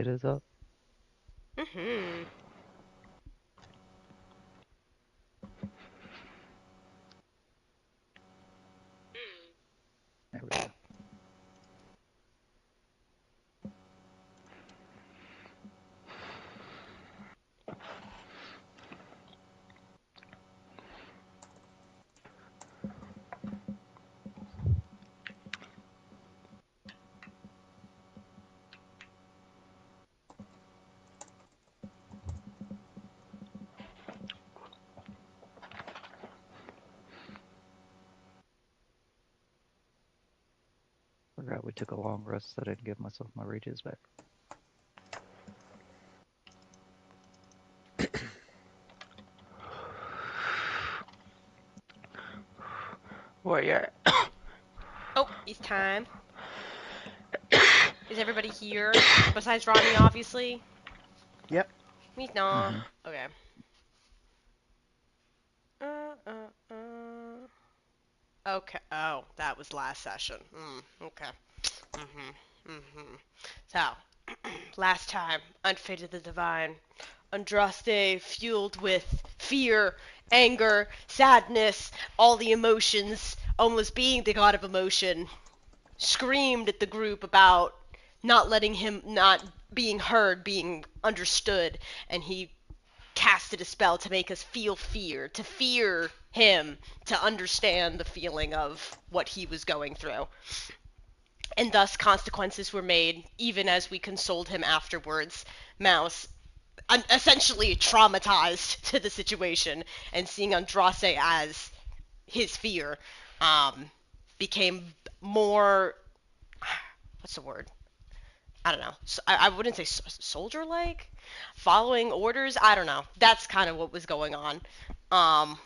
potatoes up? Mm-hmm. There we go. Forgot we took a long rest, so I didn't give myself my rages back. Warrior. Oh, it's time. Is everybody here? Besides Ronnie, obviously? Yep. Me's nah. Mm-hmm. Okay. Okay. Oh, that was last session. Okay. So, last time, Unfated the Divine. Andraste, fueled with fear, anger, sadness, all the emotions, almost being the god of emotion, screamed at the group about not being heard, being understood, and he casted a spell to make us feel fear, to fear him, to understand the feeling of what he was going through. And thus consequences were made, even as we consoled him afterwards. Mouse, essentially traumatized to the situation, and seeing Andraste as his fear, became more, what's the word? I don't know. I wouldn't say soldier-like, following orders. I don't know. That's kind of what was going on. Um,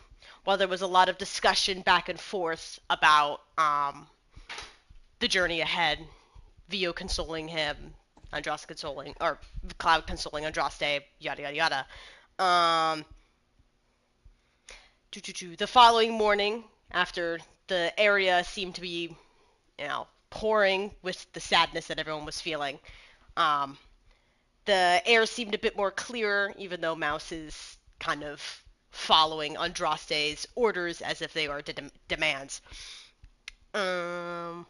while there was a lot of discussion back and forth about the journey ahead, Vio consoling him, Andraste consoling, or Cloud consoling Andraste, yada yada yada. Um, the following morning, after the area seemed to be, pouring with the sadness that everyone was feeling, um, the air seemed a bit more clearer, even though Mouse is kind of following Andraste's orders as if they are demands. Um,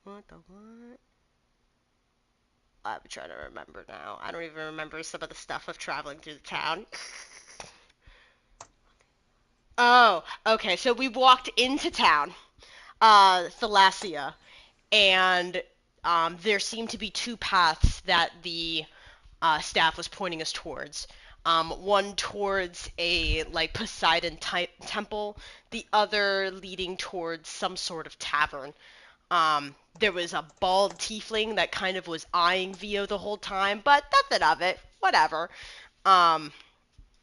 what the what? I'm trying to remember now. I don't even remember some of the stuff of traveling through the town. Oh, okay. So we walked into town, Thalassia, and there seemed to be two paths that the staff was pointing us towards. One towards a like Poseidon type temple, the other leading towards some sort of tavern. There was a bald tiefling that kind of was eyeing Vio the whole time, but nothing of it. Whatever. Um,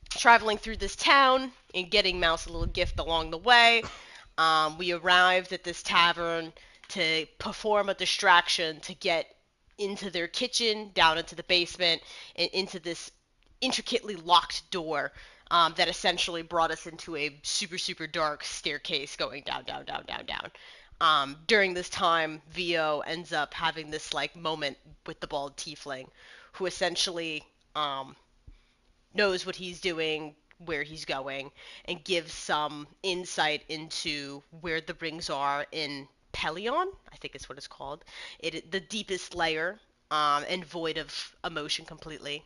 Traveling through this town and getting Mouse a little gift along the way. We arrived at this tavern to perform a distraction to get into their kitchen, down into the basement, and into this intricately locked door that essentially brought us into a super, super dark staircase going down, down, down, down, down. During this time, Vio ends up having this like moment with the bald tiefling, who essentially knows what he's doing, where he's going, and gives some insight into where the rings are in Pelion, I think is what it's called. The deepest layer, and void of emotion completely.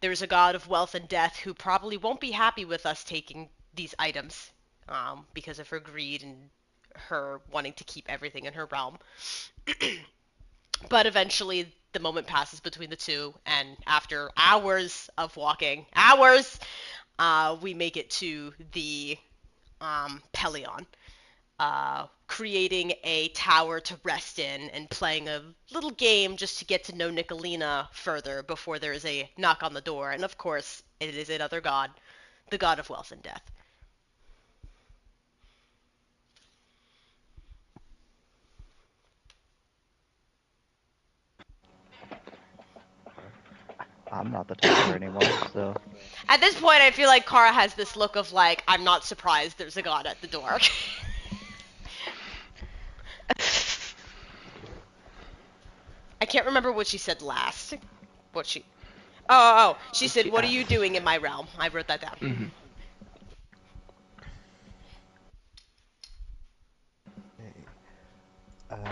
There's a god of wealth and death who probably won't be happy with us taking these items, because of her greed and her wanting to keep everything in her realm. But eventually the moment passes between the two, and after hours of walking, we make it to the Pelion, creating a tower to rest in and playing a little game just to get to know Nicolina further before there is a knock on the door. And of course, it is another god, the god of wealth and death. I'm not the talker anymore, so At this point, I feel like Kara has this look of like, I'm not surprised there's a god at the door. I can't remember what she said last. What she... Oh, she said, She "What are you asked. doing in my realm?" I wrote that down. Mm-hmm. Okay.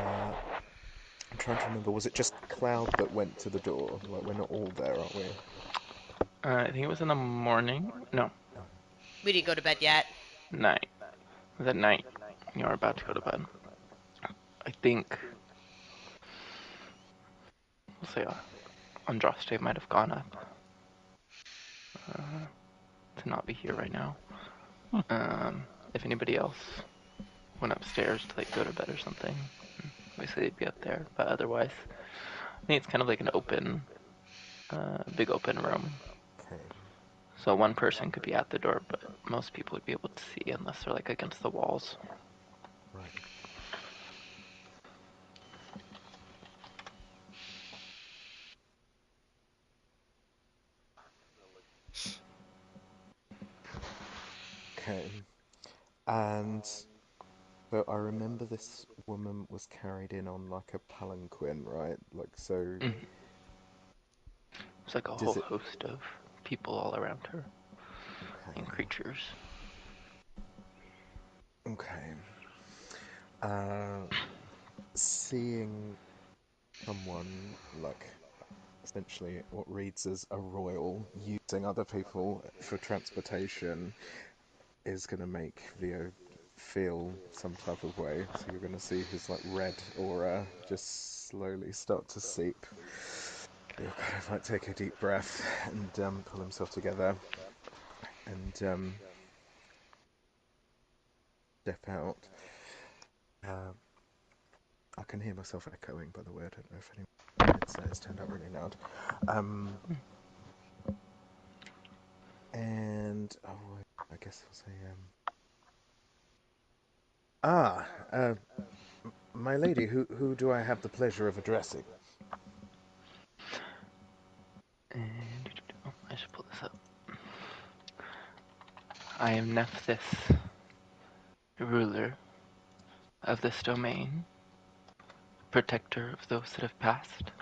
I'm trying to remember, was it just Cloud that went to the door? Like, we're not all there, are we? I think it was in the morning. No, We didn't go to bed yet. night. It was at night. You were about to go to bed. I think. We'll say Andraste might have gone up to not be here right now. If anybody else went upstairs to like go to bed or something, obviously they'd be up there. But otherwise, I think it's kind of like an open, big open room. Okay. So one person could be at the door, but most people would be able to see unless they're like against the walls. Right. Okay. And so I remember this woman was carried in on like a palanquin, right? Like, so Mm-hmm. It's like a whole does it... host of people all around her and Okay. creatures. Okay. Uh, seeing someone like essentially what reads as a royal using other people for transportation is going to make Leo feel some type of way. So you're going to see his like red aura just slowly start to seep. He'll kind of like take a deep breath and pull himself together and step out. I can hear myself echoing, by the way. I don't know if anyone headset has turned out really loud. And oh, I guess I'll say my lady, who do I have the pleasure of addressing? And I should pull this up. I am Nephthys, ruler of this domain, protector of those that have passed,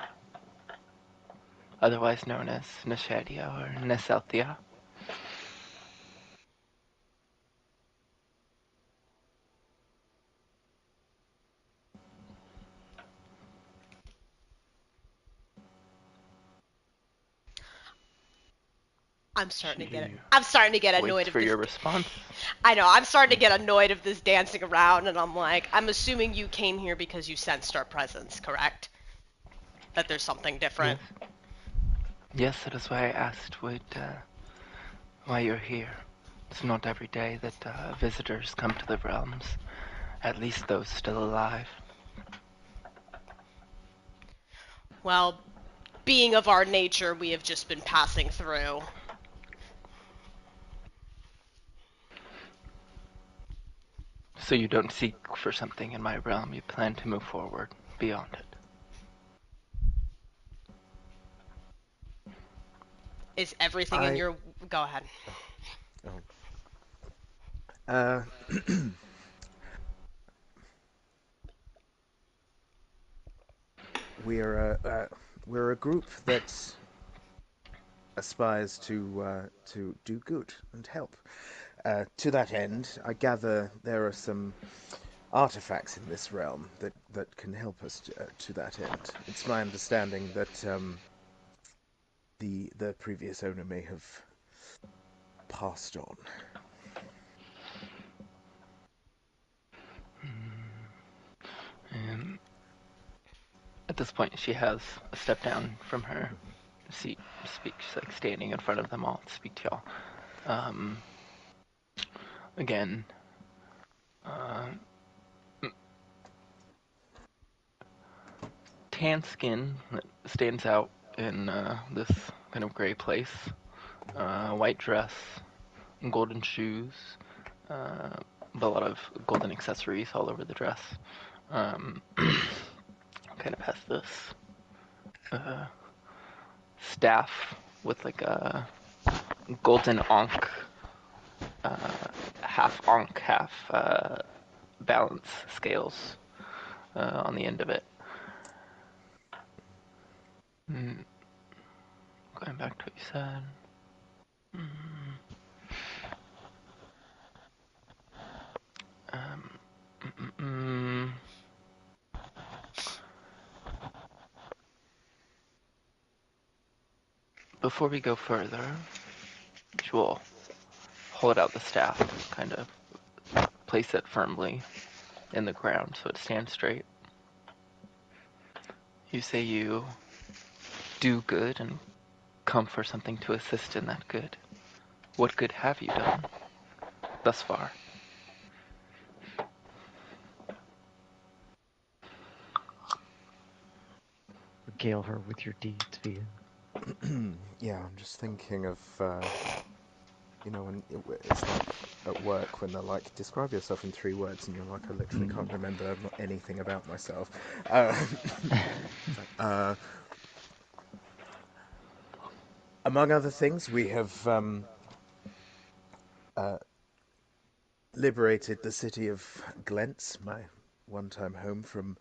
otherwise known as Neshadia or Neselthia. I'm starting to get it. She I'm starting to get annoyed waits of for this. your response. I know. I'm starting to get annoyed of this dancing around, and I'm like, I'm assuming you came here because you sensed our presence, correct? That there's something different. Yes, yes, that is why I asked why you're here. It's not every day that visitors come to the realms, at least those still alive. Well, being of our nature, we have just been passing through. So you don't seek for something in my realm, you plan to move forward beyond it. Is everything in I your... Go ahead. oh. Uh, we're a group that aspires to do good and help. To that end, I gather there are some artifacts in this realm that can help us to that end. It's my understanding that the previous owner may have passed on. And at this point, she has a step down from her seat to speak. She's like standing in front of them all to speak to y'all. Again, uh, tan skin that stands out in this kind of gray place. White dress, golden shoes, but a lot of golden accessories all over the dress. Kind of has this staff with like a golden ankh, half ankh, half balance scales on the end of it. Mm, going back to what you said. Um, mm, mm, mm. Before we go further, Jewel, hold out the staff, kind of place it firmly in the ground so it stands straight. You say you do good and come for something to assist in that good. What good have you done thus far? Regale her with your deeds, Via. Yeah, I'm just thinking of, when it's like at work when they're like, describe yourself in 3 words, and you're like, I literally can't remember anything about myself. It's like, among other things, we have liberated the city of Glentz, my one-time home from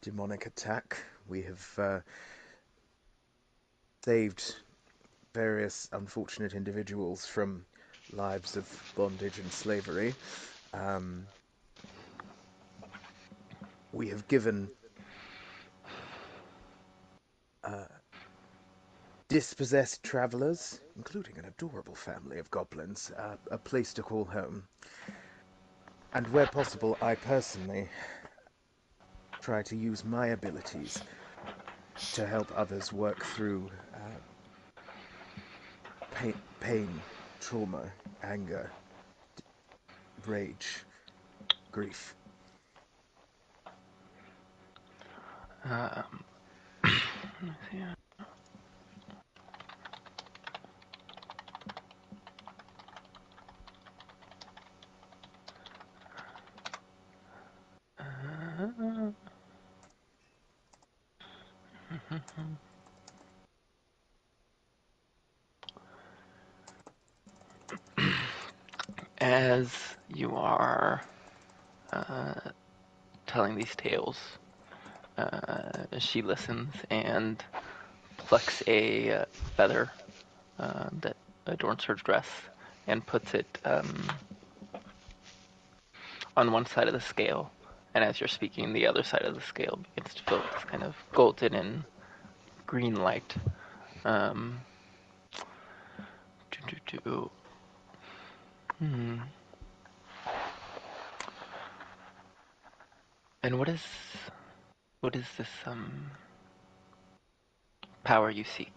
demonic attack. We have saved various unfortunate individuals from lives of bondage and slavery. We have given dispossessed travelers, including an adorable family of goblins, a place to call home. And where possible, I personally try to use my abilities to help others work through pain, trauma, anger, rage, grief. Um, yeah. As you are telling these tales, she listens and plucks a feather that adorns her dress and puts it on one side of the scale. And as you're speaking, the other side of the scale begins to fill with this kind of golden and green light. Um, do, do, do. And what is this power you seek?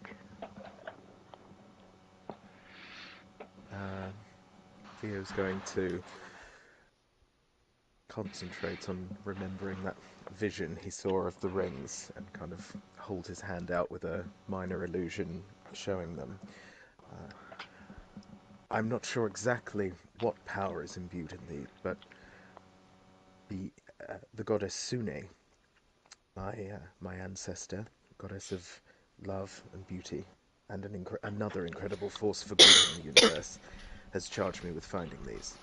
Theo's going to concentrate on remembering that vision he saw of the rings and kind of hold his hand out with a minor illusion showing them. I'm not sure exactly what power is imbued in these, but the goddess Sune, my ancestor, goddess of love and beauty, and another incredible force for good in the universe, has charged me with finding these.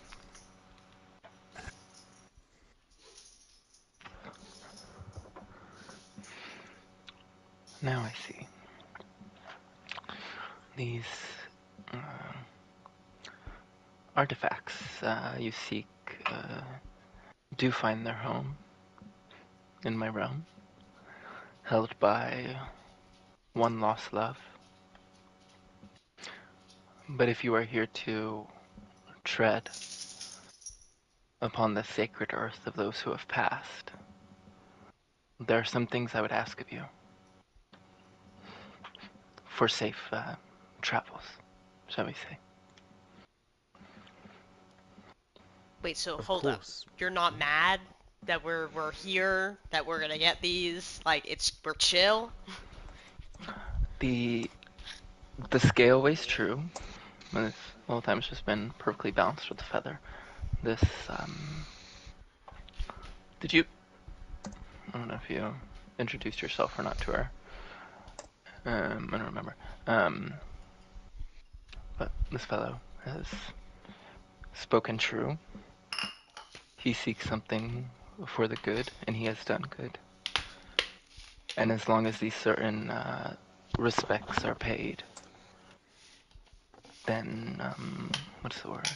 Now I see. These artifacts you seek do find their home in my realm, held by one lost love. But if you are here to tread upon the sacred earth of those who have passed, there are some things I would ask of you for safe travels, shall we say. Wait, so Of hold up. course. You're not mad that we're here, that we're gonna get these? Like we're chill? The scale weighs true. This whole time's just been perfectly balanced with the feather. This did you? I don't know if you introduced yourself or not to her. I don't remember. But this fellow has spoken true. He seeks something for the good, and he has done good. And as long as these certain respects are paid, then, what's the word?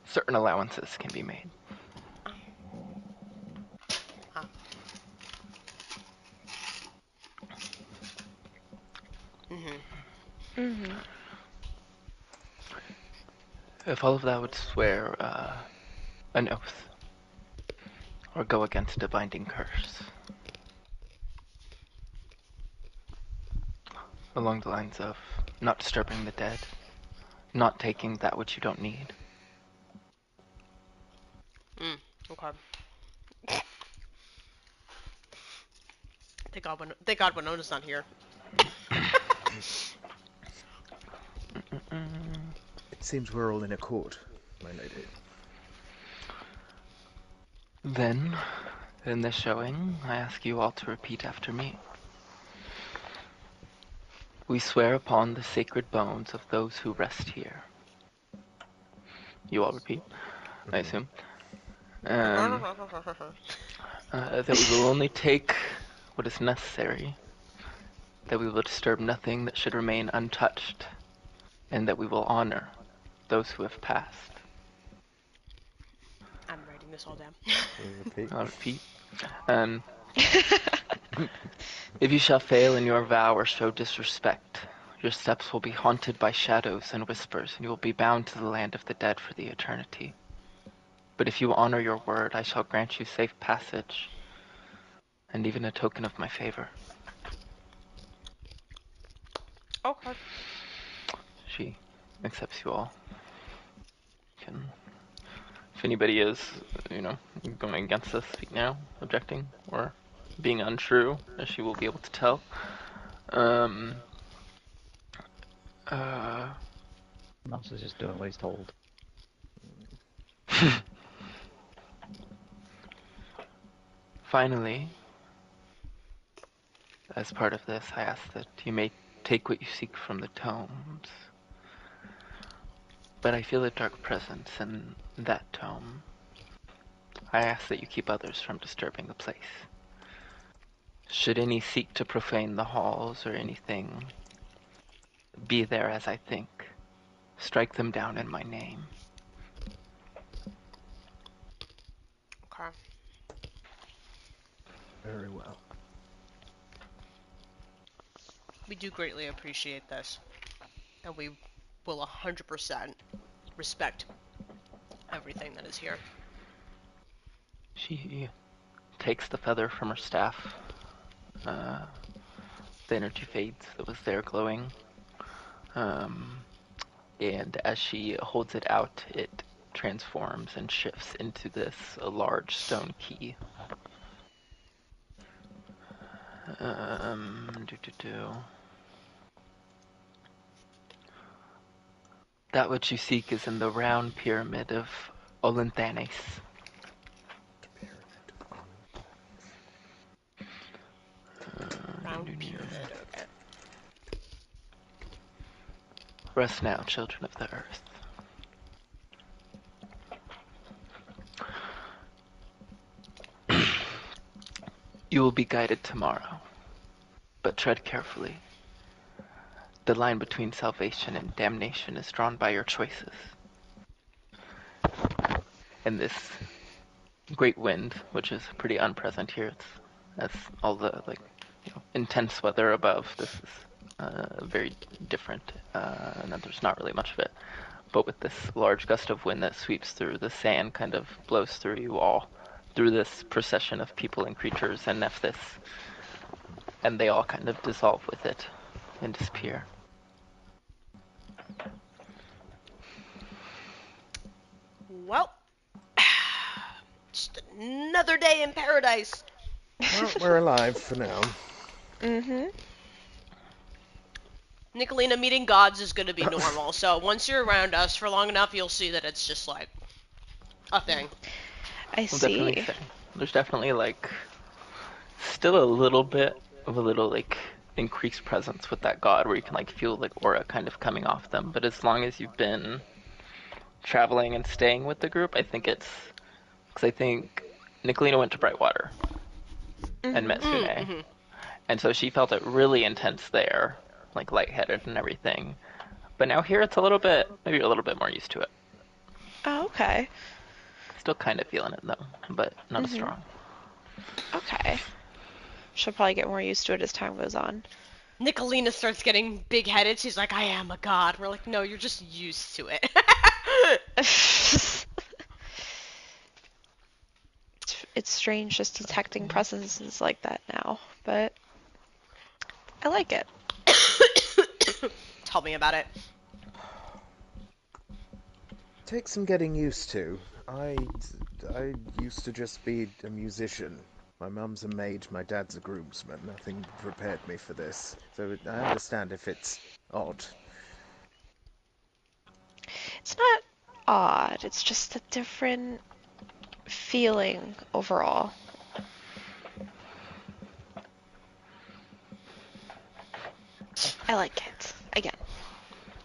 Certain allowances can be made. Mm-hmm. If all of that would swear an oath, or go against a binding curse, along the lines of not disturbing the dead, not taking that which you don't need. Okay. Thank God Winona's not here. It seems we're all in accord, my lady. Then, in this showing, I ask you all to repeat after me. We swear upon the sacred bones of those who rest here. You all repeat, I assume. That we will only take what is necessary, that we will disturb nothing that should remain untouched, and that we will honor those who have passed. I'm writing this all down. Repeat. I'll repeat. If you shall fail in your vow or show disrespect, your steps will be haunted by shadows and whispers, and you will be bound to the land of the dead for the eternity. But if you honor your word, I shall grant you safe passage, and even a token of my favor. Okay. She accepts you all. If anybody is, going against this, speak now, objecting, or being untrue, as she will be able to tell. Mouse is just doing what he's told. Finally, as part of this, I ask that you may take what you seek from the tomes. But I feel a dark presence in that tome. I ask that you keep others from disturbing the place. Should any seek to profane the halls or anything be there as I think, strike them down in my name. Okay. Very well. We do greatly appreciate this, and we will 100% respect everything that is here. She takes the feather from her staff. The energy fades that was there glowing. And as she holds it out, it transforms and shifts into this large stone key. That which you seek is in the round pyramid of Olenthanes. Round pyramid, okay. Rest now, children of the earth. You will be guided tomorrow, but tread carefully. The line between salvation and damnation is drawn by your choices. And this great wind, which is pretty unpresent here, that's all the intense weather above. This is very different, and there's not really much of it. But with this large gust of wind that sweeps through, the sand kind of blows through you all, through this procession of people and creatures and Nephthys, and they all kind of dissolve with it and disappear. Well, just another day in paradise. Well, we're alive for now. Mm-hmm. Nicolina, meeting gods is going to be normal, so once you're around us for long enough, you'll see that it's just like a thing. I We'll see. definitely say. There's definitely still a little bit of a increased presence with that god where you can feel aura kind of coming off them. But as long as you've been traveling and staying with the group, I think because I think Nicolina went to Brightwater and met Sune. And so she felt it really intense there, like lightheaded and everything. But now here it's maybe a little bit more used to it. Oh, okay. Still kind of feeling it though, but not as Mhm. strong. Okay. She'll probably get more used to it as time goes on. Nicolina starts getting big-headed. She's like, I am a god. We're like, no, you're just used to it. It's strange just detecting presences like that now, but I like it. Tell me about it. Takes some getting used to. I used to just be a musician. My mum's a maid, my dad's a groomsman. Nothing prepared me for this. So I understand if it's odd. It's not odd, it's just a different feeling overall. I like it. Again,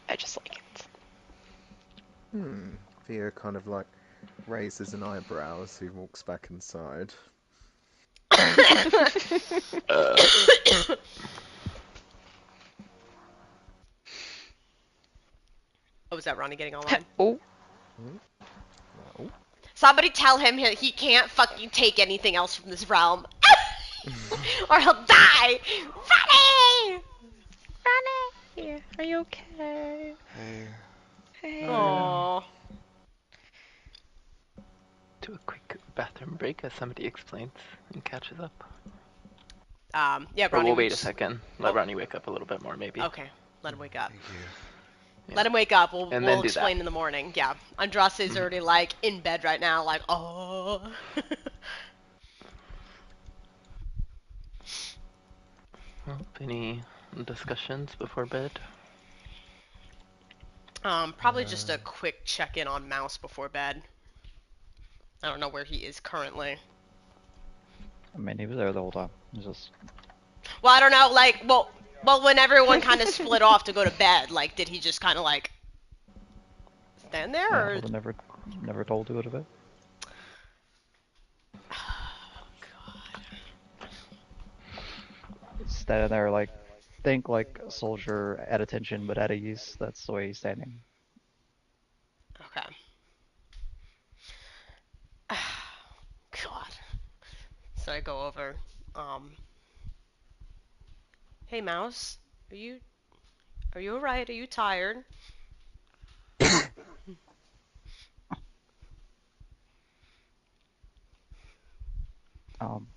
I just like it. Theo kind of like raises an eyebrow as he walks back inside. Oh, is that Ronnie getting online? Oh, No. Somebody tell him he can't fucking take anything else from this realm. Or he'll die! Ronnie! Ronnie! Are you okay? Hey. Hey. Aww. Do a quick bathroom break as somebody explains and catches up. Yeah, Or Ronnie. we'll wait a second. Let Oh. Ronnie wake up a little bit more, maybe. Okay, let him wake up. Thank you. Yeah. Let him wake up. And then We'll do explain that. in the morning. Yeah, Andraste's already like in bed right now, like oh. Well, any discussions before bed? Probably just a quick check in on Mouse before bed. I don't know where he is currently. I mean, he was there the whole time. He was just Well, I don't know. Like, well, when everyone kind of split off to go to bed, like, did he just kind of like stand there, yeah, or? wasn't never told to go to bed. Standing there like think like a soldier at attention but at ease. That's the way he's standing. Okay. God. So I go over. Hey, Mouse. Are you alright? Are you tired? Um,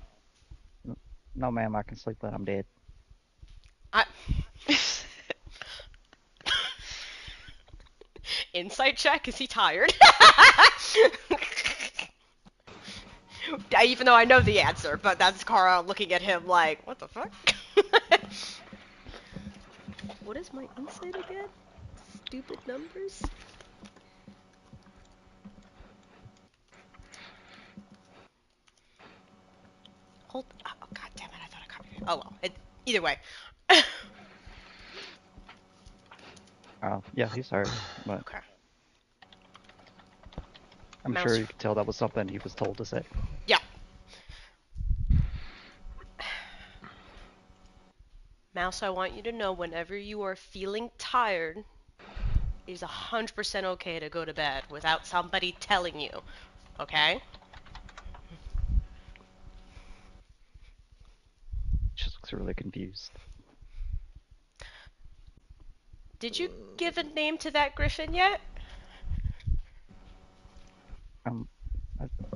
no, ma'am, I can sleep when I'm dead. I. Insight check. Is he tired? Even though I know the answer, but that's Kara looking at him like, what the fuck? What is my insight again? Stupid numbers. Hold. Oh, god damn it! I thought I copied it. Oh well. Either way. Yeah, he's tired, but Okay. I'm Mouse. sure you could tell that was something he was told to say. Yeah. Mouse, I want you to know whenever you are feeling tired, it is 100% okay to go to bed without somebody telling you. Okay? Just looks really confused. Did you give a name to that griffin yet? Um,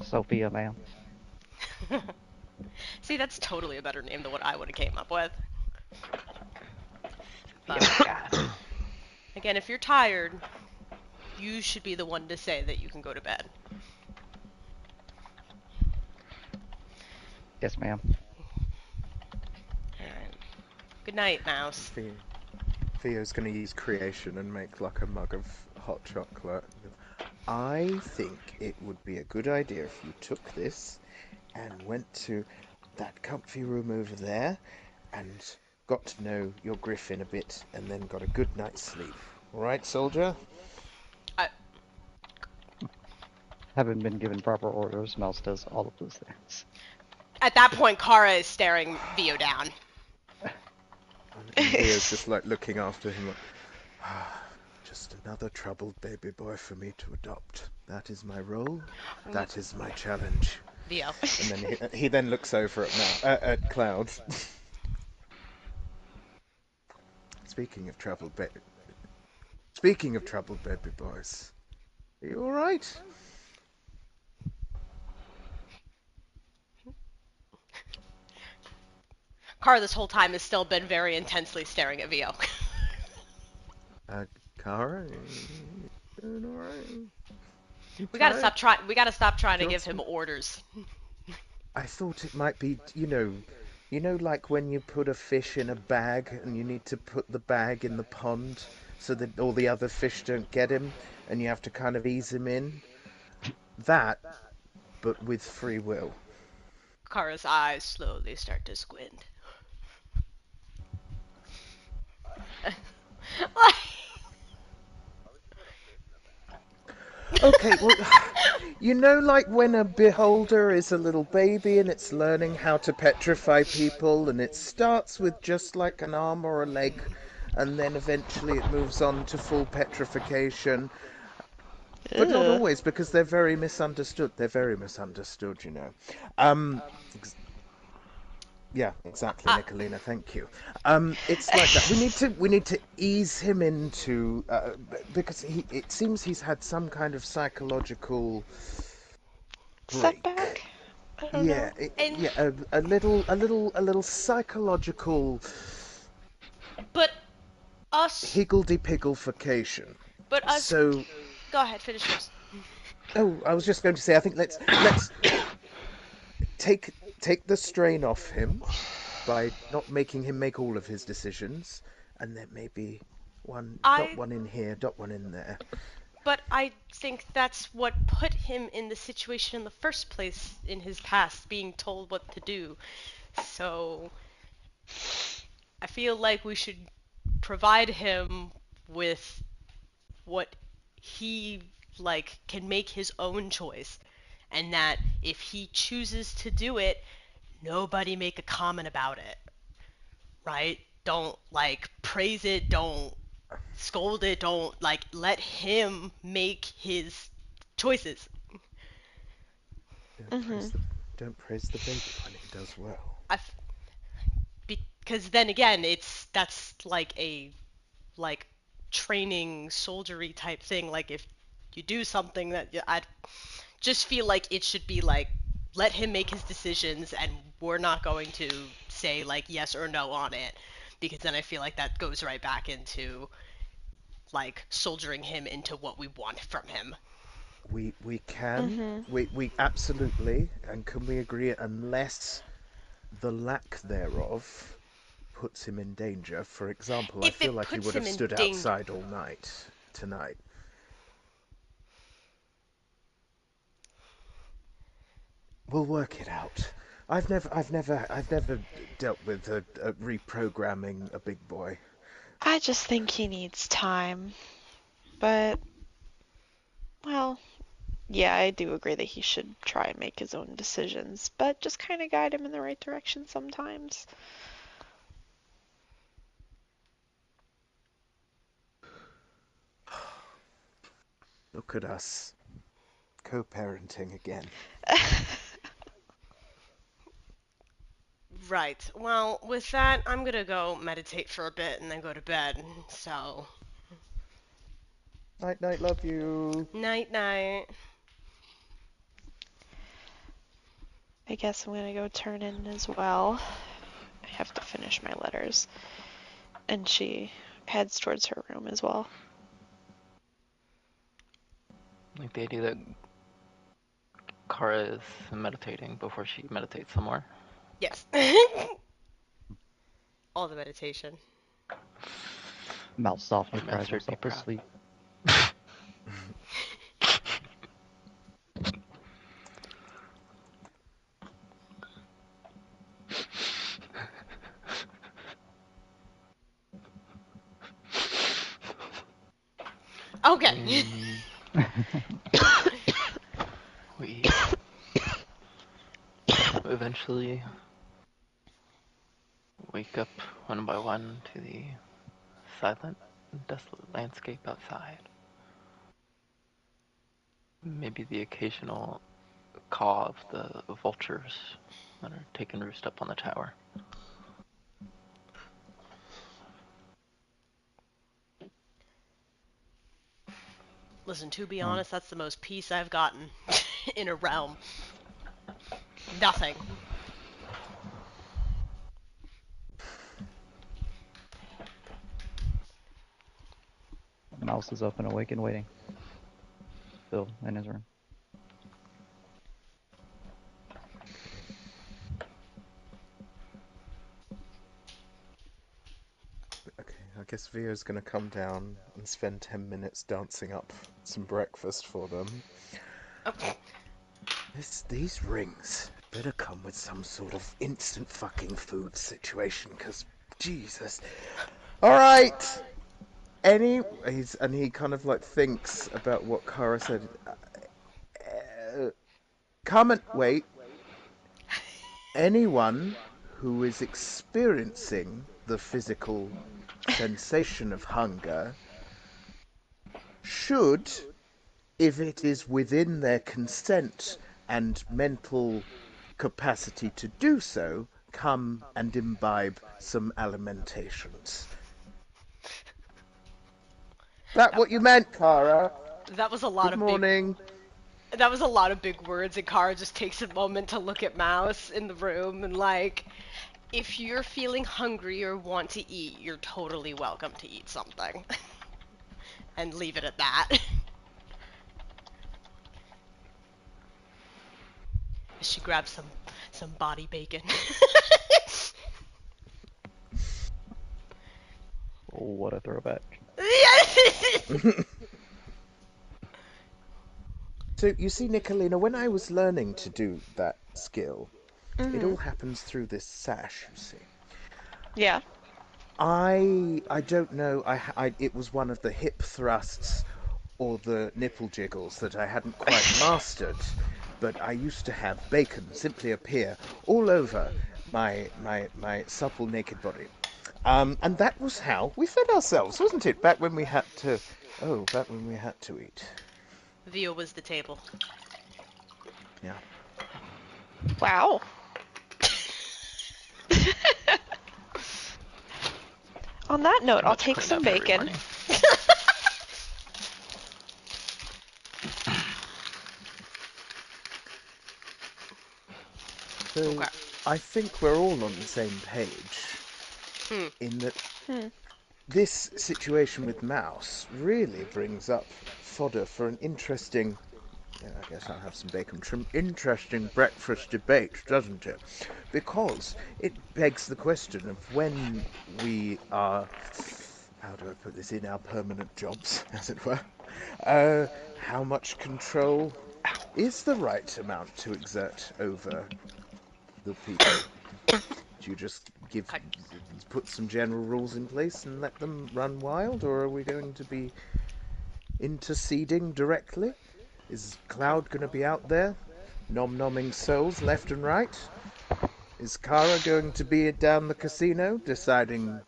Sophia, ma'am. See, that's totally a better name than what I would have came up with. Again, if you're tired, you should be the one to say that you can go to bed. Yes, ma'am. Alright. Good night, Mouse. Theo's going to use creation and make like a mug of hot chocolate. I think it would be a good idea if you took this and went to that comfy room over there and got to know your griffin a bit and then got a good night's sleep. Alright, soldier? Haven't been given proper orders. Mouse does all of those things. At that point, Kara is staring Vio down. And Vio's just like looking after him like, just another troubled baby boy for me to adopt. That is my role. That is my challenge. Vio. And then he then looks over at Cloud. Speaking of troubled baby boys, are you all right? Car this whole time has still been very intensely staring at Vio. Kara, doing all right? We gotta stop trying. We gotta stop trying to give Johnson? him orders. I thought it might be, like when you put a fish in a bag and you need to put the bag in the pond so that all the other fish don't get him and you have to kind of ease him in. That, but with free will. Kara's eyes slowly start to squint. Okay, well, like when a beholder is a little baby and it's learning how to petrify people, and it starts with just like an arm or a leg, and then eventually it moves on to full petrification. But not always, because they're very misunderstood. They're very misunderstood, Yeah, exactly, Nicolina. Thank you. It's like that. We need to ease him into because it seems he's had some kind of psychological break. Setback? I don't know. A little psychological. But us. Higgledy-piggleification. But us. So. Go ahead, finish yours. Oh, I was just going to say. I think let's take the strain off him by not making him make all of his decisions, and then maybe dot one in here, dot one in there. But I think that's what put him in the situation in the first place in his past, being told what to do. So I feel like we should provide him with what he can make his own choice, and that if he chooses to do it, nobody make a comment about it, right? Don't praise it, don't scold it, don't let him make his choices. Don't praise the baby when he does well. Because then again, that's a training soldiery type thing. Like if you do something that I just feel like it should be let him make his decisions, and we're not going to say yes or no on it, because then I feel like that goes right back into soldiering him into what we want from him. We can. We absolutely. And can we agree, unless the lack thereof puts him in danger? For example, I feel like he would have stood outside all night tonight. We'll work it out. I've never dealt with a reprogramming a big boy. I just think he needs time. But, well, yeah, I do agree that he should try and make his own decisions, but just kind of guide him in the right direction sometimes. Look at us. Co-parenting again. Right. Well, with that, I'm gonna go meditate for a bit and then go to bed. So. Night, night, love you. Night, night. I guess I'm gonna go turn in as well. I have to finish my letters. And she heads towards her room as well. Like the idea that Kara is meditating before she meditates some more. Yes. All the meditation. Mouth softly cries herself to sleep. Okay. We eventually wake up one by one to the silent, desolate landscape outside. Maybe the occasional caw of the vultures that are taking roost up on the tower. Listen, to be honest, that's the most peace I've gotten in a realm. Nothing. Mouse is up and awake and waiting. Still in his room. Okay, I guess Vio's gonna come down and spend 10 minutes dancing up some breakfast for them. Oh. These rings better come with some sort of instant fucking food situation, because Jesus. Alright! And he kind of like thinks about what Kara said. Wait. Anyone who is experiencing the physical sensation of hunger should, if it is within their consent and mental capacity to do so, come and imbibe some alimentations. That what you meant, Kara? That was a lot Good of morning. That was a lot of big words, and Kara just takes a moment to look at Mouse in the room and like, if you're feeling hungry or want to eat, you're totally welcome to eat something. And leave it at that. She grabs some body bacon. Oh, what a throwback. So, you see, Nicolina, when I was learning to do that skill, it all happens through this sash, you see. Yeah. I don't know, it was one of the hip thrusts or the nipple jiggles that I hadn't quite mastered, but I used to have bacon simply appear all over my supple naked body. And that was how we fed ourselves, wasn't it? Back when we had to eat. Vio was the table. Yeah. Wow. On that note, I'll take some bacon. So Okay. I think we're all on the same page in that this situation with Mouse really brings up fodder for an interesting, I guess I'll have some bacon trim, interesting breakfast debate, doesn't it? Because it begs the question of when we are, how do I put this, in our permanent jobs, as it were, how much control is the right amount to exert over the people? Do you just put some general rules in place and let them run wild, or are we going to be interceding directly? Is Cloud going to be out there, nom-nomming souls left and right? Is Kara going to be down the casino, deciding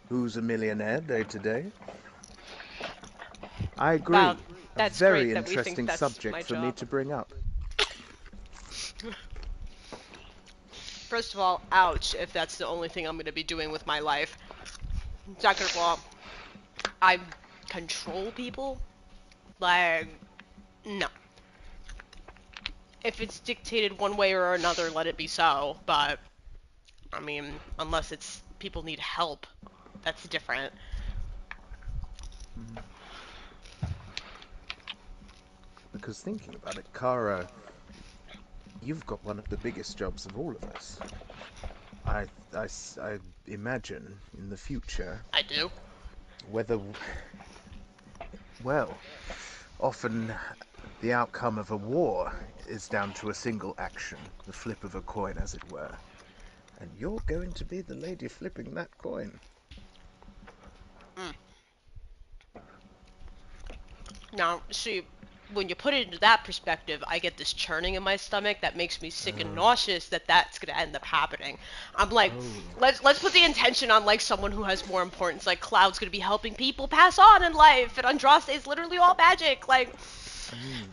who's a millionaire day to day? I agree. Wow, A that's very great that we think interesting that's subject my for me job. to bring up. First of all, ouch, if that's the only thing I'm going to be doing with my life. Second of all, I control people? Like, no. If it's dictated one way or another, let it be so, but, I mean, unless it's people need help, that's different. Because thinking about it, Kara, you've got one of the biggest jobs of all of us. I imagine in the future, I do. whether, well, often the outcome of a war is down to a single action, the flip of a coin, as it were. And you're going to be the lady flipping that coin. Now, see, when you put it into that perspective, I get this churning in my stomach that makes me sick and nauseous that's gonna end up happening. I'm like, let's put the intention on like someone who has more importance. Like Cloud's gonna be helping people pass on in life, and Andraste is literally all magic. Like,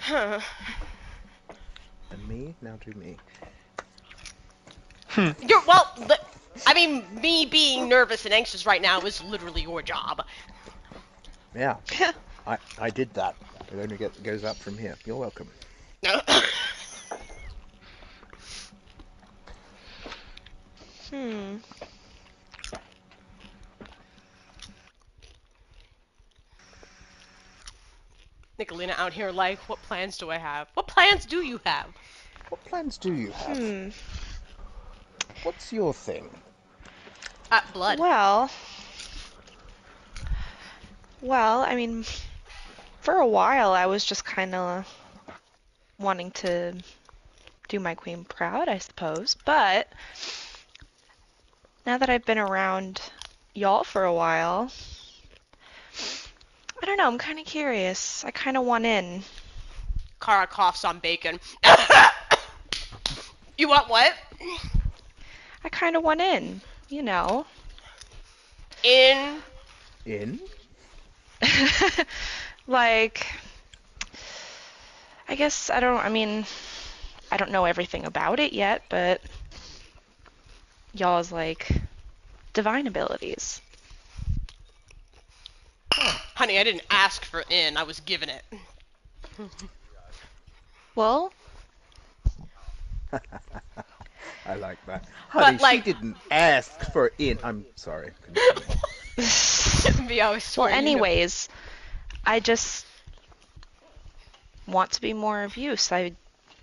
And me? Now do me. I mean, me being nervous and anxious right now is literally your job. Yeah. I did that. It only goes up from here. You're welcome. Nicolina out here like, what plans do I have? What plans do you have? What plans do you have? What's your thing? Blood. Well, I mean, for a while I was just kind of wanting to do my queen proud, I suppose. But now that I've been around y'all for a while, I don't know, I'm kind of curious. I kind of want in. Kara coughs on bacon. You want what? I kind of want in, you know. In? Like, I guess I don't know everything about it yet, but y'all's like divine abilities. Honey, I didn't ask for in, I was given it. Well, I like that. Honey, like- she didn't ask for in. I'm sorry. well, anyways, I just want to be more of use. I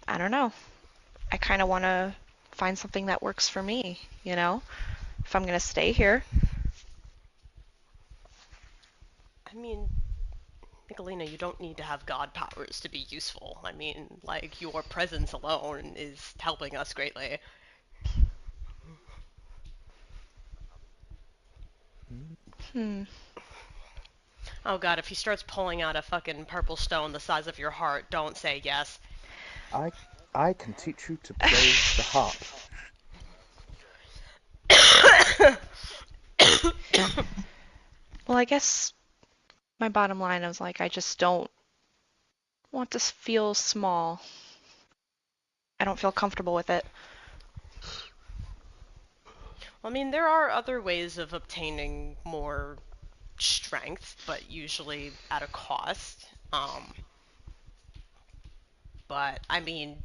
don't know. I kind of want to find something that works for me, you know? If I'm going to stay here. I mean, Nicolina, you don't need to have god powers to be useful. I mean, like, your presence alone is helping us greatly. Oh god, if he starts pulling out a fucking purple stone the size of your heart, don't say yes. I can teach you to play the harp. Well, I guess my bottom line is like, I just don't want to feel small. I don't feel comfortable with it. I mean, there are other ways of obtaining more strength, but usually at a cost. But, I mean,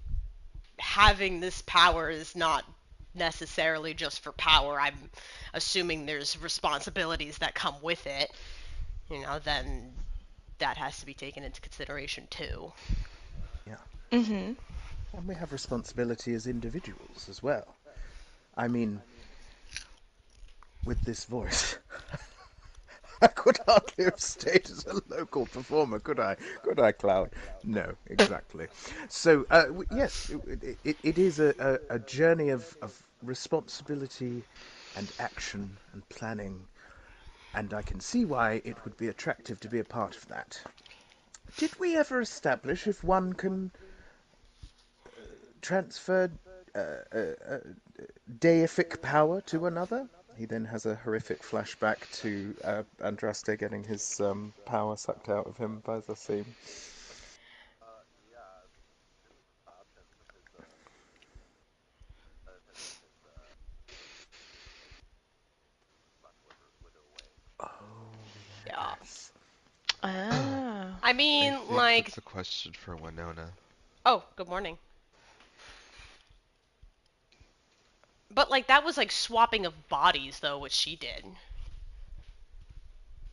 having this power is not necessarily just for power. I'm assuming there's responsibilities that come with it. You know, then that has to be taken into consideration too. Yeah. Mm-hmm. And we have responsibility as individuals as well. I mean, with this voice, I could hardly have stayed as a local performer, could I? Could I, Cloud? No, exactly. So, yes, it is a journey of responsibility and action and planning, and I can see why it would be attractive to be a part of that. Did we ever establish if one can transfer deific power to another? He then has a horrific flashback to Andraste getting his power sucked out of him by the theme. Oh, yes. Ah. I mean, I think like... that's a question for Winona. Oh, good morning. But, like, that was, like, swapping of bodies, though, what she did.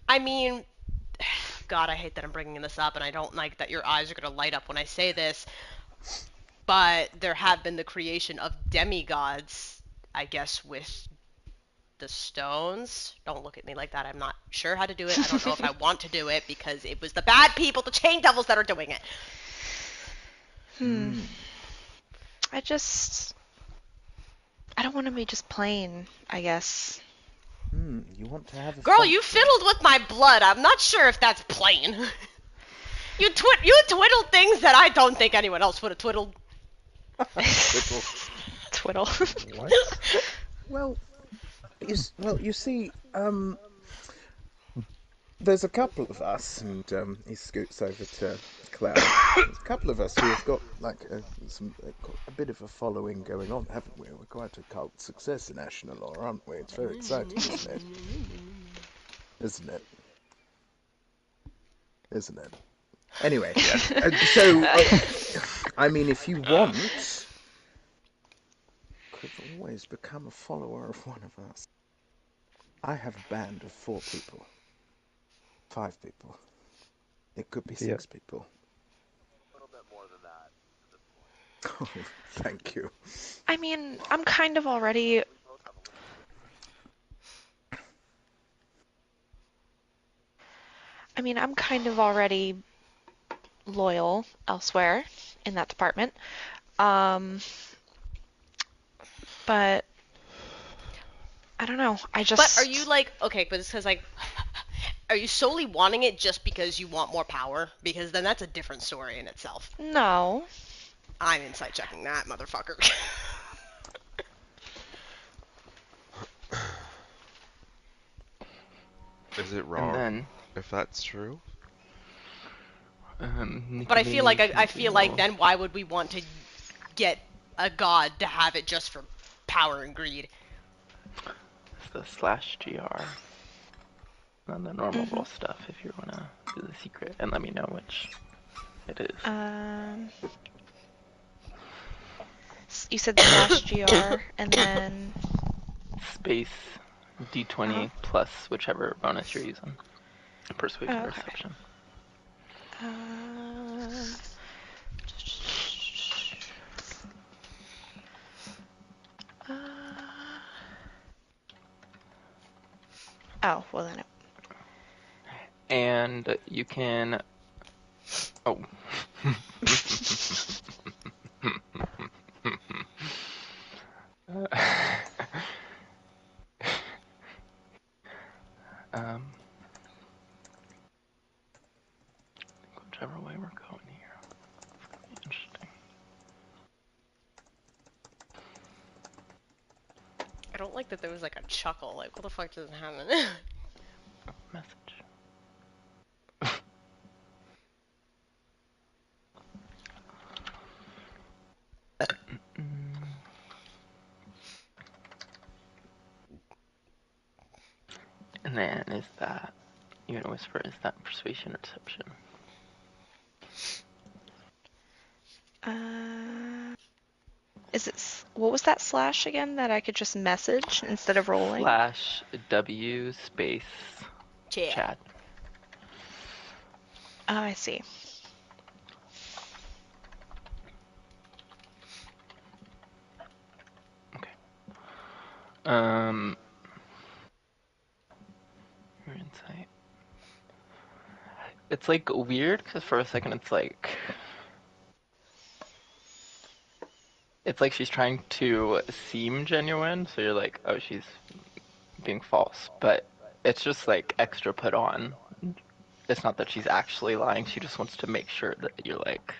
I mean... God, I hate that I'm bringing this up, and I don't like that your eyes are going to light up when I say this. But there have been the creation of demigods, I guess, with the stones. Don't look at me like that. I'm not sure how to do it. I don't know if I want to do it, because it was the bad people, the chain devils, that are doing it. I don't want to be just plain, I guess. You want to have a Girl, function. you fiddled with my blood. I'm not sure if that's plain. You twiddled things that I don't think anyone else would have twiddled. Twiddle. What? Well, you see, there's a couple of us, and he scoots over to Cloud. There's a couple of us who have got like a bit of a following going on, haven't we? We're quite a cult success in Ashnelor, aren't we? It's very exciting, isn't it? Isn't it? Isn't it? Anyway, so I mean, if you want, could always become a follower of one of us. I have a band of 4 people. 5 people. It could be 6 people. A little bit more than that. Oh, thank you. I mean, I'm kind of already... loyal elsewhere in that department. But I don't know. But are you like, okay, but it says like, are you solely wanting it just because you want more power? Because then that's a different story in itself. No. I'm insight checking that, motherfucker. Is it wrong if that's true? But I feel like then why would we want to get a god to have it just for power and greed? It's the /GR. And the normal roll stuff if you wanna do the secret, and let me know which it is. You said /GR and then space D20 plus whichever bonus you're using. Persuasion or perception. Oh, well then it... And you can... Oh. Whichever way we're going here. It's gonna be interesting. I don't like that there was like a chuckle. Like, what the fuck doesn't happen? Message. And then is that, you can whisper, is that persuasion or deception? Is it... What was that / again that I could just message instead of rolling? /W space chat. Oh, I see. Okay. Your insight. It's like weird because for a second it's like she's trying to seem genuine, so you're like, oh, she's being false, but it's just like extra put on. It's not that she's actually lying, she just wants to make sure that you're like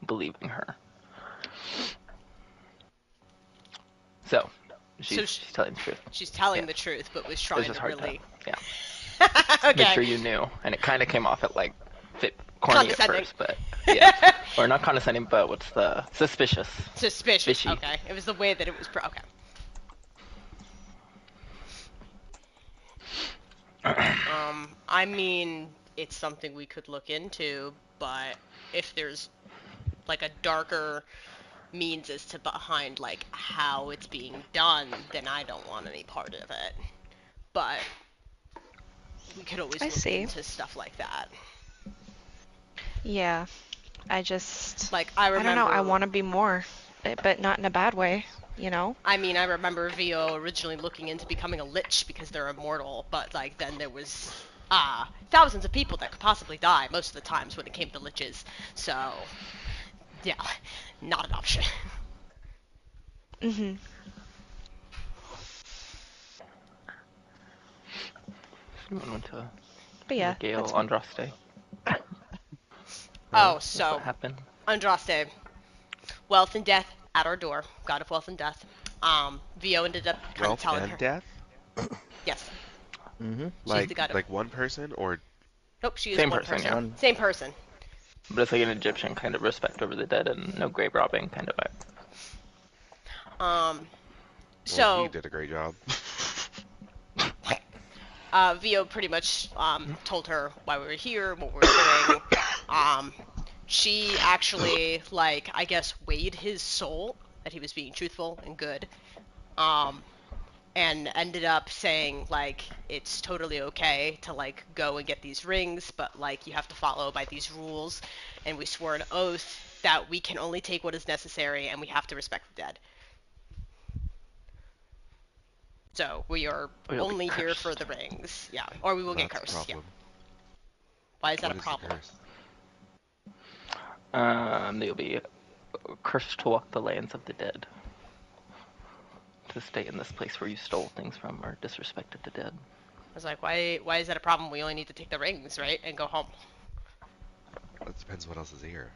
believing her. So she's telling the truth. She's telling the truth, but was trying to really... Okay. Make sure you knew, and it kind of came off at like corny at first, but yeah, or not condescending, but what's the suspicious? Suspicious. Fishy. Okay, it was the way that it was. Okay. I mean, it's something we could look into, but if there's like a darker means as to behind like how it's being done, then I don't want any part of it. But we could always look into stuff like that. Yeah, I just... Like, I remember... I don't know, I want to be more, but not in a bad way, you know? I mean, I remember VO originally looking into becoming a lich because they're immortal, but, like, then there was, thousands of people that could possibly die most of the times when it came to liches. So, yeah, not an option. Mm-hmm. Someone went to but yeah, Gale Andraste. Oh, That's so what happened. Andraste, wealth and death at our door, god of wealth and death. Vio ended up kind of Wealth telling and her. death? Yes, Mm-hmm. she's the god of. Like one person or Nope, she is Same one person, person. yeah. One. Same person. But it's like an Egyptian kind of respect over the dead and no grave robbing kind of vibe. Um, well, he so did a great job. Vio pretty much told her why we were here, what we were doing. She actually, like, I guess, weighed his soul that he was being truthful and good. And ended up saying, like, it's totally okay to, like, go and get these rings, but, like, you have to follow by these rules. And we swore an oath that we can only take what is necessary and we have to respect the dead. So we are We'll be only here for cursed. the rings. Yeah, or we will get That's a cursed. Yeah. problem. Why is that What a is the problem? curse? They'll be cursed to walk the lands of the dead. To stay in this place where you stole things from or disrespected the dead. I was like, why is that a problem? We only need to take the rings, right? And go home. That depends what else is here.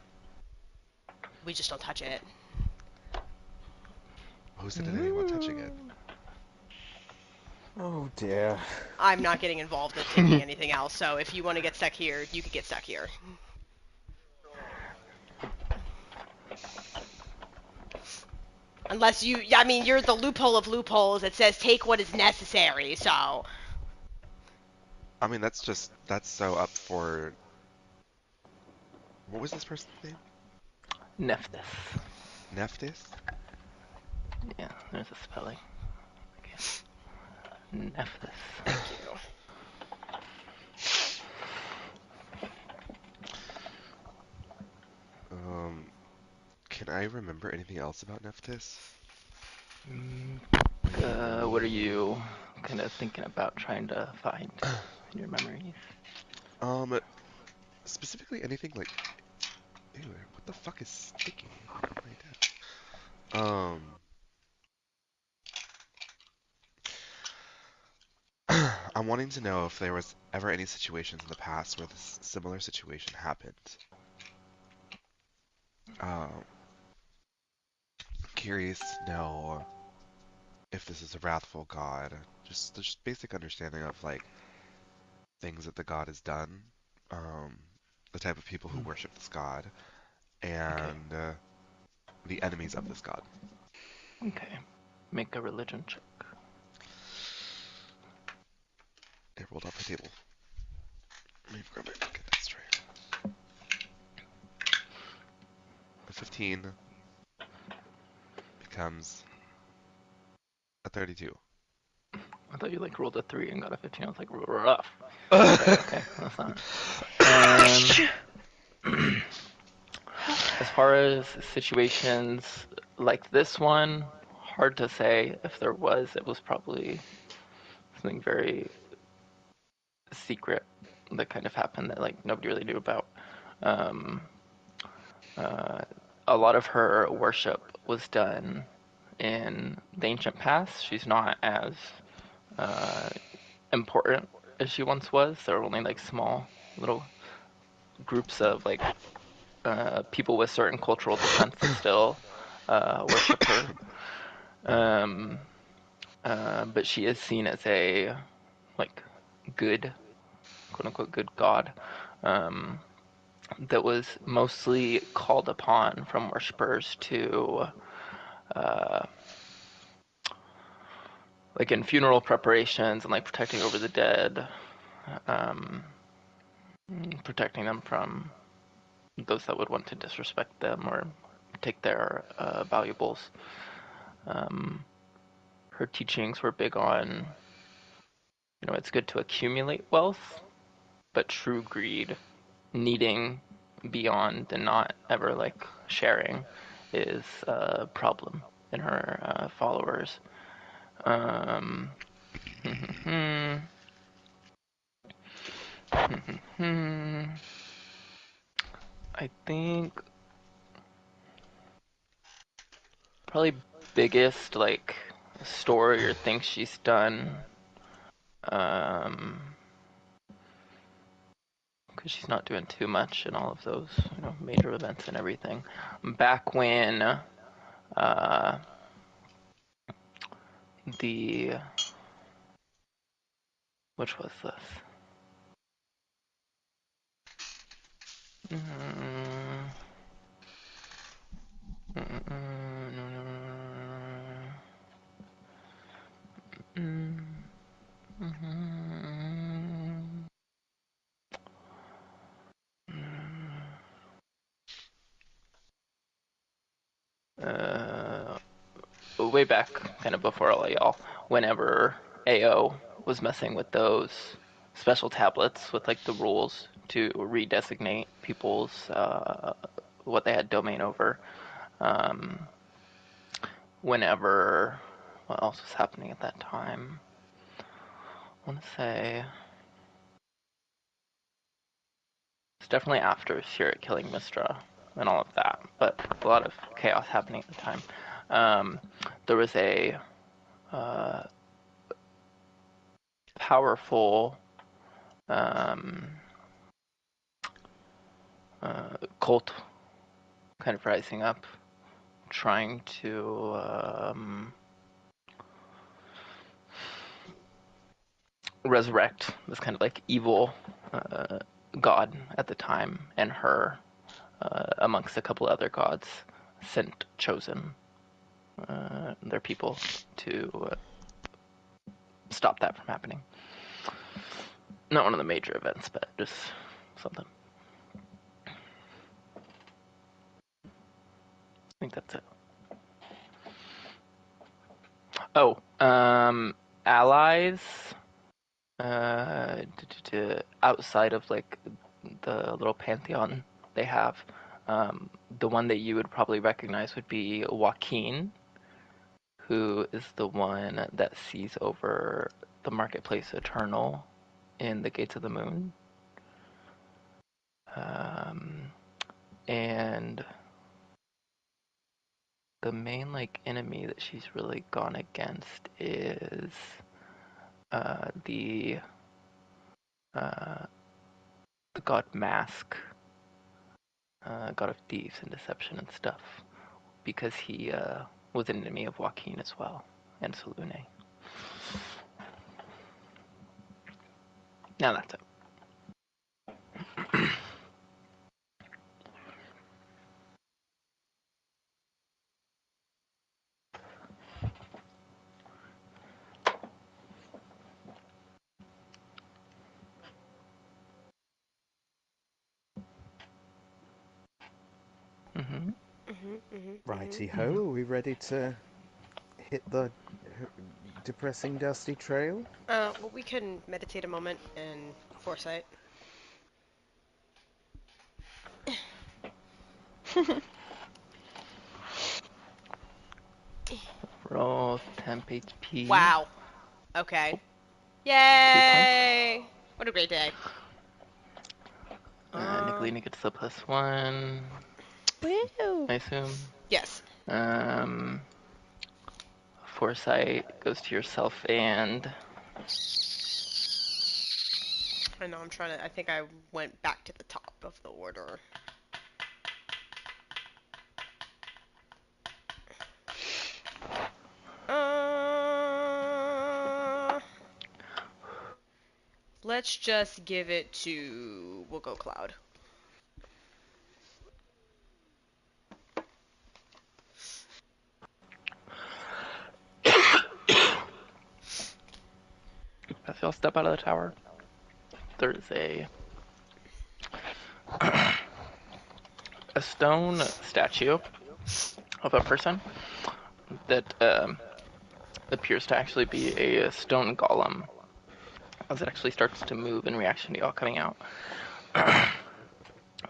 We just don't touch it. Who said anyone touching it? Oh dear. I'm not getting involved in taking anything else, so if you want to get stuck here, you could get stuck here. Unless you, I mean, you're the loophole of loopholes that says take what is necessary, so. I mean, that's so up for... What was this person's name? Nephthys. Nephthys? Yeah, there's a spelling. Okay. Nephthys. Thank you. Can I remember anything else about Nephthys? What are you kind of thinking about trying to find in your memories? Specifically anything like... Ew, what the fuck is sticky on my desk? I'm wanting to know if there was ever any situations in the past where this similar situation happened. Curious to know if this is a wrathful god. Just basic understanding of like things that the god has done, the type of people who worship this god, and the enemies of this god. Okay. Make a religion check. I rolled off the table. Let me grab my book and that's right. A 15 becomes a 32. I thought you like rolled a 3 and got a 15. I was like, rough. Okay, that's not. As far as situations like this one, hard to say. If there was, it was probably something very secret that kind of happened that like nobody really knew about. A lot of her worship was done in the ancient past. She's not as important as she once was. There were only like small little groups of like people with certain cultural descents that still worship her. But she is seen as a like good, quote unquote, good god that was mostly called upon from worshippers to like in funeral preparations and like protecting over the dead, protecting them from those that would want to disrespect them or take their valuables. Her teachings were big on, it's good to accumulate wealth, but true greed, needing beyond and not ever like sharing, is a problem in her followers. I think probably biggest like story or thing she's done because she's not doing too much in all of those, major events and everything. Back when which was this? Way back, kind of before all y'all, whenever AO was messing with those special tablets with like the rules to redesignate people's what they had domain over. Whenever, what else was happening at that time? I want to say it's definitely after Spirit killing Mistra and all of that, but a lot of chaos happening at the time. There was a powerful cult kind of rising up, trying to resurrect this kind of like evil god at the time, and her, amongst a couple other gods, sent chosen their people to stop that from happening. Not one of the major events, but just something. I think that's it. Oh, allies outside of like the little pantheon they have. The one that you would probably recognize would be Joaquin, who is the one that sees over the marketplace eternal in the Gates of the Moon. And the main like enemy that she's really gone against is the god Mask, god of thieves and deception and stuff, because he was an enemy of Joaquin as well, and Salune. Now that's it. Righty ho, are we ready to hit the depressing dusty trail? Well, we can meditate a moment and foresight. Roll temp HP. Wow. Okay. Oh, Yay! What a great day. Nicolina gets the +1. Woo! I assume. Yes. Foresight goes to yourself and I know, I think I went back to the top of the order. Let's just give it to, we'll go Cloud. as y'all step out of the tower, there's a stone statue of a person that appears to actually be a stone golem, as it actually starts to move in reaction to y'all coming out.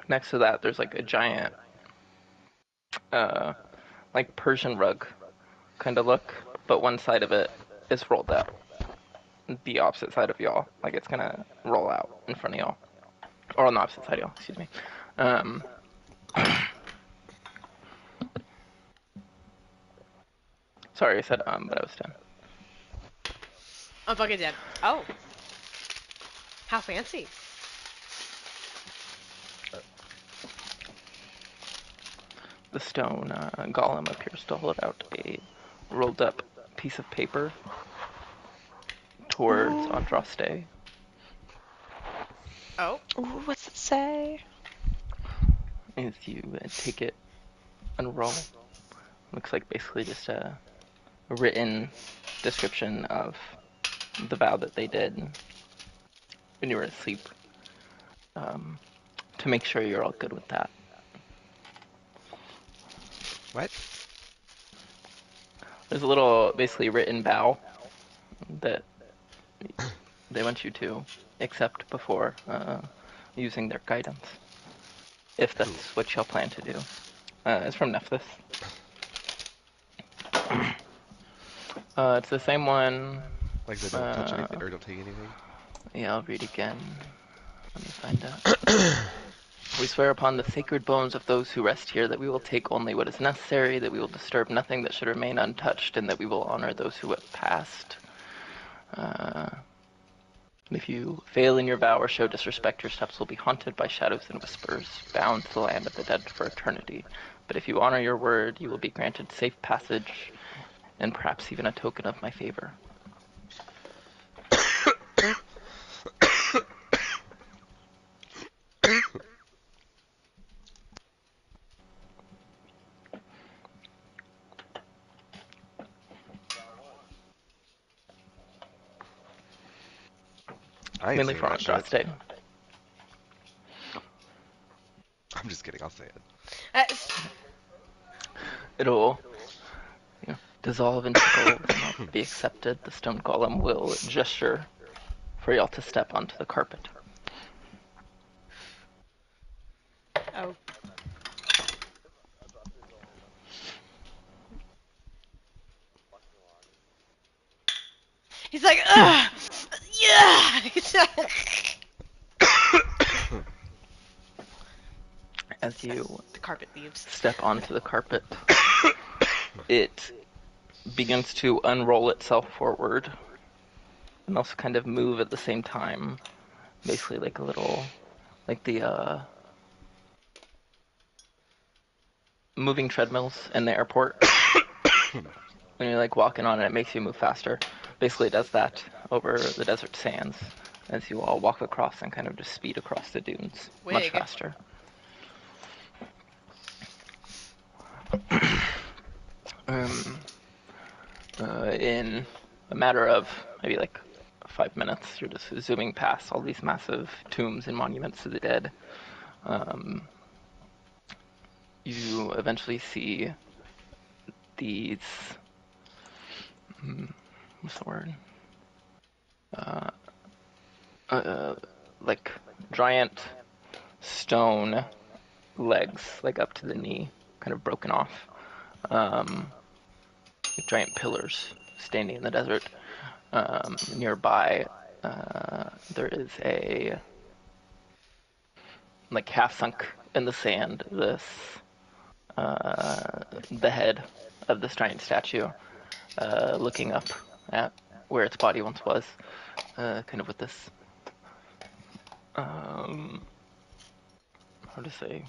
Next to that, there's like a giant like Persian rug kind of look, but one side of it is rolled out. The opposite side of y'all, like it's gonna roll out in front of y'all, or on the opposite side of y'all, excuse me. Sorry, I said but I was 10. I'm fucking dead. Oh. How fancy. the stone golem appears to hold out a rolled up piece of paper towards Andraste. Oh. Ooh, what's it say? As you take it, unroll. Looks like basically just a written description of the vow that they did when you were asleep, to make sure you're all good with that. What? There's a little, basically, written vow that they want you to accept before using their guidance, if that's what y'all plan to do. It's from Nephthys. It's the same one. Like they don't touch anything or don't take anything? Yeah, I'll read again. Let me find out. We swear upon the sacred bones of those who rest here that we will take only what is necessary, that we will disturb nothing that should remain untouched, and that we will honor those who have passed. If you fail in your vow or show disrespect, your steps will be haunted by shadows and whispers, bound to the land of the dead for eternity. But if you honor your word, you will be granted safe passage, and perhaps even a token of my favor. I ain't Mainly saying for that shit. Andraste. I'm just kidding, I'll say it. It'll dissolve into gold and be accepted. The stone golem will gesture for y'all to step onto the carpet. Oh. He's like, ugh! Yeah! As you The carpet leaves. step onto the carpet, it begins to unroll itself forward and also kind of move at the same time. Basically like a little, like the moving treadmills in the airport. When you're like walking on it, it makes you move faster. Basically it does that over the desert sands as you all walk across and kind of just speed across the dunes much Wig. faster. In a matter of maybe like 5 minutes, you're just zooming past all these massive tombs and monuments to the dead. You eventually see these, what's the word? Like giant stone legs, like up to the knee, kind of broken off. Giant pillars standing in the desert. Nearby, there is a, like half sunk in the sand, the head of this giant statue, looking up at where its body once was, kind of with this, how to say,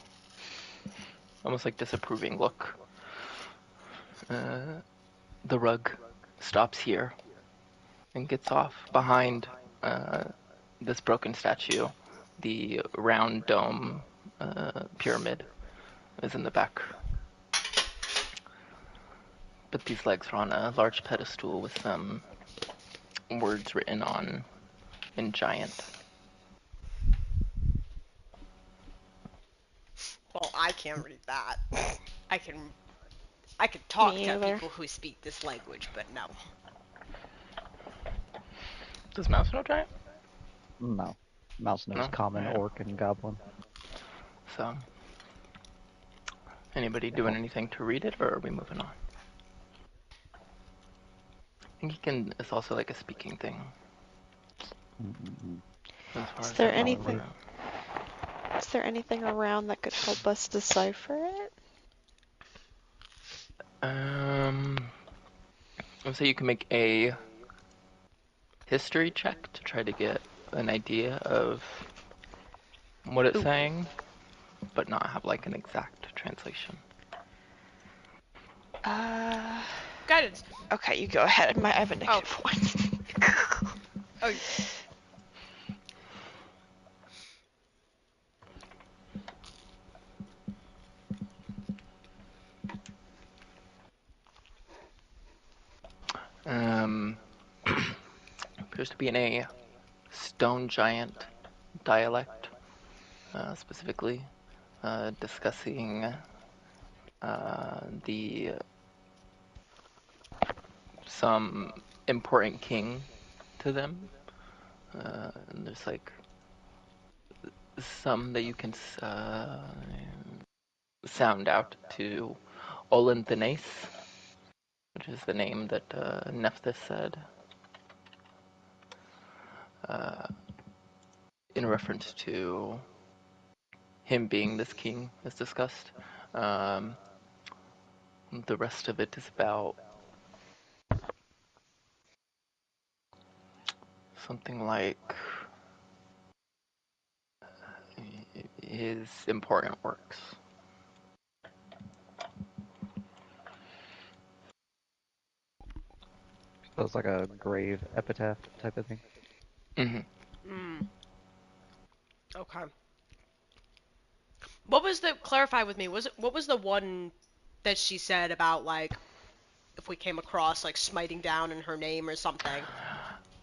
almost like disapproving look. The rug stops here and gets off behind this broken statue. The round dome pyramid is in the back. But these legs are on a large pedestal with some words written on in giant. Well, I can't read that. I can talk Me to either. people who speak this language, but no. Does Mouse know giant? No. Mouse knows No? common, Alright. orc, and goblin. So, anybody doing anything to read it, or are we moving on? I think it's also like a speaking thing. Mm-mm. As far Is as there I know. anything? Is there anything around that could help us decipher it? Let's say you can make a history check to try to get an idea of what it's saying, but not have like an exact translation. guidance. Okay, you go ahead. I have a negative one. Oh. Appears to be in a stone giant dialect, specifically discussing some important king to them. And there's like some that you can sound out to Olin Thanace, which is the name that Nephthys said. In reference to him being this king, as discussed. The rest of it is about something like his important works. So it's like a grave epitaph type of thing. Mm-hmm. Okay. What was the, clarify with me, what was the one that she said about, like, if we came across, like, smiting down in her name or something?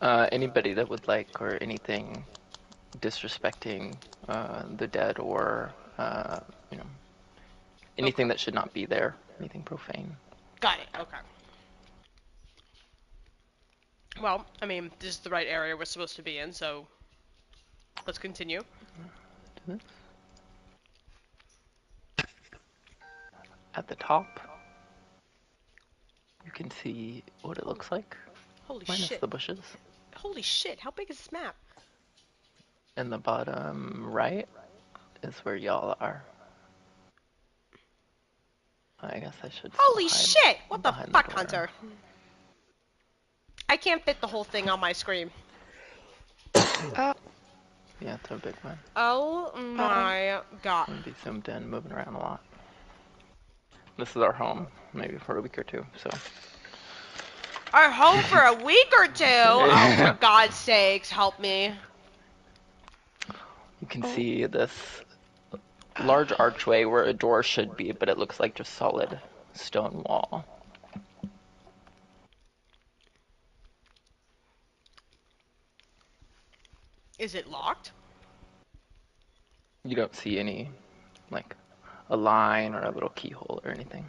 Anybody that would like, or anything disrespecting the dead, or anything that should not be there, anything profane. Got it. Okay. Well, I mean, this is the right area we're supposed to be in, so let's continue. At the top, you can see what it looks like, Holy minus shit. the bushes. Holy shit, how big is this map? And the bottom right is where y'all are. I guess I should Holy still hide shit! What the behind fuck, door. Hunter? I can't fit the whole thing on my screen. Yeah, it's a big one. Oh my god. I'm gonna be zoomed in, moving around a lot. This is our home, maybe for a week or two, so. Our home for a week or two? Oh, for God's sakes, help me. You can see this large archway where a door should be, but it looks like just solid stone wall. Is it locked? You don't see any, like, a line or a little keyhole or anything.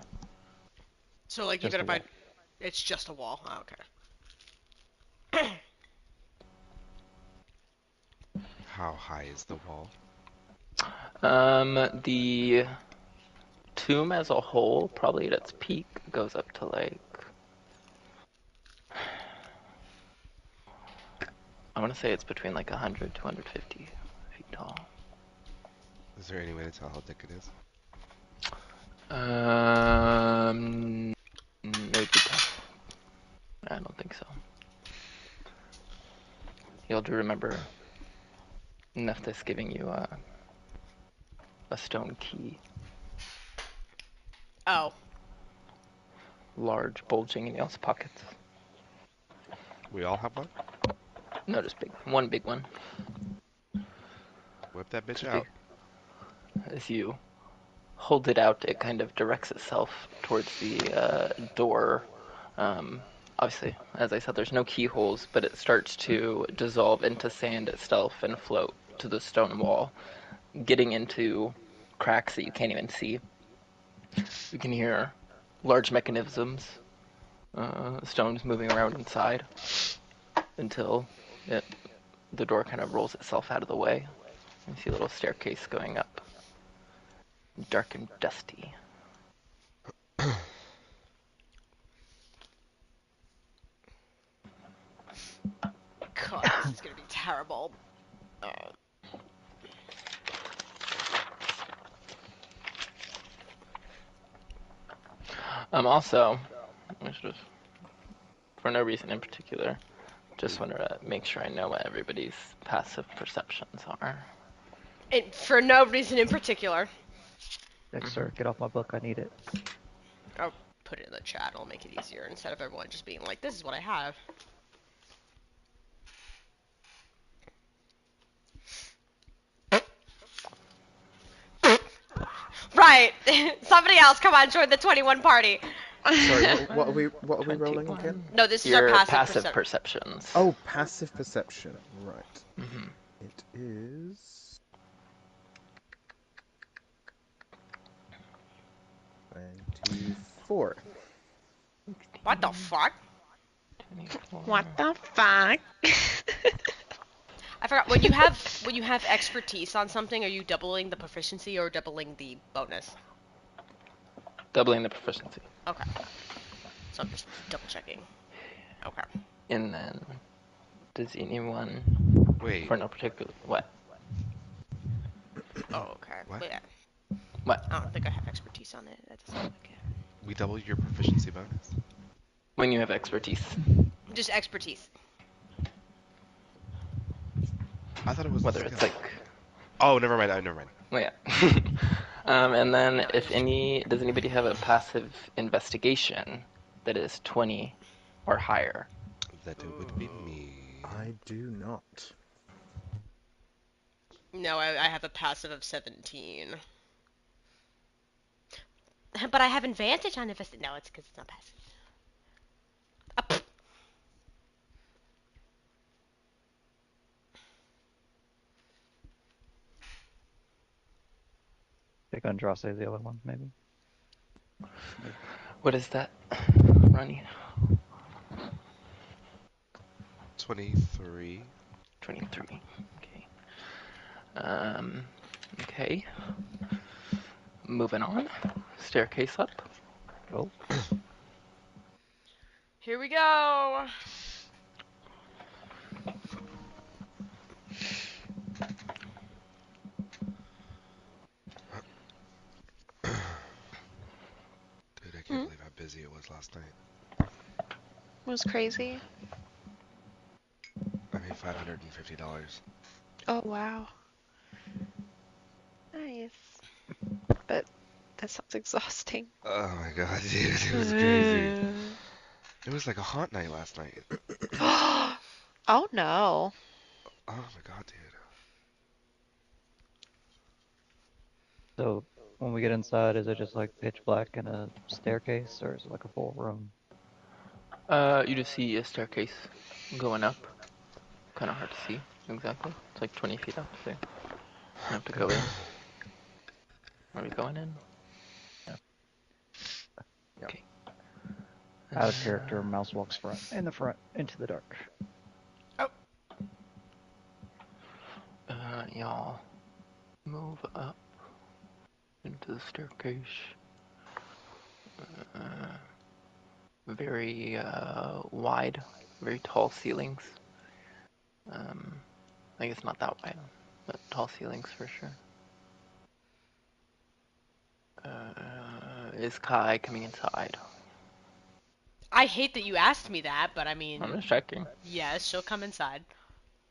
So, like, you Just gotta a find... wall. It's just a wall. Oh, okay. How high is the wall? The tomb as a whole, probably at its peak, goes up to like, I want to say it's between like 100 to 150 feet tall. Is there any way to tell how thick it is? Maybe tough. I don't think so. You'll do remember Nephthys giving you a stone key. Oh. Large, bulging in y'all's pockets. We all have one? No, just big. One big one. Whip that bitch out. As you hold it out, it kind of directs itself towards the door. Obviously, as I said, there's no keyholes, but it starts to dissolve into sand itself and float to the stone wall, getting into cracks that you can't even see. You can hear large mechanisms, stones moving around inside, until the door kind of rolls itself out of the way. You see a little staircase going up, dark and dusty. God, this is gonna be terrible. Also, for no reason in particular, just want to make sure I know what everybody's passive perceptions are. And for no reason in particular. Dexter, get off my book. I need it. I'll put it in the chat. It'll make it easier instead of everyone just being like, this is what I have. Right. Somebody else, come on, join the 21 party. Sorry, what are we rolling 21. again? No, this is Your our passive perceptions. Oh, passive perception. Right. Mm-hmm. It is 24. What the fuck? 24. What the fuck? I forgot, when you have expertise on something, are you doubling the proficiency or doubling the bonus? Doubling the proficiency. Okay. So I'm just double checking. Okay. And then, does anyone, Wait, for no particular, what? Oh, okay. What? Wait, What? I don't think I have expertise on it. That doesn't look it. we doubled your proficiency bonus? When you have expertise. Just expertise. I thought it was a Whether skill. it's like, Oh, never mind. Never mind. well, yeah. And then if does anybody have a passive investigation that is 20 or higher? That it would be me. I do not. No, I have a passive of 17. But I have advantage on invest. No, it's because it's not passive. Pick Andraste is the other one, maybe. What is that, Ronnie? 23. 23. Okay. Okay. Moving on. Staircase up. Oh, Here we go. Dude, I can't believe how busy it was last night. It was crazy. I made $550. Oh, wow. Nice. But that sounds exhausting. Oh my god, dude, it was crazy. It was like a haunt night last night. Oh, no. Oh my god, dude. so when we get inside, is it just like pitch black and a staircase, or is it like a full room? You just see a staircase going up. Kind of hard to see exactly. It's like 20 feet up, so you have to go in. Are we going in? Yeah. Yep. Okay. Out of character, mouse walks in the front, into the dark. Y'all move up into the staircase. Very wide, very tall ceilings. I guess not that wide, but tall ceilings for sure. Is Kai coming inside? I hate that you asked me that, but I mean, I'm just checking. yes, she'll come inside.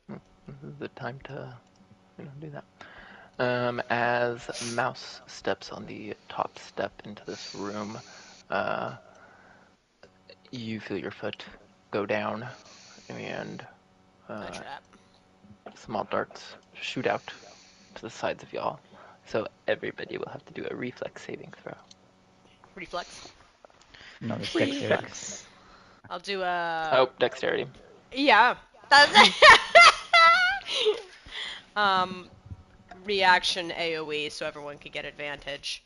This is the time to, do that. As Mouse steps on the top step into this room, you feel your foot go down, and A trap. small darts shoot out to the sides of y'all. So everybody will have to do a reflex saving throw. Reflex. No, it's dexterity. Reflex. I'll do a. Oh, dexterity. Yeah. That's reaction AoE so everyone could get advantage.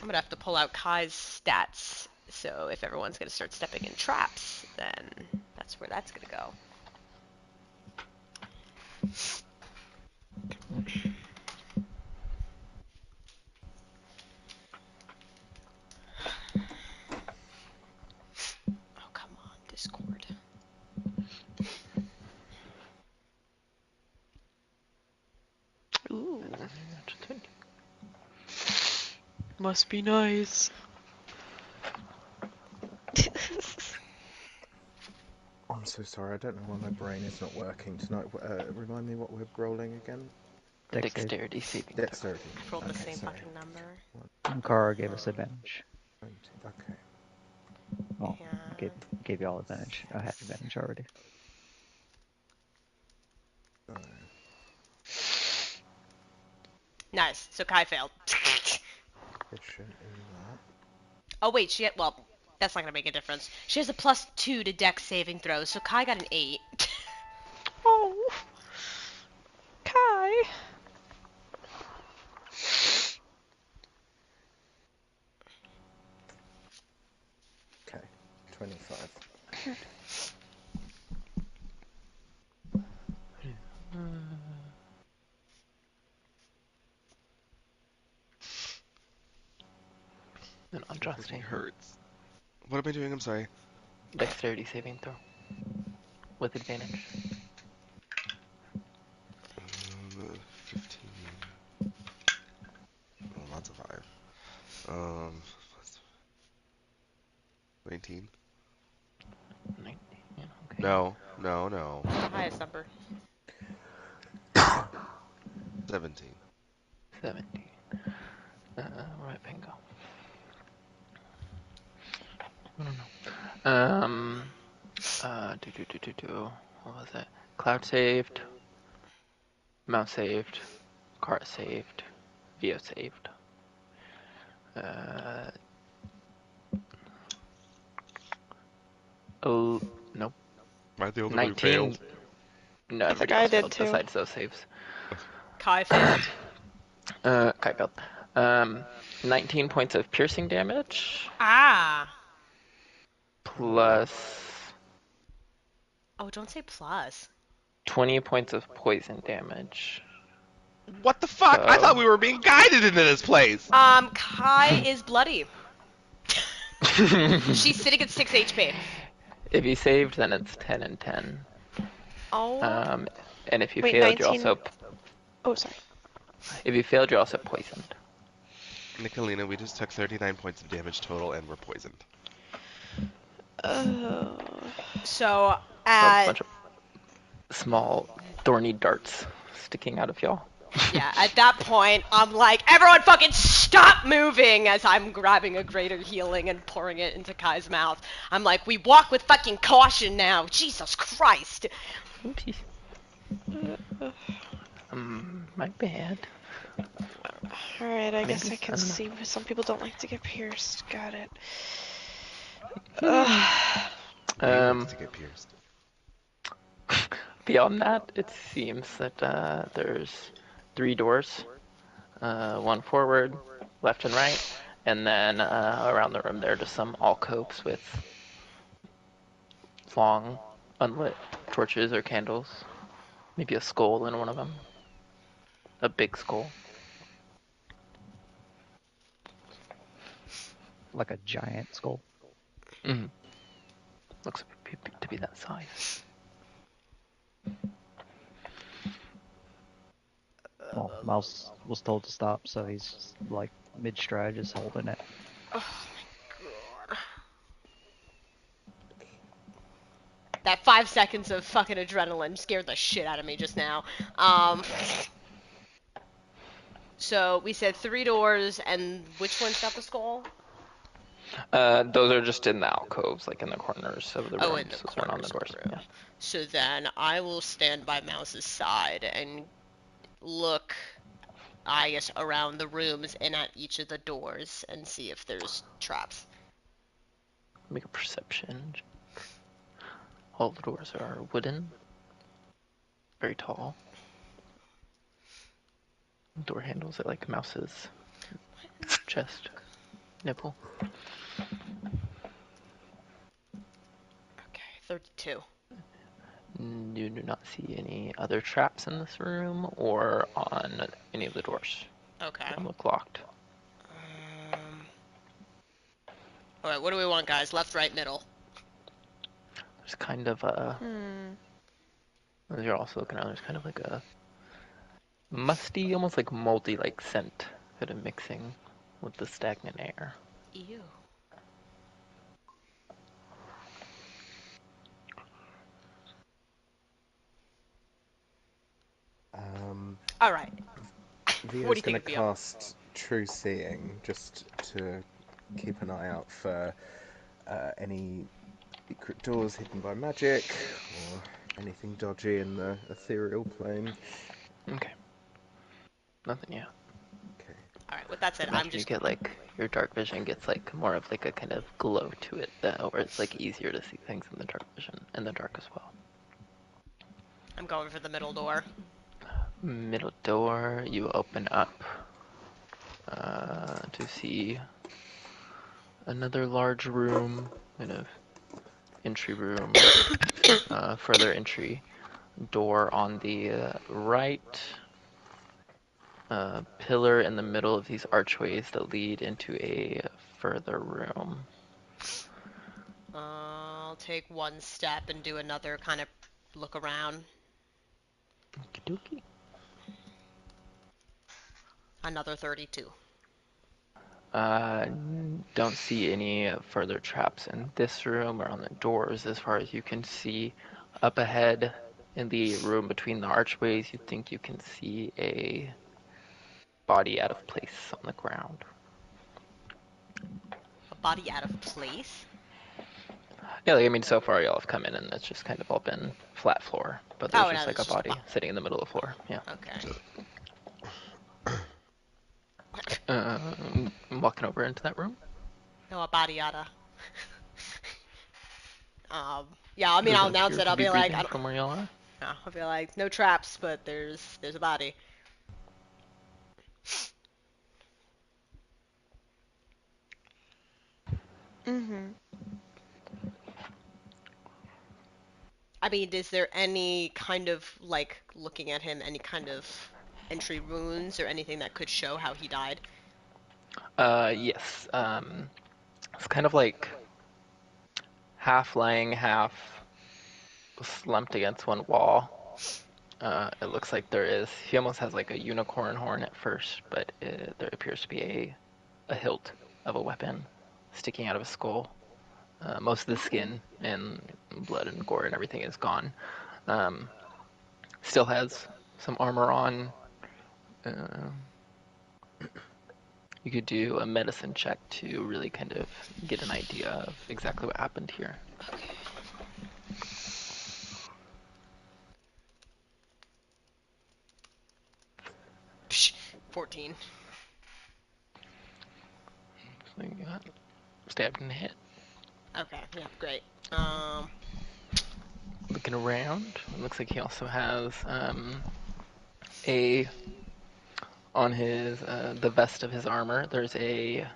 I'm gonna have to pull out Kai's stats. So if everyone's gonna start stepping in traps, then that's where that's gonna go. Oh, come on, Discord. Ooh. Must be nice. I'm so sorry, I don't know why my brain is not working tonight. Remind me what we're rolling again? Dexterity saving throw. Dexterity. Rolled the Okay, same sorry. fucking number. And Kara gave us advantage. Okay. Gave you all advantage. I had advantage already. So, Nice. So Kai failed. efficient in that. Oh wait, well, that's not gonna make a difference. She has a +2 to Dex saving throws, so Kai got an 8. Oh, Kai. Okay, 25. Then Because he Andraste. hurts. What am I doing? I'm sorry. Dexterity saving throw. With advantage. 15. Oh, that's a 5. 19. 19. Okay. No. What's the highest number? 17. 17. Where'd my pen go? I don't know. What was it? Cloud saved. Mouse saved. Cart saved. Vio saved. Oh, nope. Am I the only one who 19. failed? No, I think everybody I else did failed too. besides those saves. Kai failed. Kai failed. 19 points of piercing damage. Ah. Plus Oh, don't say plus. 20 points of poison damage. What the fuck? I thought So... we were being guided into this place! Kai is bloody. She's sitting at 6 HP. If you saved, then it's 10 and 10. Oh. And if you Wait, failed, you 19. also... Oh, sorry. If you failed, you're also poisoned. Nicolina, we just took 39 points of damage total and we're poisoned. Oh. So A at bunch of small, thorny darts sticking out of y'all. yeah, at that point, I'm like, everyone fucking stop moving as I'm grabbing a greater healing and pouring it into Kai's mouth. I'm like, we walk with fucking caution now. Jesus Christ. Oopsies. My bad. Alright, I guess Maybe, I can I don't know. see some people don't like to get pierced. Got it. He likes to get pierced. Beyond that, it seems that there's 3 doors. One forward, left and right, and then around the room there are just some alcoves with long, unlit torches or candles. Maybe a skull in one of them. A big skull. Like a giant skull. Mm-hmm. Looks to be that size. Well, Mouse was told to stop, so he's like mid-stride, just holding it. Oh my god. That 5 seconds of fucking adrenaline scared the shit out of me just now. So we said 3 doors, and which one's got the skull? Those are just in the alcoves, like in the corners of the room. Oh, in the Those aren't on the corners of doors. the room. Yeah. So then I will stand by Mouse's side and look, I guess, around the rooms and at each of the doors and see if there's traps. Make a perception. All the doors are wooden. Very tall. Door handles are like Mouse's chest. Nipple. Okay, 32. You do not see any other traps in this room or on any of the doors. Okay. They look locked. Alright, what do we want, guys? Left, right, middle? There's kind of a... As you're also looking around, there's kind of like a musty, almost like moldy like scent kind of mixing with the stagnant air. Ew. Alright. What do Vio's you going think to of Vio? cast True Seeing just to keep an eye out for any secret doors hidden by magic, or anything dodgy in the ethereal plane. Okay. Nothing yet. Okay. All right. With that said, I'm Imagine you just get like your dark vision gets like more of like a kind of glow to it, where it's like easier to see things in the dark vision, in the dark as well. I'm going for the middle door. Middle door, you open up to see another large room, kind of entry room, further entry door on the right, pillar in the middle of these archways that lead into a further room. I'll take one step and do another kind of look around. Okie dokie. Another 32. Don't see any further traps in this room or on the doors as far as you can see. Up ahead in the room between the archways, you think you can see a body out of place on the ground. A body out of place? Yeah, like, I mean, so far y'all have come in and it's just kind of all been flat floor, but there's Oh, no, just like it's a just a body sitting in the middle of the floor. Yeah. Okay. I'm walking over into that room. No, a body outta. Yeah, I mean, I'll Doesn't announce appear it. to I'll be be like, breathing from where y'all are. I'll be like, no traps, but there's a body. Mm-hmm. I mean, is there any kind of, like, looking at him, any kind of entry wounds or anything that could show how he died? Yes. It's kind of like half lying, half slumped against one wall. It looks like there is. He almost has like a unicorn horn at first, but there appears to be a hilt of a weapon sticking out of his skull. Most of the skin and blood and gore and everything is gone. Still has some armor on. Uh, you could do a medicine check to really kind of get an idea of exactly what happened here. Psh, 14. So you got stabbed in the head. Okay, yeah, great. Looking around, it looks like he also has a on his the vest of his armor. There's a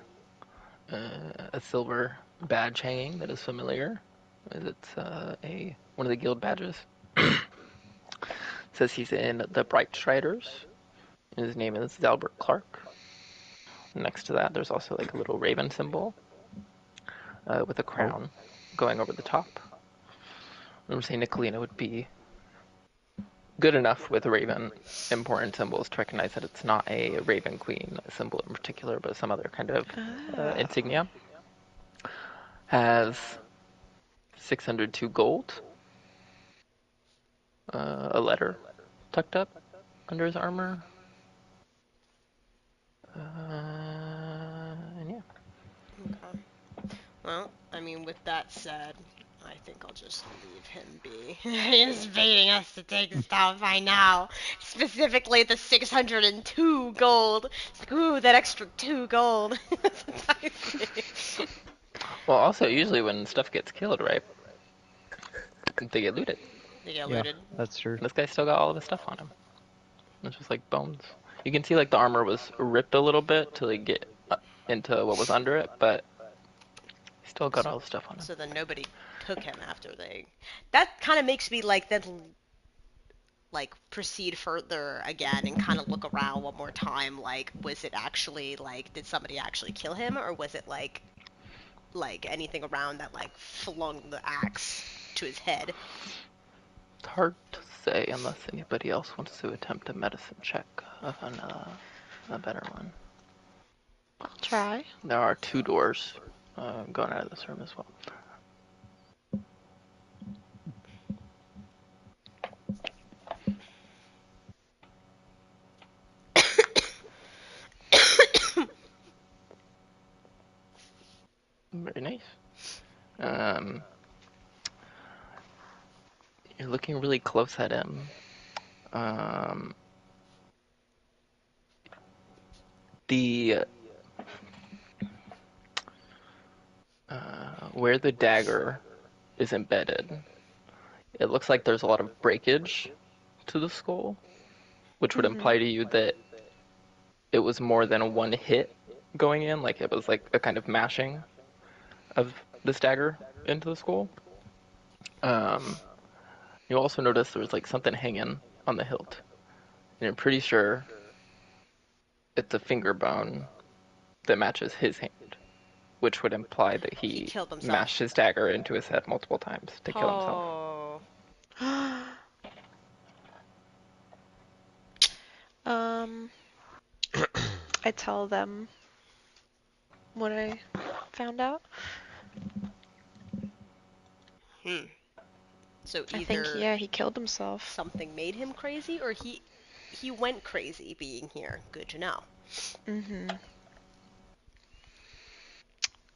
silver badge hanging that is familiar. It's a one of the guild badges. Says he's in the Bright Striders. His name is Albert Clark. Next to that, there's also like a little raven symbol with a crown going over the top. I'm saying Nicolina would be good enough with raven important symbols to recognize that it's not a raven queen symbol in particular, but some other kind of insignia. Has 602 gold, a letter tucked up under his armor, and yeah. Okay. Well, I mean, with that said, I think I'll just leave him be. He's baiting us to take stuff, I know. Specifically the 602 gold. It's like, ooh, that extra 2 gold. Well, also usually when stuff gets killed, right, they get looted. They get Yeah, looted. that's true. And this guy still got all of his stuff on him. It's just like bones. You can see like the armor was ripped a little bit to like get into what was under it, but he still got all the stuff on him. So then nobody took him after they. That kind of makes me like then like proceed further again and kind of look around one more time. Like, was it actually like did somebody actually kill him, or was it like anything around that like flung the axe to his head? It's hard to say unless anybody else wants to attempt a medicine check of a better one. I'll try. There are 2 doors going out of this room as well. Very nice. You're looking really close at him. The where the dagger is embedded, it looks like there's a lot of breakage to the skull, which would imply to you that it was more than one hit going in, like it was like a kind of mashing of this dagger into the skull. You also notice there's like something hanging on the hilt, and you're pretty sure it's a finger bone that matches his hand, which would imply that He he killed himself. mashed his dagger into his head multiple times to kill himself. Oh. um, I tell them what I found out. So I think, either yeah, he killed himself. something made him crazy, or he went crazy being here. Good to know.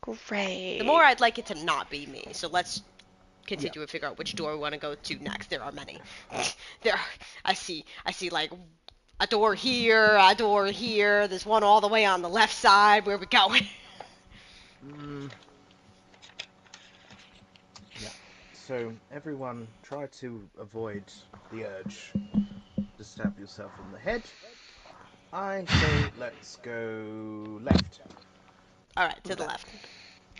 Great. The more I'd like it to not be me. So let's continue and figure out which door we want to go to next. There are many. I see like a door here, a door here. There's one all the way on the left side. Where we going? Yeah. So everyone, try to avoid the urge to stab yourself in the head. I say let's go left. All right, to the left.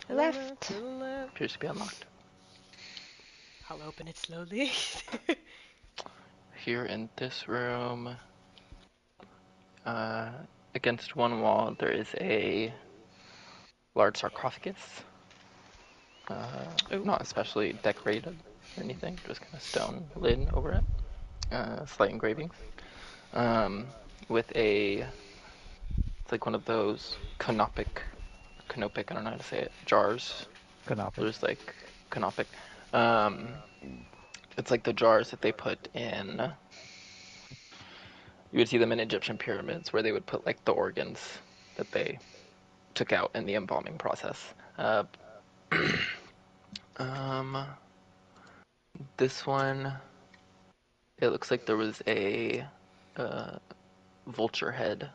Left. To the left. Appears to be unlocked. I'll open it slowly. Here in this room, against one wall, there is a large sarcophagus. Not especially decorated or anything, just kind of stone lid over it. Slight engravings. With it's like one of those canopic, I don't know how to say it, jars. Canopic. There's like canopic. It's like the jars that they put in. You would see them in Egyptian pyramids where they would put like the organs that they took out in the embalming process. This one, it looks like there was a vulture head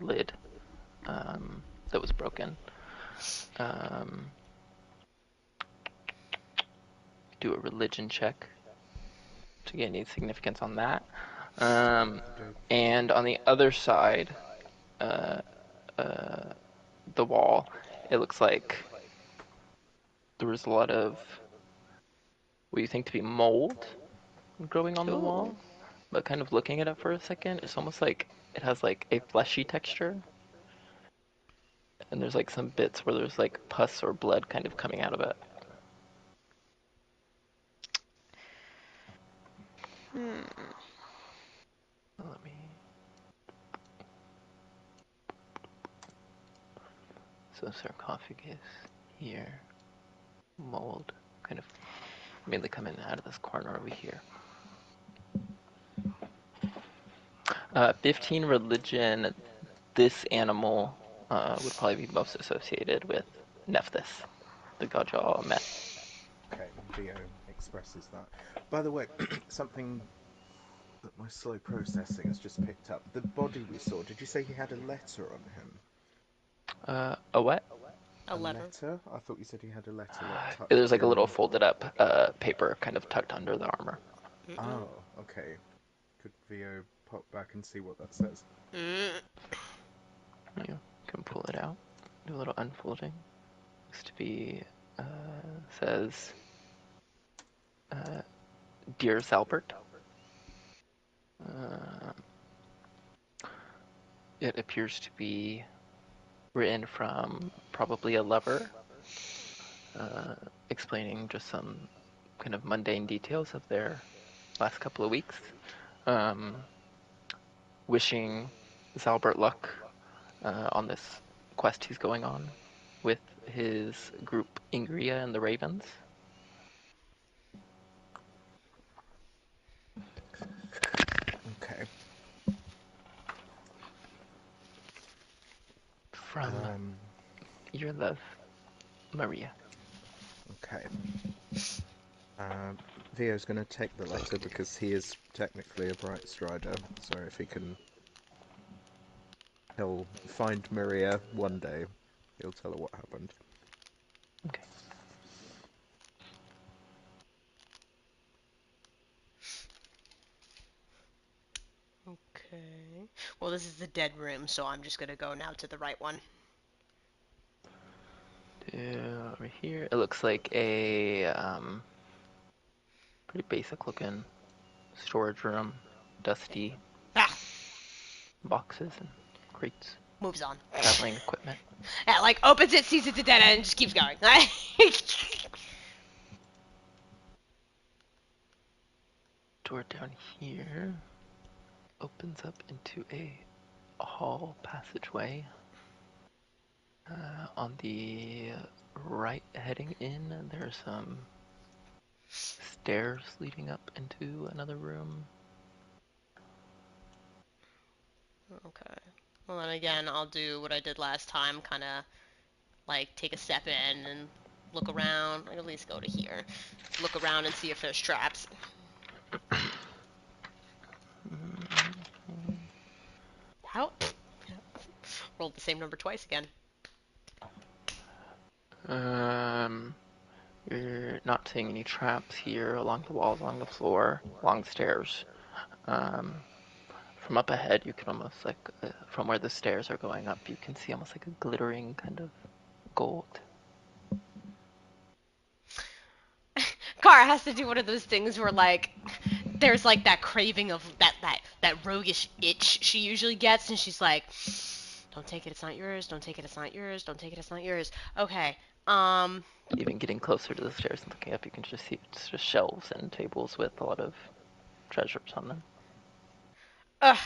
lid that was broken. Do a religion check to get any significance on that. And on the other side, the wall, it looks like there was a lot of what you think to be mold growing on the wall, but kind of looking at it for a second, it's almost like it has like a fleshy texture. And there's like some bits where there's like pus or blood kind of coming out of it. Let me. So sarcophagus here, mold, kind of mainly coming out of this corner over here. 15 religion. This animal would probably be most associated with Nephthys, the god y'all met. Okay, Theo expresses that. By the way, something that my slow processing has just picked up. The body we saw, did you say he had a letter on him? A what? A letter. I thought you said he had a letter tucked There's like a in. little folded up paper kind of tucked under the armor. Oh, okay. Could Theo pop back and see what that says? You can pull it out, do a little unfolding. Looks to be, says, Dear Salbert. It appears to be written from probably a lover, explaining just some kind of mundane details of their last couple of weeks. Wishing Salbert luck on this quest he's going on with his group Ingria and the Ravens. Okay. From your love, Maria. Okay. Vio's going to take the letter because he is technically a Bright Strider, so if he can... He'll find Maria one day. He'll tell her what happened. Okay. Okay. Well, this is the dead room, so I'm just gonna go now to the right one. Over here, it looks like a pretty basic looking storage room, dusty Ah, boxes and crates, moves on. traveling equipment. Yeah, like opens it, sees it's a dead end, and just keeps going. Door down here opens up into a hall passageway. On the right heading in, there's some stairs leading up into another room. Okay. Well, then again, I'll do what I did last time, kind of like take a step in and look around, or at least go to here. Look around and see if there's traps. How? Rolled the same number twice again. You're not seeing any traps here along the walls, along the floor, along the stairs. From up ahead, you can almost from where the stairs are going up, you can see almost like a glittering kind of gold. Kara has to do one of those things where like there's like that craving of that roguish itch she usually gets, and she's like, "Don't take it, it's not yours. Don't take it, it's not yours. Don't take it, it's not yours." Okay. Even getting closer to the stairs and looking up, you can just see it's just shelves and tables with a lot of treasures on them. Ugh.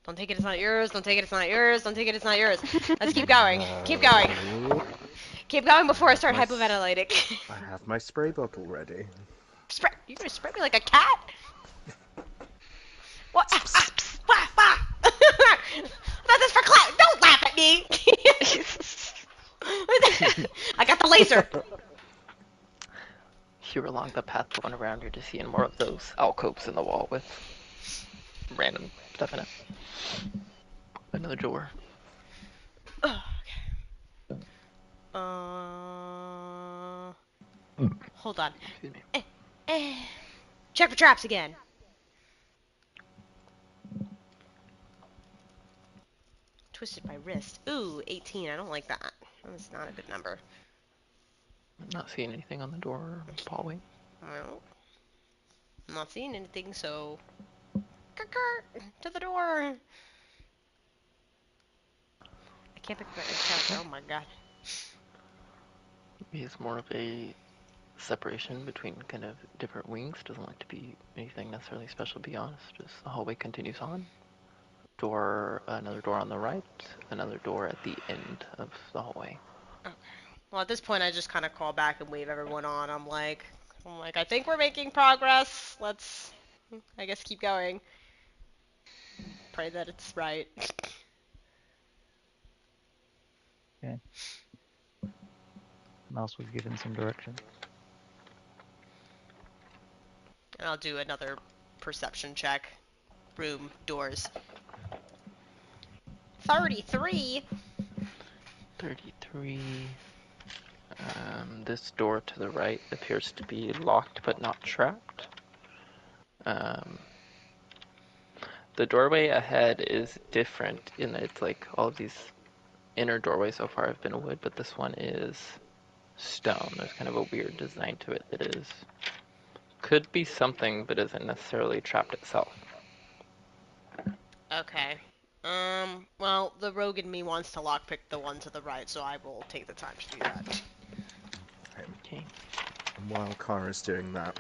Don't take it, it's not yours. Don't take it, it's not yours. Don't take it, it's not yours. Let's keep going. Keep going. Keep going before I start hyperventilating. I have my spray bottle ready. You're gonna spray me like a cat? What? Not this for clout. Don't laugh at me. I got the laser. Here along the path going around, you're just seeing more of those alcoves in the wall with random stuff in it. Another door. Okay. Hold on. Excuse me. Check for traps again. Twisted my wrist. Ooh, 18. I don't like that. That's not a good number. Not seeing anything on the door or hallway. Well, I'm not seeing anything, so to the door. I can't pick my character. Oh my god. It's more of a separation between kind of different wings. Doesn't like to be anything necessarily special, to be honest. Just the hallway continues on. Door, another door on the right, another door at the end of the hallway. Okay. Well, at this point, I just kind of call back and wave everyone on. I'm like, I think we're making progress. Let's, I guess, keep going. Pray that it's right. Okay. Mouse was given some direction. And I'll do another perception check. Room, doors. 33. 33. This door to the right appears to be locked but not trapped. The doorway ahead is different in that it's like all of these inner doorways so far have been wood, but this one is stone. There's kind of a weird design to it that is could be something but isn't necessarily trapped itself. Okay. Well, the rogue in me wants to lockpick the one to the right, so I will take the time to do that. Okay. And while Kara's doing that,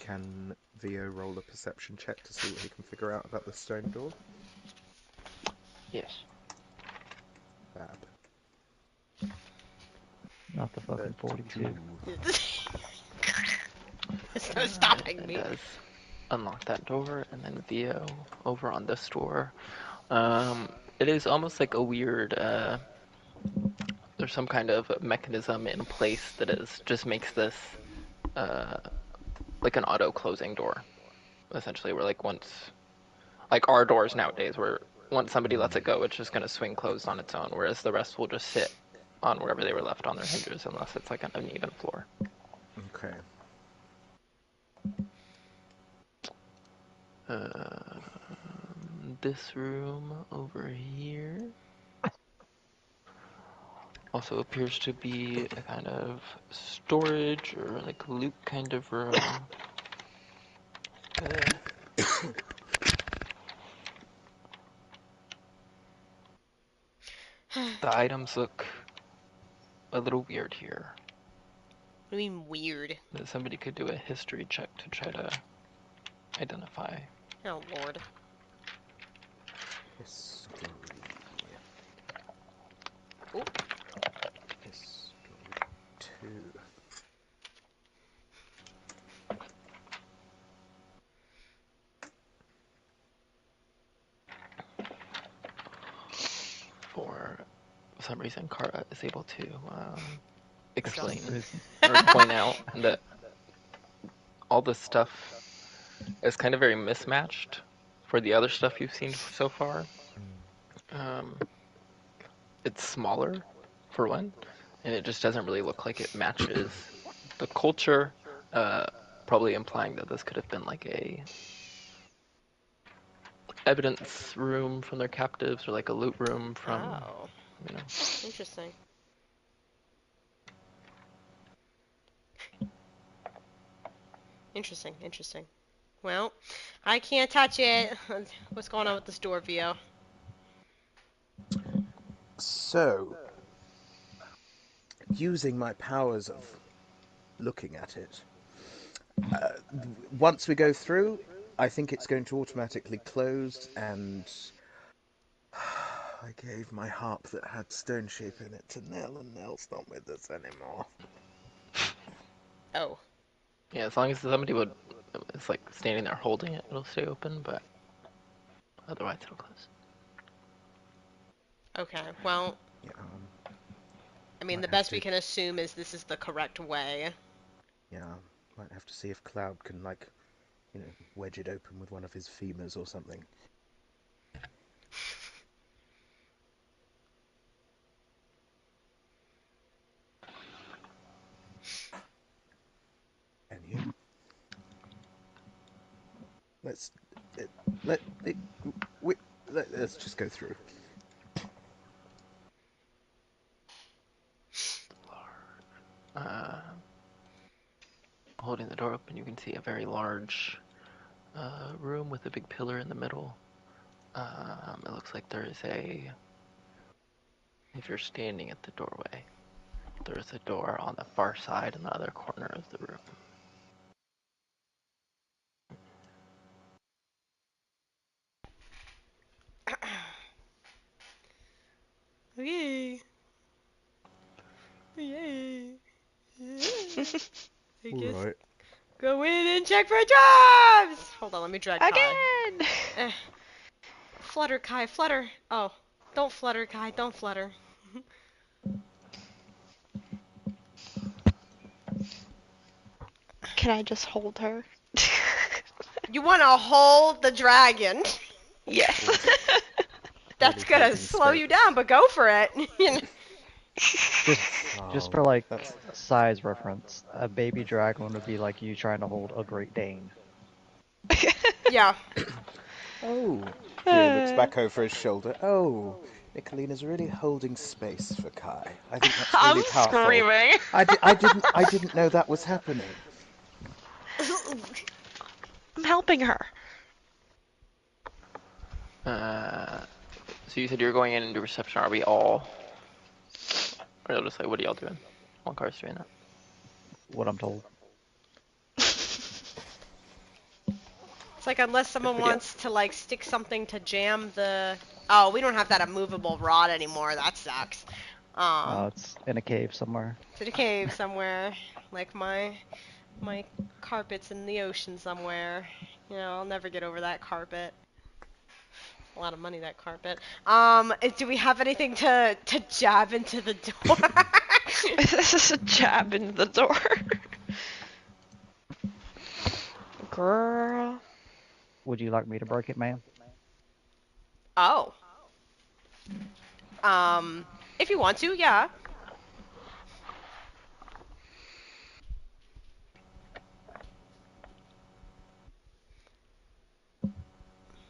can Vio roll a perception check to see what he can figure out about the stone door? Yes. Fab. Not the fucking 42. There's no stopping It me. does unlock that door, and then Vio over on this door. It is almost like a weird, there's some kind of mechanism in place that is just makes this like an auto closing door, essentially. Where like once, like our doors nowadays, where once somebody lets it go, it's just gonna swing closed on its own, whereas the rest will just sit on wherever they were left on their hinges, unless it's like an uneven floor. Okay. This room over here also appears to be a kind of storage or like loot kind of room. The items look a little weird here. What do you mean weird? That somebody could do a history check to try to identify. Oh, Lord. History. Ooh. History 2. For some reason, Kara is able to explain reason. or point out that all this stuff is kind of very mismatched for the other stuff you've seen so far. It's smaller, for one, and it just doesn't really look like it matches the culture, probably implying that this could have been like a evidence room from their captives or like a loot room from, Oh. you know. Interesting. Interesting. Well, I can't touch it. What's going on with this door, Vio? So, using my powers of looking at it, once we go through, I think it's going to automatically close, and I gave my harp that had stone shape in it to Nell, and Nell's not with us anymore. Oh. Yeah, as long as somebody would is like standing there holding it, it'll stay open, but otherwise it'll close. Okay, well, Yeah, I mean, might the have best we to. can assume is this is the correct way. Yeah, might have to see if Cloud can, like, wedge it open with one of his femurs or something. And you? Let's let's just go through. Holding the door open, you can see a very large room with a big pillar in the middle. It looks like there is if you're standing at the doorway, there's a door on the far side in the other corner of the room. Okay. Yay. I guess Right. go in and check for jobs! Hold on, let me drag Kai. Again! Flutter, Kai, flutter. Oh, don't flutter, Kai, don't flutter. Can I just hold her? You want to hold the dragon? Yes. That's Really gonna holding slow you space. down, but go for it. Just for like size reference, a baby dragon would be like you trying to hold a Great Dane. Yeah. Oh, Theo looks back over his shoulder. Oh, Nicolina's really holding space for Kai. I think that's really I'm powerful. screaming. I didn't know that was happening. I'm helping her. So you said you're going in into reception. Are we all? Or I'll just say, what are y'all doing? One car's doing that. What I'm told. It's like unless someone Good idea. wants to like stick something to jam the. Oh, we don't have that immovable rod anymore. That sucks. It's in a cave somewhere. To the cave somewhere, like my carpet's in the ocean somewhere. You know, I'll never get over that carpet. A lot of money, that carpet. Do we have anything to jab into the door? This is a jab in the door. Girl. Would you like me to break it, ma'am? Oh. If you want to, yeah.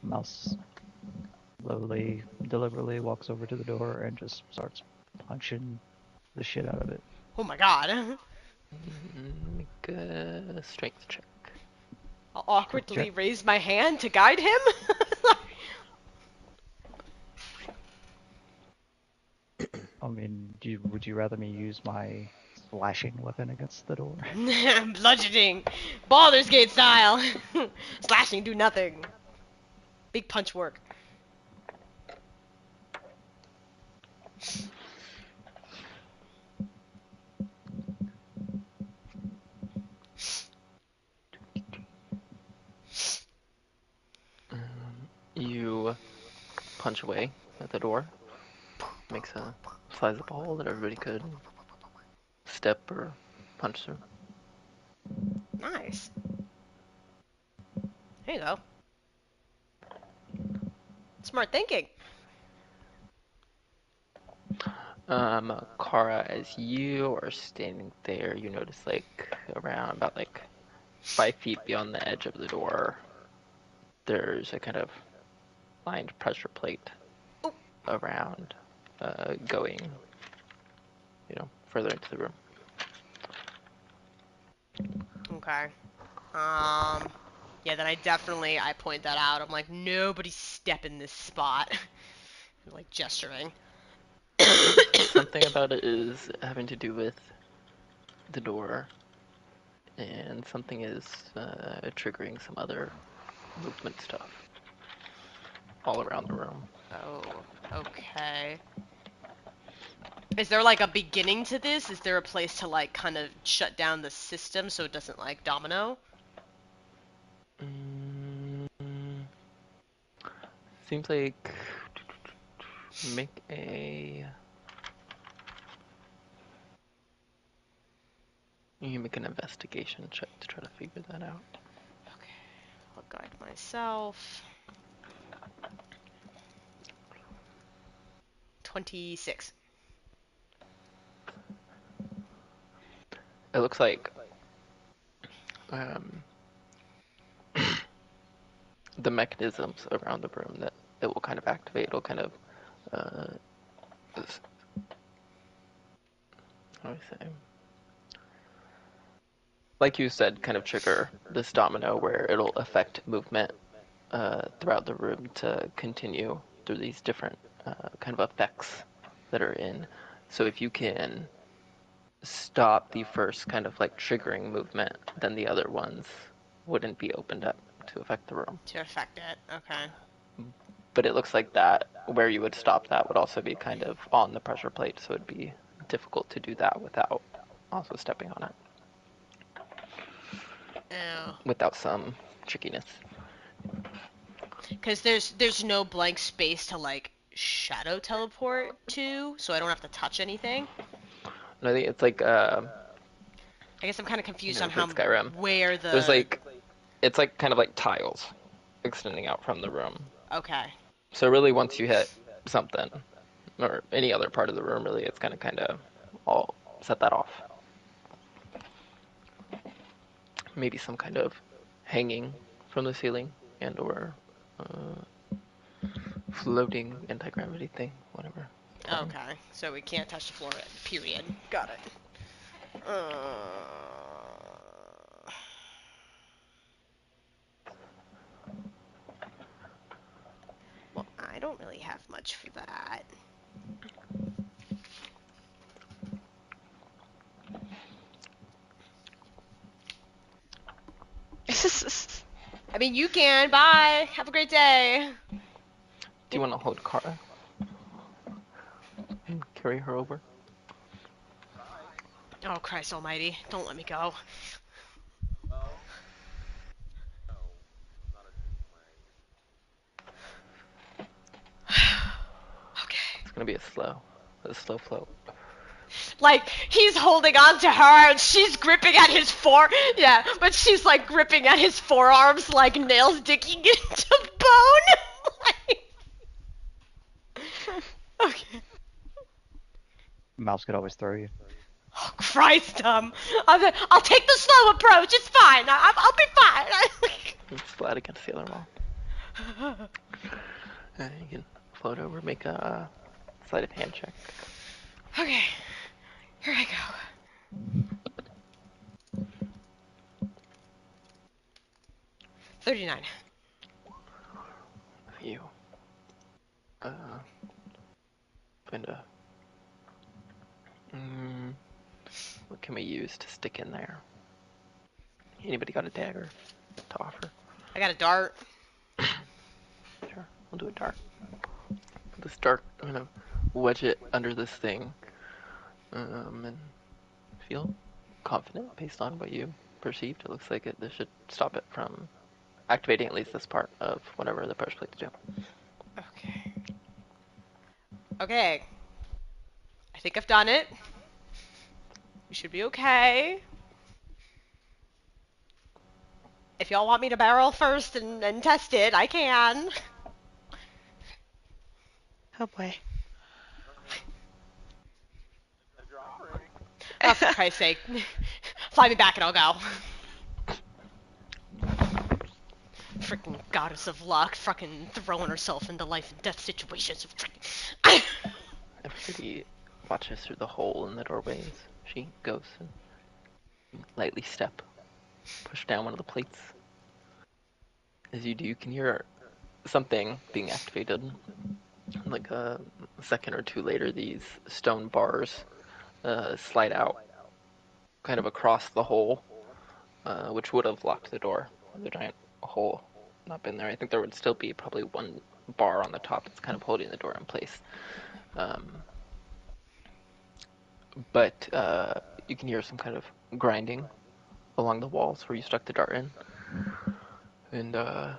Mouse slowly, deliberately walks over to the door and just starts punching the shit out of it. Oh my god. Make a strength check. I'll Strength awkwardly check. raise my hand to guide him. I mean, would you rather me use my slashing weapon against the door? Bludgeoning. Baldur's Gate style. Slashing, do nothing. Big punch work. You punch away at the door. Makes a sizable hole that everybody could step or punch through. Nice. There you go. Smart thinking. Kara, as you are standing there, you notice like around about like 5 feet beyond the edge of the door, there's a kind of lined pressure plate Oh. around, going, further into the room. Okay. Yeah, then I point that out. I'm like, nobody step in this spot. Like gesturing. Something about it is having to do with the door, and something is triggering some other movement stuff all around the room. Oh, okay. Is there like a beginning to this? Is there a place to like kind of shut down the system so it doesn't like domino? Seems like make a. You can make an investigation check to try to figure that out. Okay, I'll guide myself. 26. It looks like um, the mechanisms around the room that it will kind of activate will kind of, uh, how do I say? Like you said, kind of trigger this domino where it'll affect movement throughout the room to continue through these different kind of effects that are in. So if you can stop the first kind of like triggering movement, then the other ones wouldn't be opened up to affect the room. To affect it, okay. But it looks like that where you would stop that would also be kind of on the pressure plate, so it'd be difficult to do that without also stepping on it. Oh. Without some trickiness. Because there's no blank space to like shadow teleport to, so I don't have to touch anything. No, I think it's like I guess I'm kind of confused on how Skyrim. where There's the. it's like kind of like tiles extending out from the room. Okay. So really, once you hit something or any other part of the room, really, it's kind of all set that off. Maybe some kind of hanging from the ceiling and or floating anti-gravity thing, whatever. Okay, so we can't touch the floor. Period. Got it. Well, I don't really have much for that. I mean, you can. Bye. Have a great day. Do you want to hold Kara and carry her over? Oh, Christ almighty. Don't let me go. Well, no, not a team playing. Okay. It's gonna be a slow float. Like, he's holding on to her, and she's gripping at his but she's, like, gripping at his forearms like nails digging into bone. Okay. Mouse could always throw you. Oh, Christ, I'll take the slow approach. It's fine. I'll be fine. It's flat against the other wall. And you can float over, make a sleight of hand check. Okay, here I go. $39. You find a what can we use to stick in there? Anybody got a dagger to offer? I got a dart. Sure, we'll do a dart. This dart, I'm gonna wedge it under this thing, and feel confident based on what you perceived. It looks like this should stop it from activating at least this part of whatever the pressure plate to do. Okay. I think I've done it. We should be okay. If y'all want me to barrel first and test it, I can. Oh boy. Oh, for Christ's sake. Fly me back and I'll go. Freaking goddess of luck, fucking throwing herself into life and death situations. Everybody watches through the hole in the doorways. She goes and lightly push down one of the plates. As you do, you can hear something being activated. Like a second or two later, these stone bars slide out kind of across the hole, which would have locked the door. The giant hole not been there. I think there would still be probably one bar on the top that's kind of holding the door in place. But you can hear some kind of grinding along the walls where you stuck the dart in. And it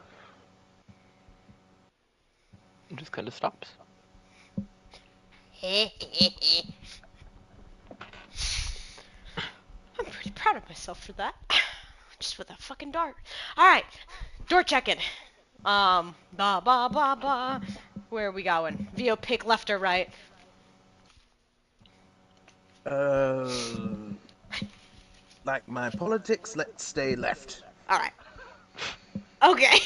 just kind of stops. I'm pretty proud of myself for that. Just with that fucking dart. Alright, door checking. Blah, blah, blah, blah. Where are we going? VO pick left or right? Like my politics, let's stay left. Alright. Okay.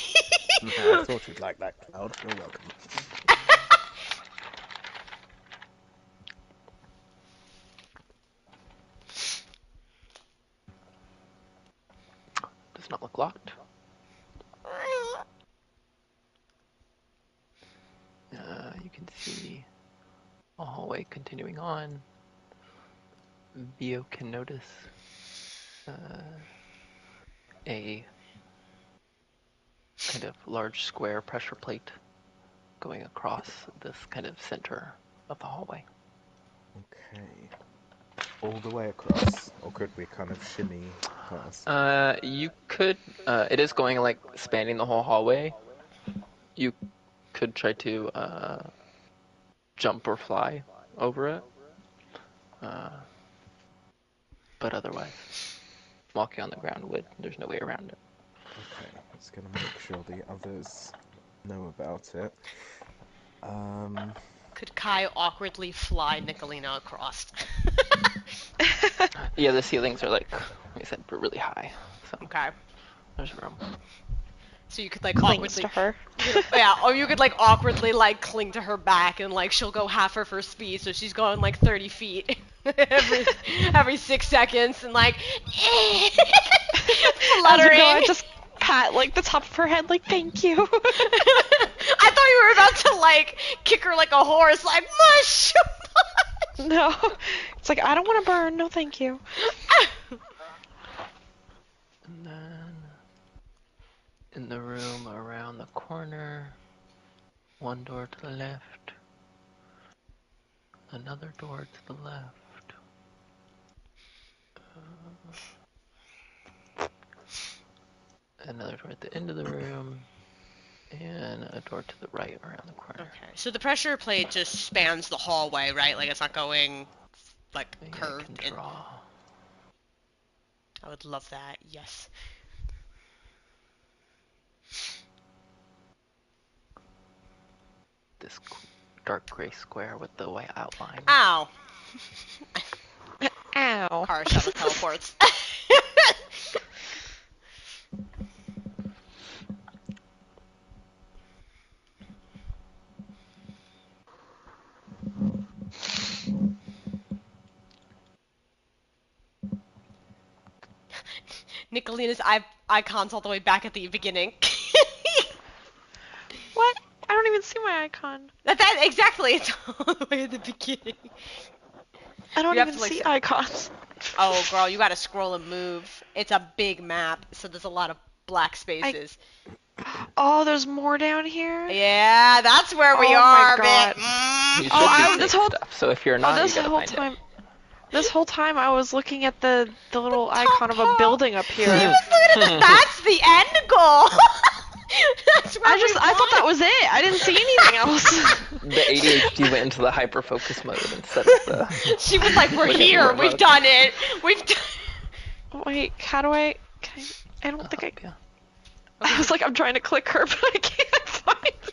I thought you'd like that, Cloud. You're welcome. Does not look locked. You can see a hallway continuing on. Vio can notice a kind of large square pressure plate going across this kind of center of the hallway. Okay. All the way across, or could we kind of shimmy past? You could. It is going like spanning the whole hallway. You could try to jump or fly over it, but otherwise, walking on the ground there's no way around it. Okay, just gonna make sure the others know about it. Could Kai awkwardly fly Nicolina across? Yeah, the ceilings are like I said, really high. So Okay. there's room. So you could like Clings awkwardly to her. Yeah, or you could like awkwardly like cling to her back and like she'll go half of her speed, so she's going like 30 feet every 6 seconds and like As you fluttering. go, I just pat like the top of her head, like thank you. I thought you were about to like kick her like a horse, like mush. No, it's like I don't want to burn. No, thank you. And then in the room around the corner, one door to the left, another door to the left. Another door at the end of the room, and a door to the right around the corner. Okay, so the pressure plate just spans the hallway, right? Like it's not going like Maybe I curved can in. draw I would love that. Yes. this dark gray square with the white outline. Ow. Ow. Car shuttle teleports. Nicolina's icons all the way back at the beginning. What? I don't even see my icon. That exactly. It's all the way at the beginning. I don't You have even to, like, see icons. Oh, girl, you gotta scroll and move. It's a big map, so there's a lot of black spaces. Oh, there's more down here? Yeah, that's where we Oh my are, God. bitch. You should Oh, be this seeing whole stuff, so if you're not, you gotta find it. This whole time I was looking at the little top icon of a part. building up She here. was looking at that's the end goal. That's where I thought that was it. I didn't see anything else. The ADHD went into the hyper focus mode instead of the. She was like, "We're Look at here. the We've remote. done it. We've done." Wait, how do I? I don't think I. Yeah. I was like, I'm trying to click her, but I can't find her.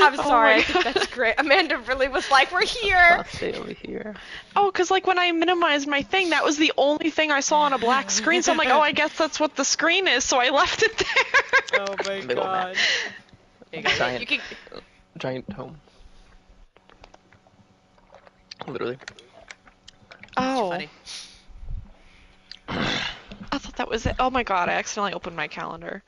I'm Oh sorry. my I think God. that's great. Amanda really was like, "We're here." I'll stay over here. Oh, because like when I minimized my thing, that was the only thing I saw on a black screen. So I'm like, oh, I guess that's what the screen is. So I left it there. Oh my Middle God. There you go. Giant, You can. giant home. Literally. Oh. Funny. I thought that was it. Oh my God, I accidentally opened my calendar.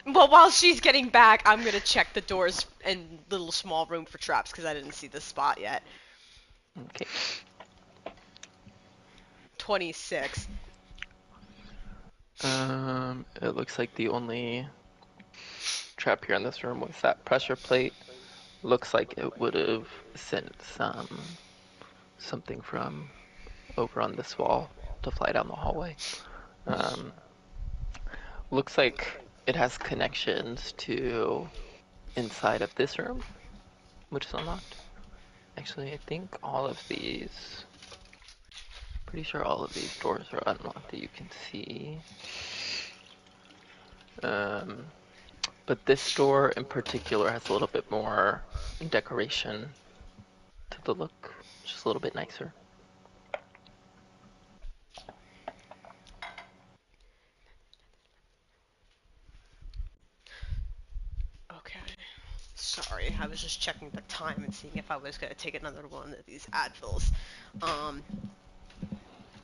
Well, while she's getting back, I'm gonna check the doors and little small room for traps because I didn't see this spot yet. Okay. 26. It looks like the only trap here in this room was that pressure plate. Looks like it would have sent something from over on this wall to fly down the hallway. Looks like it has connections to inside of this room, which is unlocked. Actually, I think all of these, pretty sure all of these doors are unlocked that you can see. But this door in particular has a little bit more decoration to the look, just a little bit nicer. Okay. Sorry, I was just checking the time and seeing if I was gonna take another one of these Advils.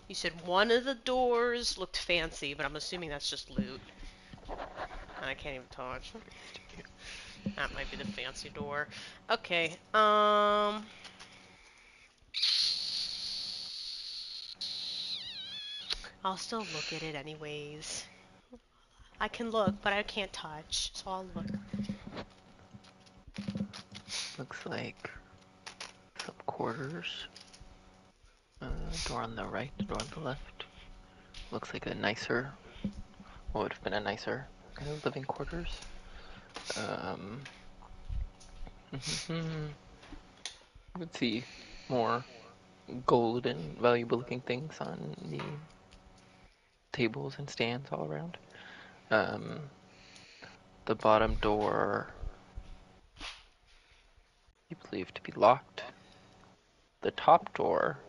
You said one of the doors looked fancy, but I'm assuming that's just loot. And I can't even touch. That might be the fancy door. Okay, I'll still look at it anyways. I can look, but I can't touch, so I'll look. Looks like some quarters. Door on the right, door on the left. Looks like a nicer, what would have been a nicer kind of living quarters. You would see more gold and valuable looking things on the tables and stands all around. The bottom door you believe to be locked. The top door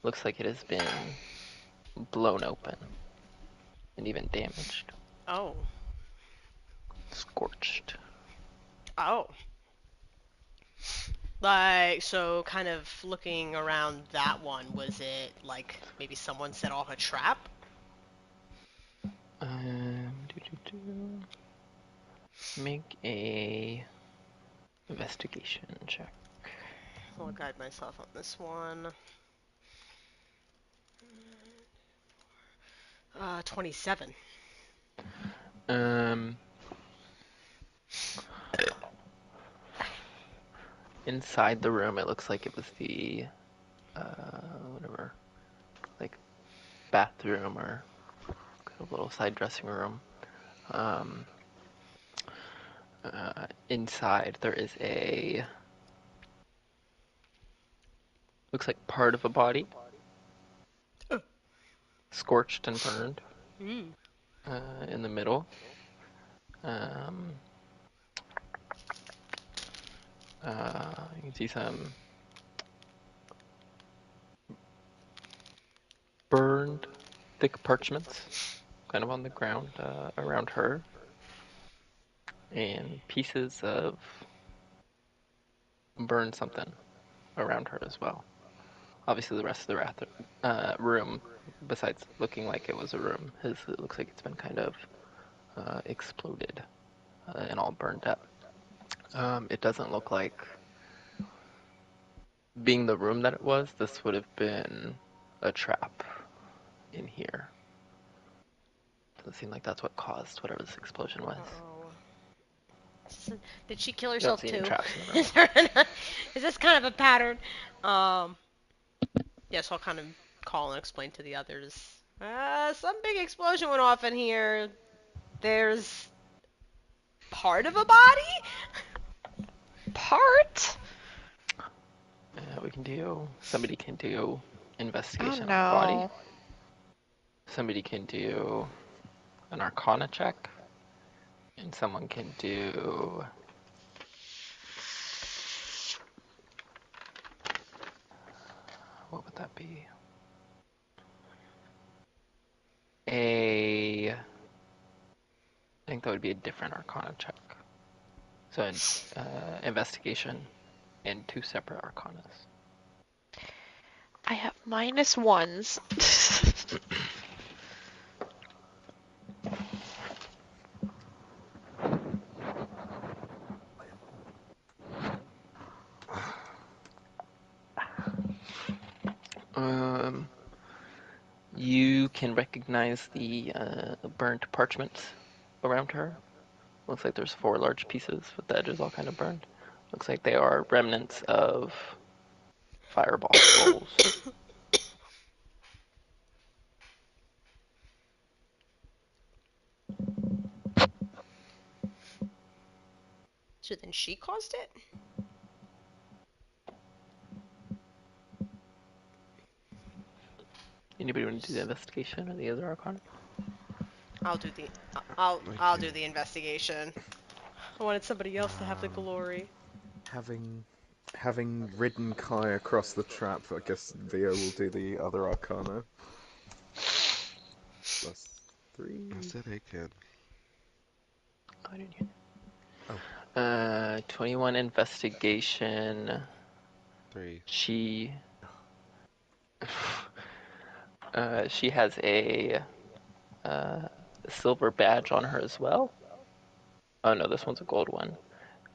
looks like it has been blown open and even damaged. Oh. Scorched. Oh. Like, so kind of looking around that one, was it like maybe someone set off a trap? Make a investigation check. I'll guide myself on this one. 27. Inside the room, it looks like it was the whatever, like bathroom or kind of little side dressing room. Inside there is a looks like part of a body, scorched and burned Mm. in the middle. You can see some burned, thick parchments kind of on the ground around her, and pieces of burned something around her as well. Obviously, the rest of the room, besides looking like it was a room, it looks like it's been kind of exploded and all burned up. It doesn't look like, being the room that it was, this would have been a trap in here. Doesn't seem like that's what caused whatever this explosion was. Uh-oh. Did she kill You don't herself see any too? traps in the room. Is this kind of a pattern? Yes, I'll kind of call and explain to the others. Some big explosion went off in here. There's part of a body? Part? We can do. Somebody can do Oh investigation on the body. no. Somebody can do an Arcana check, and someone can do. What would that be? I think that would be a different Arcana check. So investigation and 2 separate Arcanas. I have -1s. You can recognize the burnt parchments around her. Looks like there's 4 large pieces with the edges all kind of burned. Looks like they are remnants of fireball scrolls. So then she caused it? Anybody want to do the investigation or the other Arcana? I'll do the I'll do the investigation. I wanted somebody else to have the glory. Having ridden Kai across the trap, I guess Vio will do the other Arcana. +3. I said I can. I didn't hear. 21 investigation. 3. She has a silver badge on her as well. Oh no, this one's a gold one.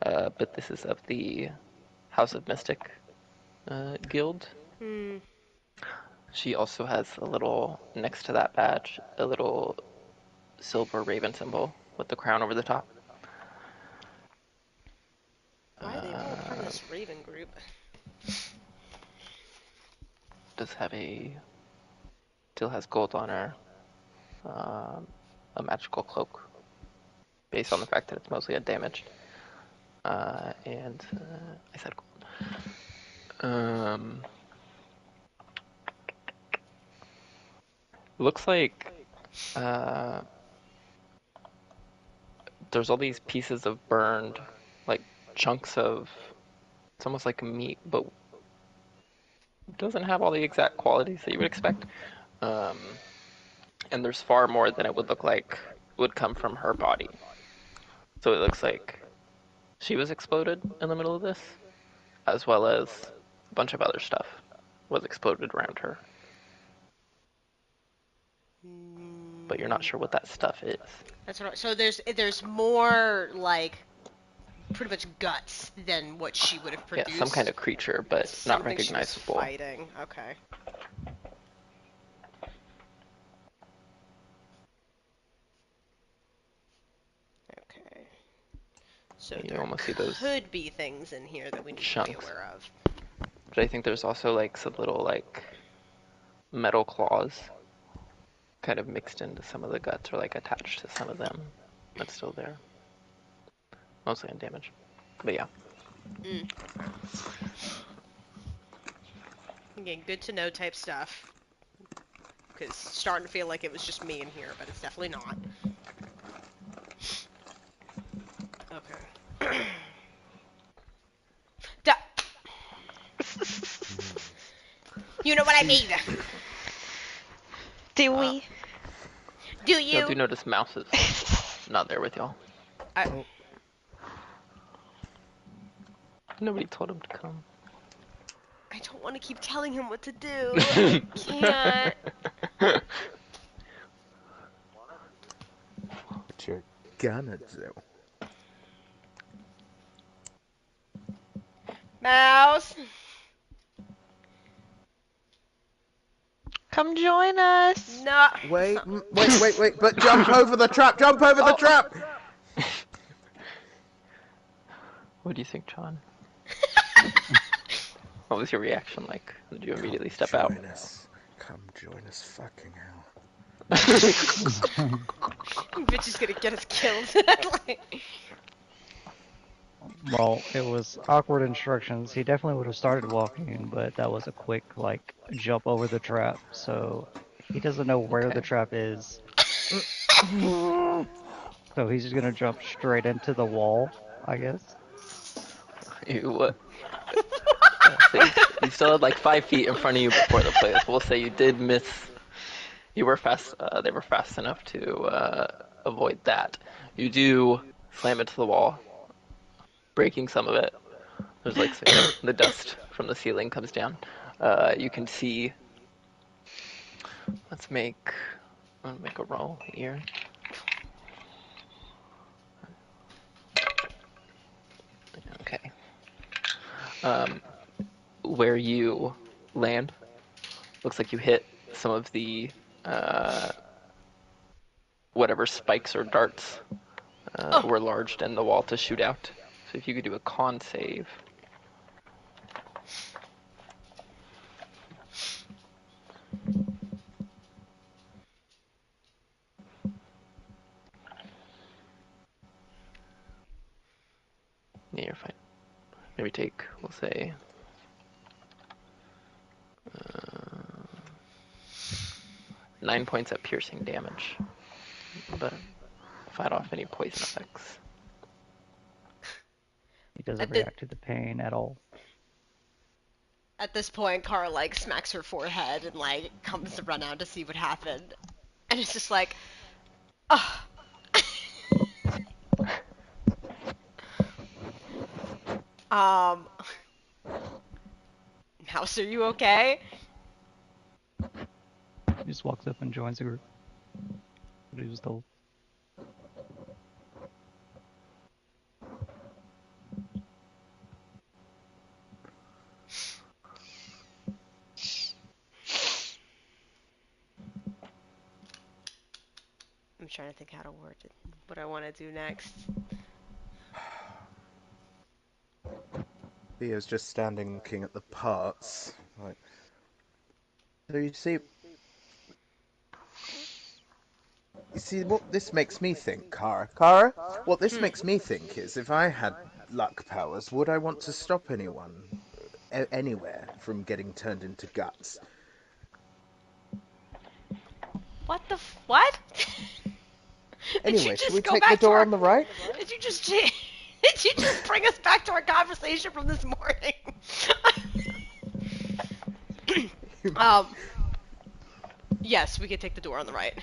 But this is of the House of Mystic guild. Hmm. She also has a little, next to that badge, a little silver raven symbol with the crown over the top. Why are they all part of this Raven group? Still has gold on her. A magical cloak, based on the fact that it's mostly undamaged. And I said gold. Looks like there's all these pieces of burned, like chunks of, it's almost like meat, but doesn't have all the exact qualities that you would expect. And there's far more than it would look like would come from her body. So it looks like she was exploded in the middle of this, as well as a bunch of other stuff was exploded around her. But you're not sure what that stuff is. That's what. So there's more like pretty much guts than what she would have produced. Yeah, some kind of creature, but not Something she was recognizable. fighting. Okay. Okay. So You there almost see those could be things in here that we need to be chunks. aware of. But I think there's also like some little like metal claws kind of mixed into some of the guts, or like attached to some of them. That's still there. Mostly undamaged. But yeah. Mm. Again, good to know type stuff. Because it's starting to feel like it was just me in here, but it's definitely not. Okay. You know what I mean. Do we? Do Y'all do you? notice Mouse is not there with y'all. Nobody told him to come. I don't want to keep telling him what to do. I can't. What you're gonna do? Mouse. Come join us. No. Wait, wait! But jump over the trap! Jump over the trap! What do you think, John? What was your reaction like? Did you immediately step out? Join us. Come join us, fucking hell. Bitch is gonna get us killed. Well, it was awkward instructions. He definitely would have started walking, but that was a quick, like, jump over the trap. So he doesn't know where the trap is. So he's just gonna jump straight into the wall, I guess. You so you still had like 5 feet in front of you before the place. We'll say you did miss. You were fast. They were fast enough to avoid that. You do slam into the wall, breaking some of it. There's like the dust from the ceiling comes down. You can see. Let's make a roll here. Okay. Where you land, looks like you hit some of the whatever spikes or darts were lodged in the wall to shoot out. So if you could do a con save. Yeah, you're fine. Maybe take, we'll say, 9 points of piercing damage, but fight off any poison effects. He doesn't react to the pain at all. At this point, Kara like smacks her forehead and like comes to run out to see what happened, and it's just like, oh. House, are you okay? He just walks up and joins the group. What he was told. I'm trying to think how to word it. What I want to do next. Theo's just standing looking at the parts. Like, so you see what this makes me think, Kara? Kara? What this makes me think is, if I had luck powers, would I want to stop anyone, anywhere, from getting turned into guts? What the what? Anyway, should we take the door on the right? Did you just bring us back to our conversation from this morning? Yes, we could take the door on the right.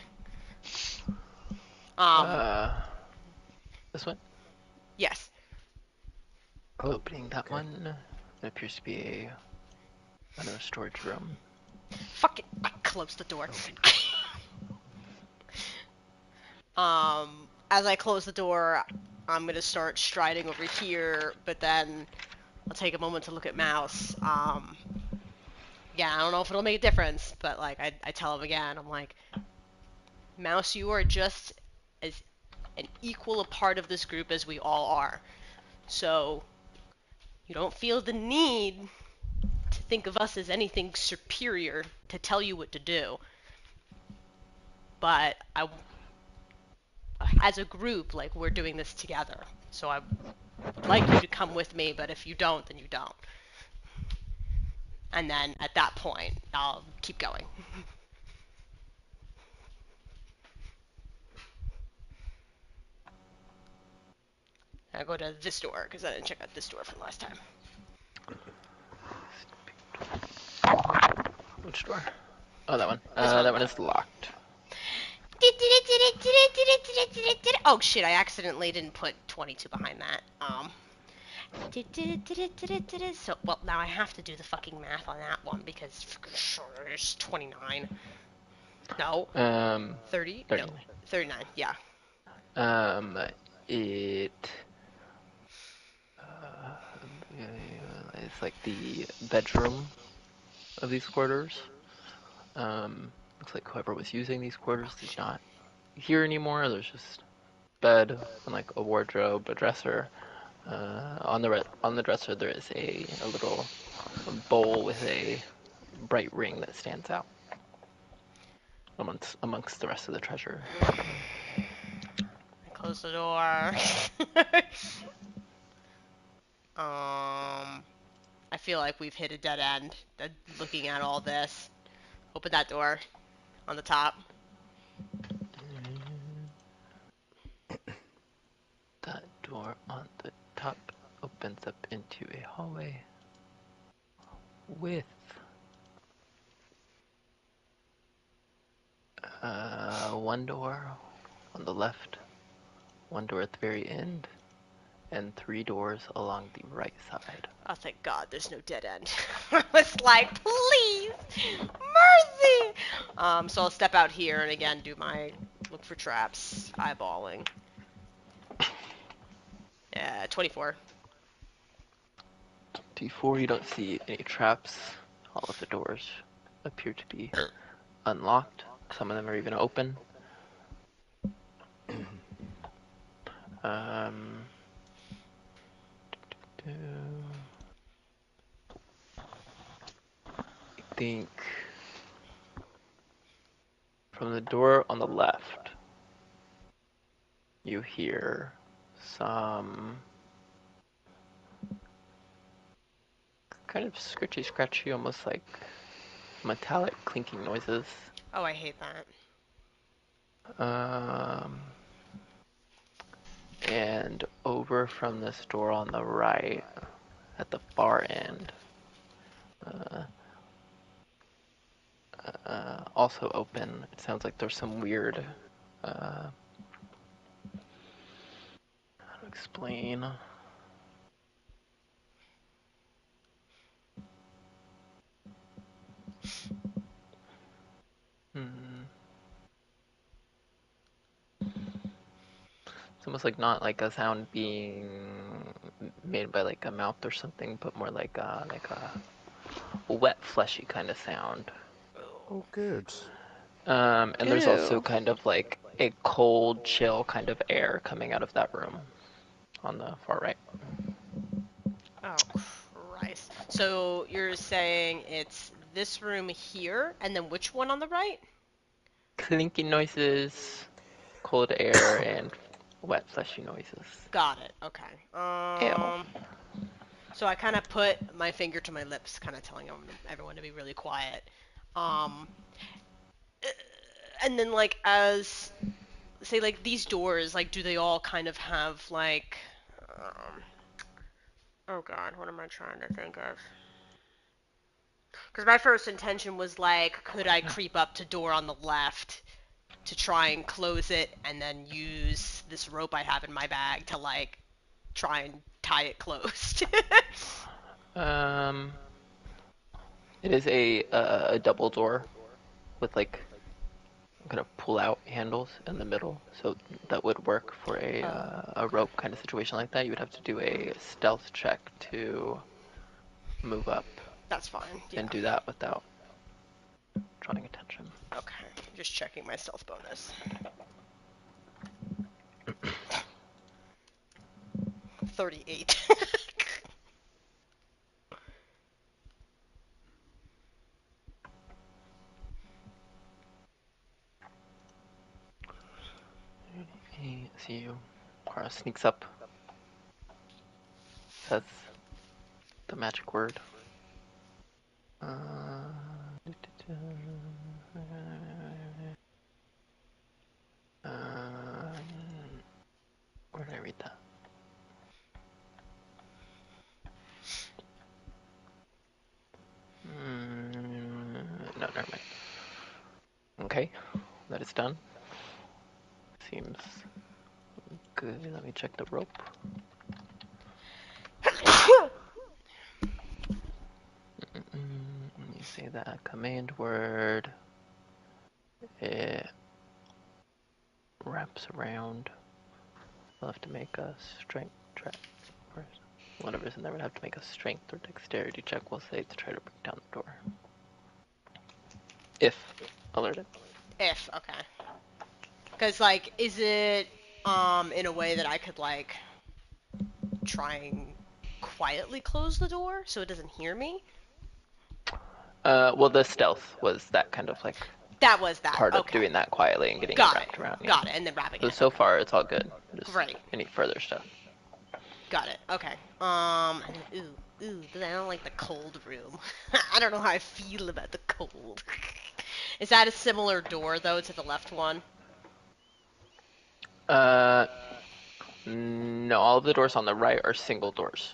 This one? Yes. Opening that one. It appears to be another storage room. Fuck it. I closed the door. As I close the door, I'm gonna start striding over here, but then I'll take a moment to look at Mouse. Yeah, I don't know if it'll make a difference, but like I tell him again, I'm like, Mouse, you are just as an equal a part of this group as we all are. So you don't feel the need to think of us as anything superior to tell you what to do. But as a group, like, we're doing this together. So I would like you to come with me, but if you don't, then you don't. and then at that point, I'll keep going. I'll go to this door, because I didn't check out this door for the last time. Which door? Oh, that one. This one. That one is locked. Oh shit, I accidentally didn't put 22 behind that. So, well, now I have to do the fucking math on that one because it's 29. No. 30? 39. No. 39, yeah. It it's like the bedroom of these quarters. Looks like whoever was using these quarters is not here anymore. There's just bed and like a wardrobe, a dresser. On the dresser there is a little bowl with a bright ring that stands out amongst the rest of the treasure. Close the door. I feel like we've hit a dead end. Looking at all this. Open that door on the top. That door on the top opens up into a hallway with one door on the left, one door at the very end, and 3 doors along the right side. Oh, thank God, there's no dead end. I was like, please, mercy. So I'll step out here and again do my look for traps, eyeballing. Yeah, 24. D4, you don't see any traps. All of the doors appear to be unlocked. Some of them are even open. I think from the door on the left, you hear some kind of scratchy, almost like metallic clinking noises. Oh, I hate that. And over from this door on the right, at the far end, also open. It sounds like there's some weird, how to explain? It's almost like not like a sound being made by like a mouth or something, but more like a wet, fleshy kind of sound. Oh, good. And there's also Ew. kind of like a cold, chill kind of air coming out of that room on the far right. Oh, Christ. So you're saying it's this room here, and then which one on the right? Clinking noises, cold air, and wet, fleshy noises. Got it. Okay. Ew. So I kind of put my finger to my lips, kind of telling everyone to be really quiet. And then like as say like these doors, like do they all kind of have like oh God, what am I trying to think of? Because my first intention was like, could I creep up to door on the left to try and close it, and then use this rope I have in my bag to like try and tie it closed. It is a double door with like kind of pull out handles in the middle, so that would work for a rope kind of situation like that. You would have to do a stealth check to move up That's fine. Yeah. and do that without drawing attention. Okay. Just checking my stealth bonus. 38. He see you. Cora sneaks up, says the magic word. Where did I read that? No, never mind. Okay, that is done. Seems good. Let me check the rope. Let me say that command word. It wraps around. We'll have to make a strength check. Whatever's in there would have to make a strength or dexterity check, we'll say, to try to break down the door. If alerted. If, okay. Because, like, is it, in a way that I could, like, try and quietly close the door so it doesn't hear me? Well, the stealth was that kind of, like, That was that, part of okay. doing that quietly and getting it Got wrapped it, around. Yeah. got it, and then wrapping it. So far, it's all good. Just Great. any further stuff. Got it, okay. I don't like the cold room. I don't know how I feel about the cold. Is that a similar door, though, to the left one? No, all of the doors on the right are single doors.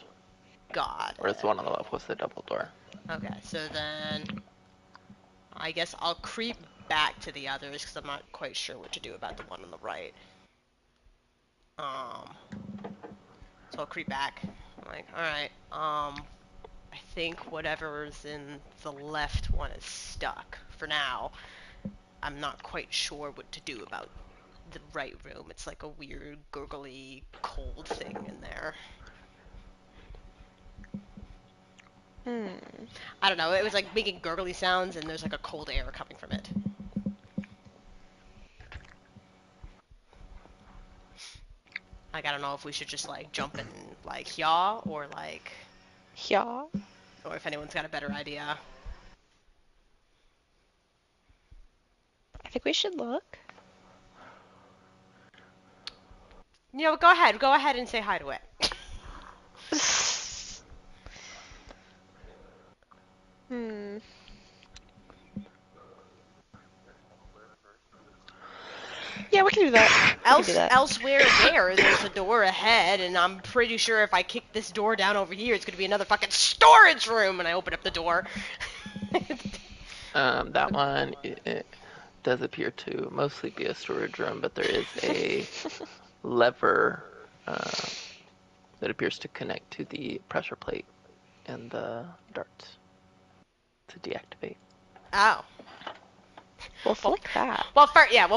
Got it. Whereas the one on the left was the double door. Okay, so then I guess I'll creep back to the others because I'm not quite sure what to do about the one on the right. So I'll creep back. I'm like, alright, I think whatever's in the left one is stuck for now. I'm not quite sure what to do about the right room. It's like a weird, gurgly, cold thing in there. I don't know, it was like making gurgly sounds and there's like a cold air coming from it. Like, I don't know if we should just like jump and like yaw or like... Yeah. Or if anyone's got a better idea. I think we should look. You know, go ahead and say hi to it. Yeah, we can do that. Elsewhere where there's a door ahead, and I'm pretty sure if I kick this door down over here, it's gonna be another fucking storage room, and I open up the door. That one, it does appear to mostly be a storage room, but there is a lever that appears to connect to the pressure plate and the darts to deactivate. Oh. Well, flick that. Well,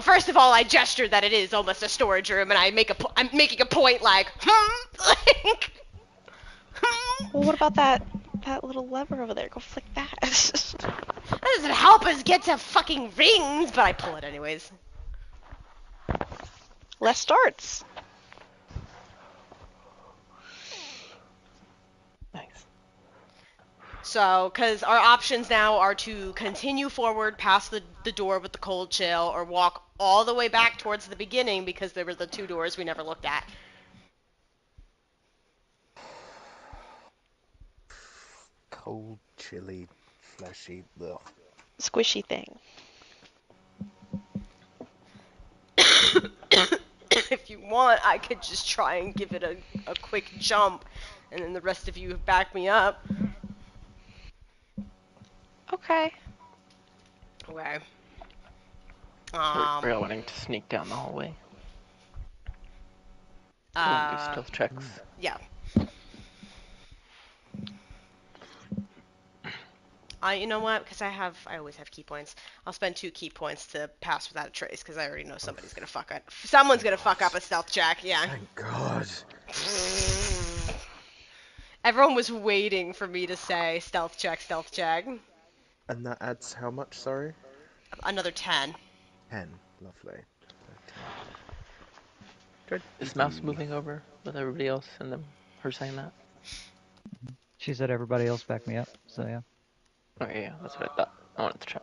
first of all, I gesture that it is almost a storage room, and I'm making a point like, like, Well, what about that little lever over there? Go flick that. That doesn't help us get to fucking rings, but I pull it anyways. Less starts. Nice. So, because our options now are to continue forward past the door with the cold chill, or walk all the way back towards the beginning because there were the two doors we never looked at. Cold, chilly, fleshy, ugh. Squishy thing. If you want, I could just try and give it a quick jump, and then the rest of you back me up. Okay. Okay. We're all wanting to sneak down the hallway. Do stealth checks. Yeah. You know what? Because I always have key points. I'll spend 2 key points to pass without a trace, because I already know somebody's gonna fuck up. Someone's gonna fuck up a stealth check. Yeah. Thank God. Everyone was waiting for me to say stealth check, stealth check. And that adds how much, sorry? Another 10. 10. Lovely. 13. Is Mouse moving over with everybody else and them her saying that? She said everybody else back me up, so yeah. Oh yeah, that's what I thought. I wanted to check.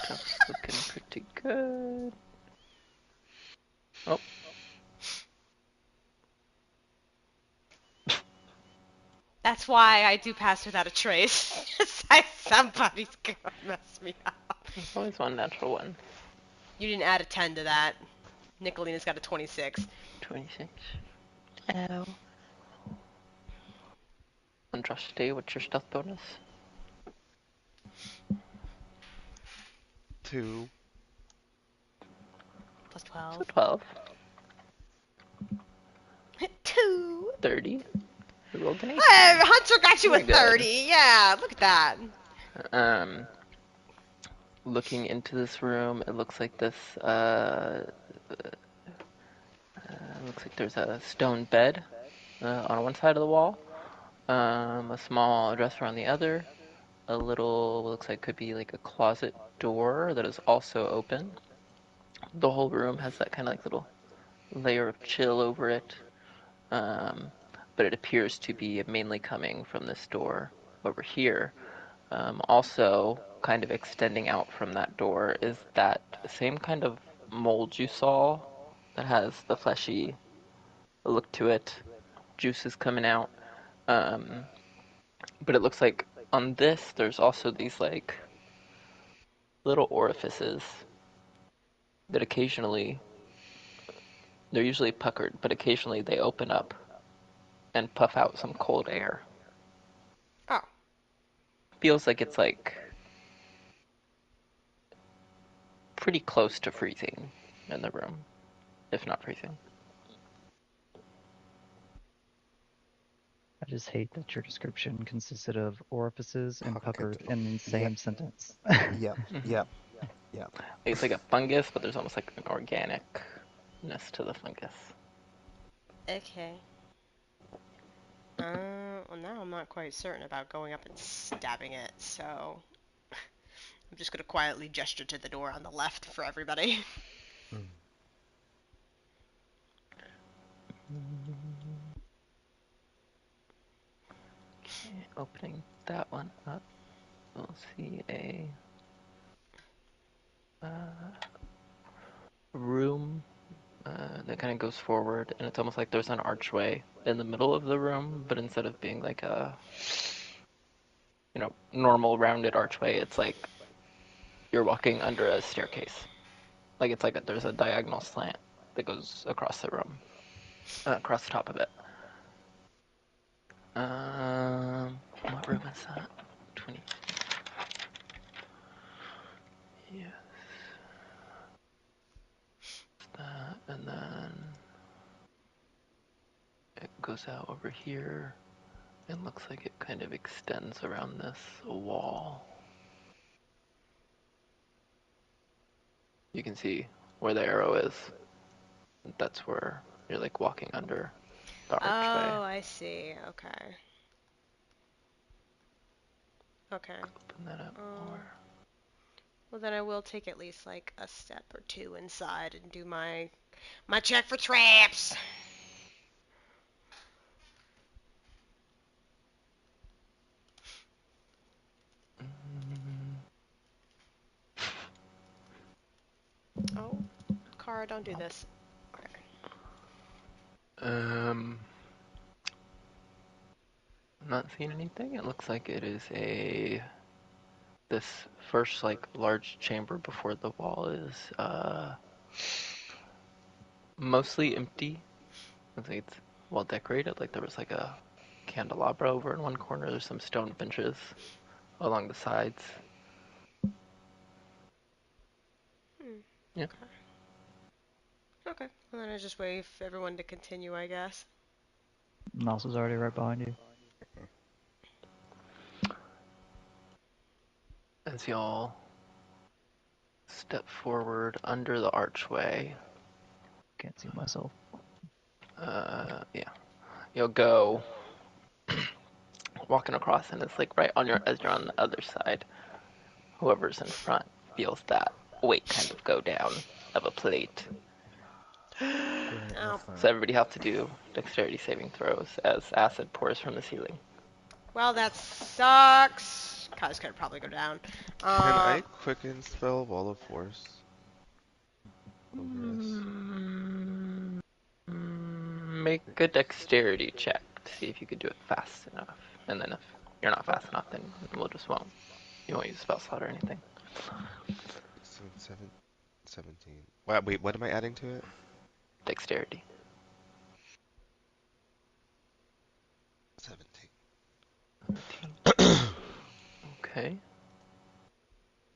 Stuff's looking pretty good. Oh. That's why I do pass without a trace. Somebody's gonna mess me up. There's always one natural one. You didn't add a 10 to that. Nicolina's got a 26. 26. Oh. Andraste, what's your stealth bonus? 2. Plus So 12. 12. 2. 30. We rolled an 18. Hey, Hunter got you a Very good. 30. Yeah, look at that. Looking into this room, it looks like this, looks like there's a stone bed on one side of the wall, a small dresser on the other, a little, looks like could be like a closet door that is also open. The whole room has that kind of like little layer of chill over it, but it appears to be mainly coming from this door over here. Also, kind of extending out from that door is that same kind of mold you saw that has the fleshy look to it, juices coming out. But it looks like on this, there's also these like little orifices that occasionally, they're usually puckered, but occasionally they open up and puff out some cold air. Oh. Feels like it's like pretty close to freezing in the room, if not freezing. I just hate that your description consisted of orifices and puckered Puckered. in the same Yep. sentence. Yep. Yep. Yep. It's like a fungus, but there's almost like an organicness to the fungus. Okay. Well, now I'm not quite certain about going up and stabbing it, so I'm just gonna quietly gesture to the door on the left for everybody. Mm. Okay, opening that one up, we'll see a room that kind of goes forward, and it's almost like there's an archway in the middle of the room, but instead of being like a, normal rounded archway, it's like you're walking under a staircase. Like it's like there's a diagonal slant that goes across the room, across the top of it. What room is that? 20. Yes. That, and then it goes out over here and looks like it kind of extends around this wall. You can see where the arrow is. That's where you're like walking under the archway. Oh, I see. Okay. Okay. Open that up more. Well, then I will take at least like a step or two inside and do my check for traps. Oh, Kara, don't do this. I'm not seeing anything. It looks like it is this first like large chamber before the wall is mostly empty. Looks like it's well decorated. Like there was like a candelabra over in one corner. There's some stone benches along the sides. Yeah. Okay. Well, then I just wait for everyone to continue, I guess. Mouse is already right behind you. As y'all step forward under the archway, Can't see myself. yeah, you'll go walking across, and it's like right on your as you're on the other side. Whoever's in front feels that weight kind of go down of a plate. Great. Oh. So everybody have to do dexterity saving throws as acid pours from the ceiling. Well, that sucks. Kai's gonna probably go down. Can I quicken spell Wall of Force over this? Make a dexterity check to see if you could do it fast enough. and then if you're not fast enough, then you won't use spell slot or anything. So 17. Wait, what am I adding to it? Dexterity. 17. Okay.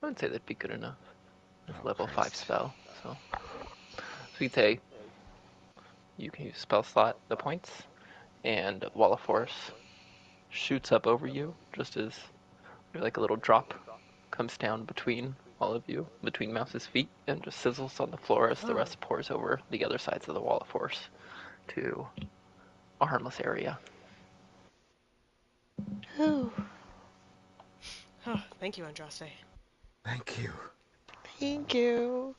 I would say that'd be good enough. It's Oh, level 5 Christ. spell, so we'd say you can use spell slot the points, and Wall of Force shoots up over you, just as like a little drop comes down between all of you, between Mouse's feet, and just sizzles on the floor as the rest pours over the other sides of the Wall of Force to a harmless area. Ooh, Oh, thank you, Andraste. Thank you. thank you.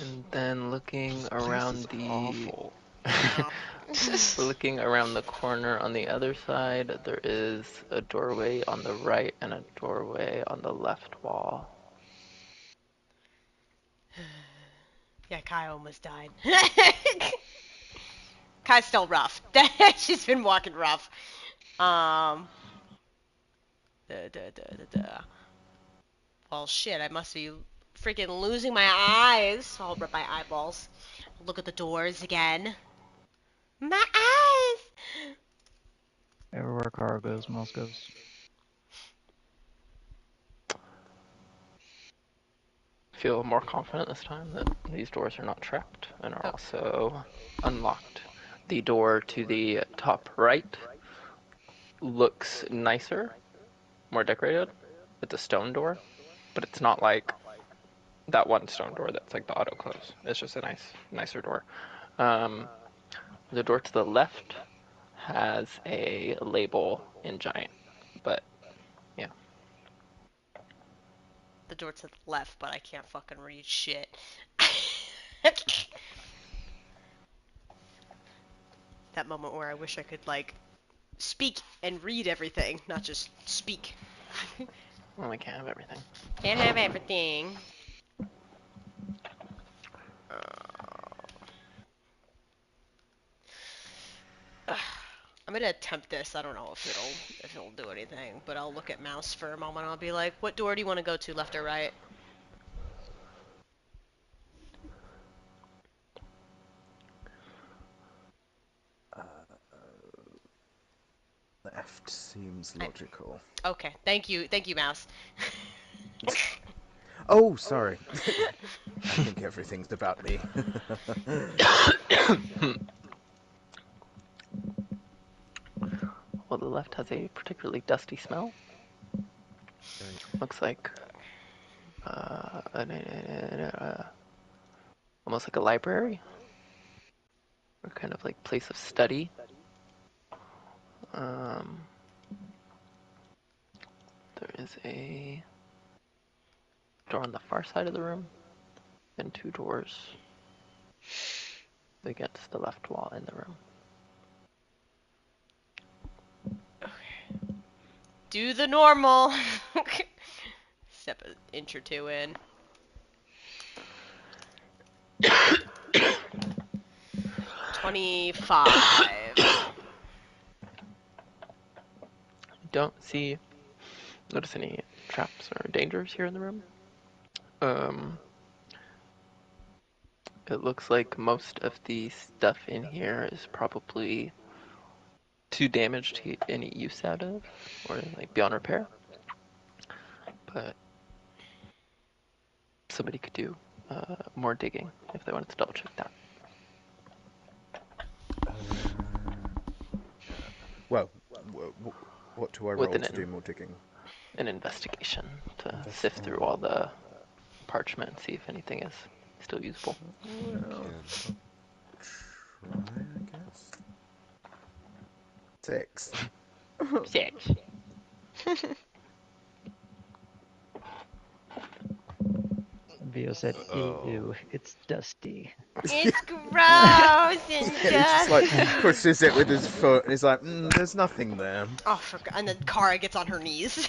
And then looking This place around is the awful. I looking around the corner on the other side, there is a doorway on the right and a doorway on the left wall. Yeah, Kai almost died. Kai's still rough. She's been walking rough. Um. Well, shit, I must be freaking losing my eyes. I'll rub my eyeballs. Look at the doors again. My eyes! Everywhere Kara goes, Mouse goes. Feel more confident this time that these doors are not trapped and are Oh. also unlocked. The door to the top right looks nicer, more decorated. It's a stone door, but it's not like that one stone door that's like the auto close. It's just a nicer door. The door to the left has a label in giant, but yeah. The door to the left, but I can't fucking read shit. That moment where I wish I could, like, speak and read everything, not just speak. Well, we can't have everything. Can't have everything. I'm gonna attempt this. I don't know if it'll do anything, but I'll look at Mouse for a moment. I'll be like, "What door do you want to go to, left or right?" Uh, left seems I- logical. Okay, thank you, Mouse. Oh, sorry. I think everything's about me. Well, the left has a particularly dusty smell. Right. Looks like almost like a library or kind of like place of study. Um, there is a door on the far side of the room and 2 doors against the left wall in the room. Do the normal. Step an inch or two in. 25. Don't notice any traps or dangers here in the room. It looks like most of the stuff in here is probably too damaged to get any use out of, or like beyond repair. But somebody could do more digging if they wanted to double check that. Uh, well, what do I With roll to do more digging? an investigation to sift through all the parchment and see if anything is still usable. Well, Can. try, I guess. 6. 6. Vio said, Oh. ew, it's dusty. It's gross and He just like dusty. pushes it with his foot, and he's like, "There's nothing there." Oh, and then Kara gets on her knees.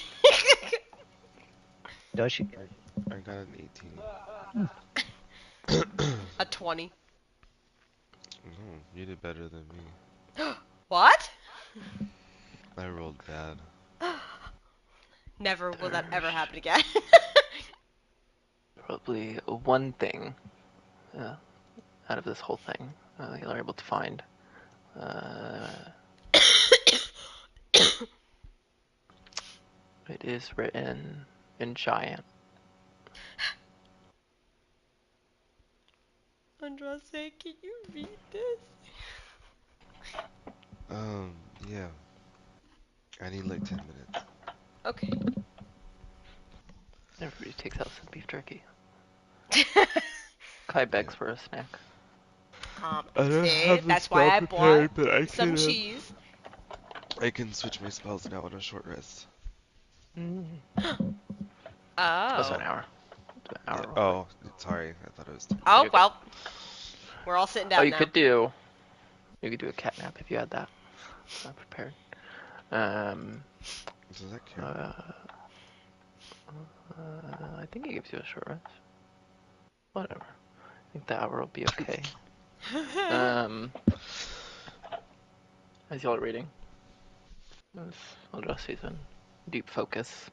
Does she? I got an 18. A 20. Oh, you did better than me. What? I rolled bad. Never will that ever There's happen again. probably one thing out of this whole thing that you're able to find. It is written in giant. Andraste, can you read this? Yeah. I need like 10 minutes. Okay. Everybody takes out some beef jerky. Kai begs for a snack. I don't See, have the that's why spell I bought prepared, but some cheese. I can switch my spells now on a short rest. That's Oh. an hour. It's an hour. Yeah. Oh, sorry. I thought it was 10 Oh, minutes. well. We're all sitting down You now. could do a cat nap if you had that prepared. Does that count? I think it gives you a short rest. Whatever. I think the hour will be okay. As y'all are reading, Andraste's in deep focus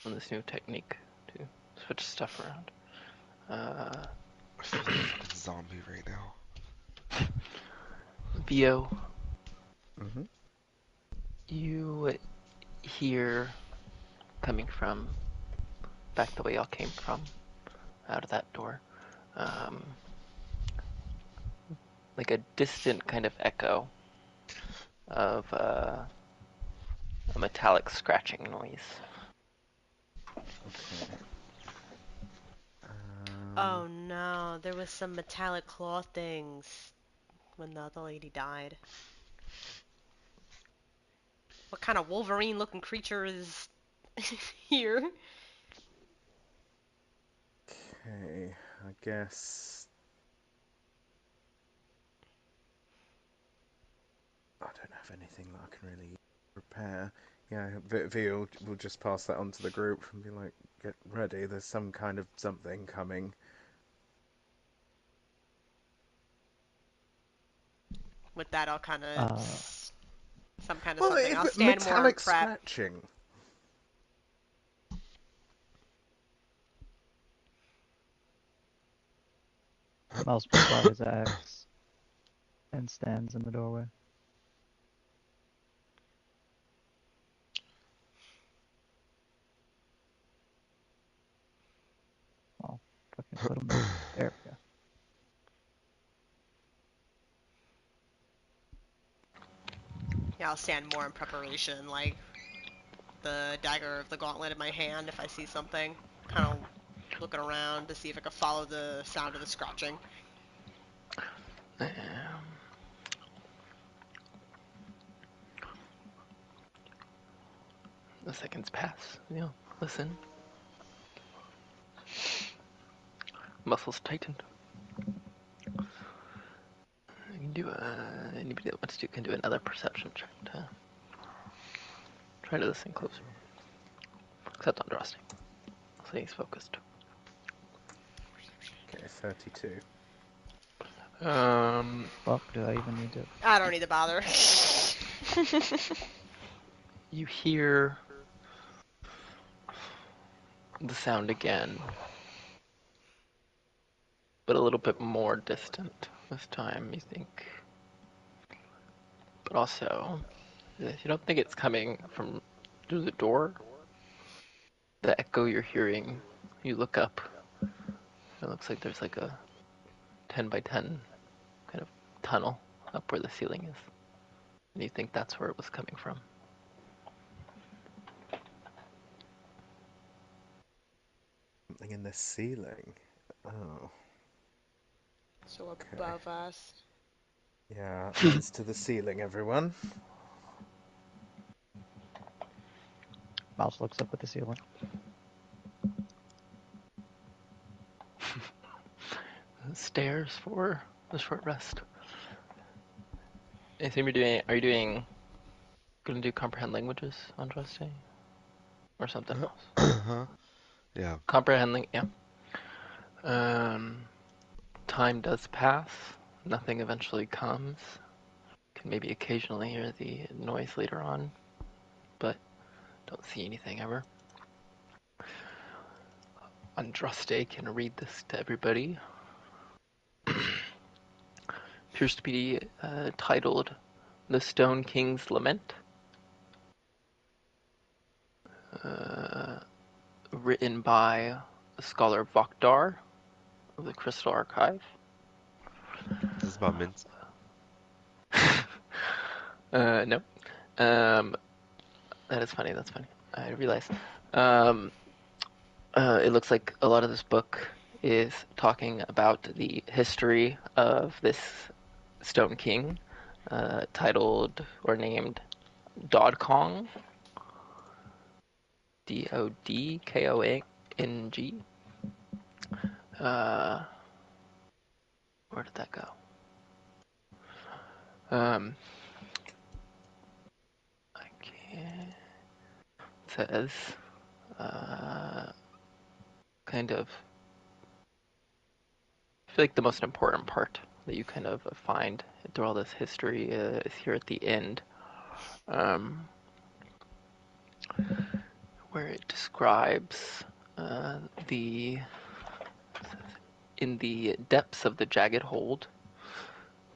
on this new technique to switch stuff around. I feel like a fucking zombie right now. Vio, Mm-hmm. you hear coming from back the way y'all came from, out of that door, like a distant kind of echo of a metallic scratching noise. Okay. Oh no, there was some metallic claw things when the other lady died. What kind of Wolverine-looking creature is here? Okay, I guess I don't have anything that I can really prepare. Yeah, V will just pass that on to the group and be like, get ready, there's some kind of something coming. With that, I'll kind of some kind of Well, something. I'll stand more and metallic prep. scratching. Mouse pulls out his axe and stands in the doorway. Oh, fucking put him there. There we go. Yeah, I'll stand more in preparation, like the dagger of the gauntlet in my hand if I see something. Kind of looking around to see if I can follow the sound of the scratching. The seconds pass. Listen. Muscles tightened. You can do anybody that wants to can do another perception check to try to listen closer. Except Andraste. I'll say he's focused. Okay, 32. Fuck, do I even need to? I don't need to bother. You hear the sound again, but a little bit more distant this time, you think. But also, you don't think it's coming from through the door. The echo you're hearing, you look up, it looks like there's like a 10 by 10 kind of tunnel up where the ceiling is. And you think that's where it was coming from. Something in the ceiling. Oh. So Okay. above us. Yeah, eyes to the ceiling, everyone. Mouse looks up at the ceiling. Stairs for the short rest. Anything are you doing, gonna do comprehend languages on Tuesday? Or something else? Huh? Yeah. Comprehend, yeah. Time does pass. Nothing eventually comes. Can maybe occasionally hear the noise later on. don't see anything ever. Andraste can read this to everybody. Appears to be titled The Stone King's Lament. Written by the scholar Vokdar of the Crystal Archive. This is about mints. No. That is funny, that's funny. I realized. It looks like a lot of this book is talking about the history of this Stone King, titled or named Dodkong. Dodkong. Where did that go? I can't. It says, kind of, I feel like the most important part that you kind of find through all this history is here at the end, where it describes in the depths of the jagged hold,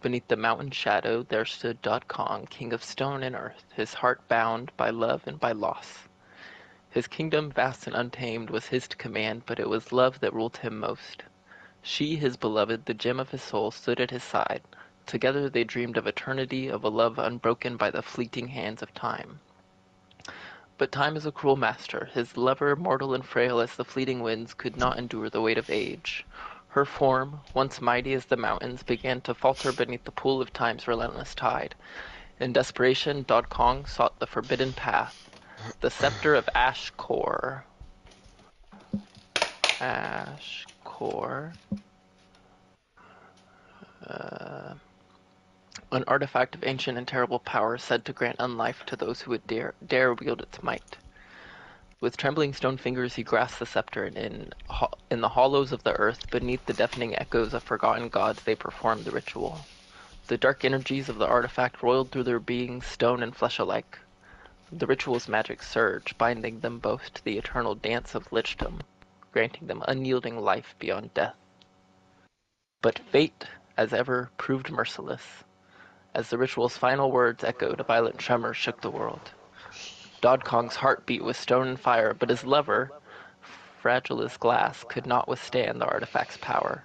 beneath the mountain shadow, there stood Dodkong, king of stone and earth, his heart bound by love and by loss. His kingdom, vast and untamed, was his to command, but it was love that ruled him most. She, his beloved, the gem of his soul, stood at his side. Together they dreamed of eternity, of a love unbroken by the fleeting hands of time. But time is a cruel master. His lover, mortal and frail as the fleeting winds, could not endure the weight of age. Her form, once mighty as the mountains, began to falter beneath the pool of time's relentless tide. In desperation, Dodkong sought the forbidden path, the scepter of Ashkor. An artifact of ancient and terrible power said to grant unlife to those who would dare wield its might. With trembling stone fingers he grasped the scepter, and in the hollows of the earth, beneath the deafening echoes of forgotten gods, they performed the ritual. The dark energies of the artifact roiled through their beings, stone and flesh alike. The ritual's magic surged, binding them both to the eternal dance of lichdom, granting them unyielding life beyond death. But fate, as ever, proved merciless. As the ritual's final words echoed, a violent tremor shook the world. Dodkong's heart beat with stone and fire, but his lover, fragile as glass, could not withstand the artifact's power.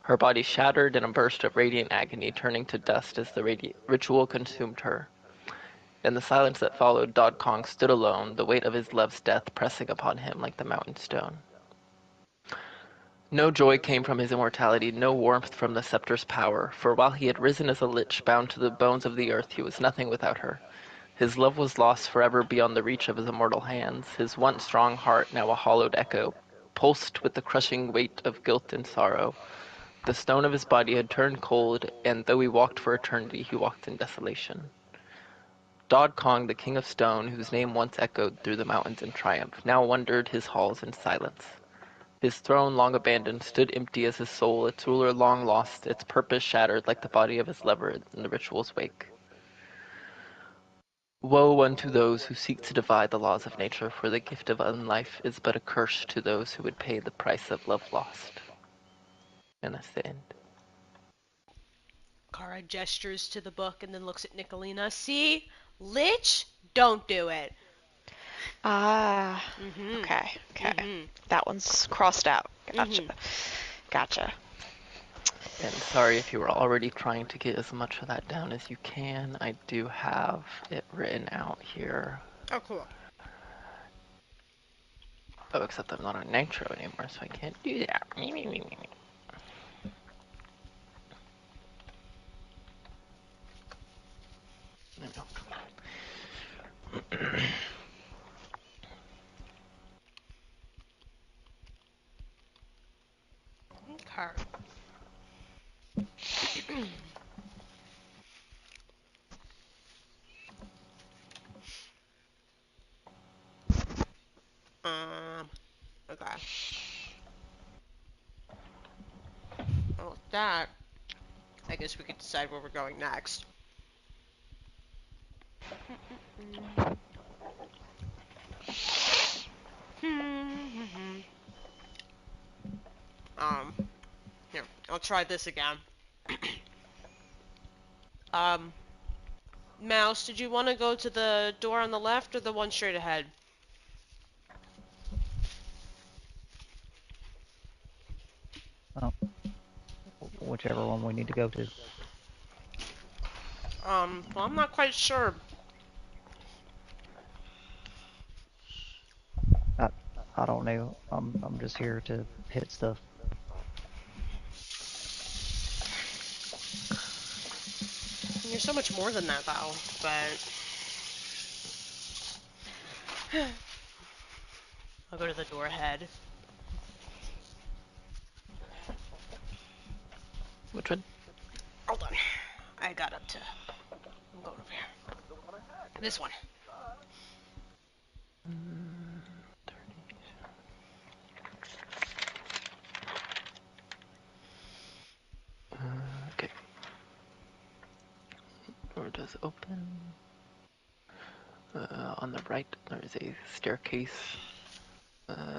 Her body shattered in a burst of radiant agony, turning to dust as the ritual consumed her. In the silence that followed, Dodkong stood alone, the weight of his love's death pressing upon him like the mountain stone. No joy came from his immortality, no warmth from the scepter's power, for while he had risen as a lich bound to the bones of the earth, he was nothing without her. His love was lost forever beyond the reach of his immortal hands, his once strong heart now a hollowed echo, pulsed with the crushing weight of guilt and sorrow. The stone of his body had turned cold, and though he walked for eternity, he walked in desolation. Dodkong, the king of stone, whose name once echoed through the mountains in triumph, now wandered his halls in silence. His throne, long abandoned, stood empty as his soul, its ruler long lost, its purpose shattered like the body of his lover in the ritual's wake. Woe unto those who seek to defy the laws of nature, for the gift of unlife is but a curse to those who would pay the price of love lost. And that's the end. Kara gestures to the book and then looks at Nicolina. See? Lich? Don't do it. Ah, Mm-hmm. okay. Mm-hmm. That one's crossed out. Gotcha. Mhm. Gotcha. And sorry if you were already trying to get as much of that down as you can. I do have it written out here. Oh, cool. Oh, except I'm not on Nitro anymore, so I can't do that. Okay. Okay. Well, with that, I guess we could decide where we're going next. I'll try this again. Mouse, did you want to go to the door on the left or the one straight ahead? Oh, whichever one we need to go to. Well, I'm not quite sure. I don't know. I'm just here to hit stuff. You're so much more than that, though, but... I'll go to the door ahead. Which one? Hold on. I got up to... I'm going over here. This one. Okay. Door does open. On the right, there is a staircase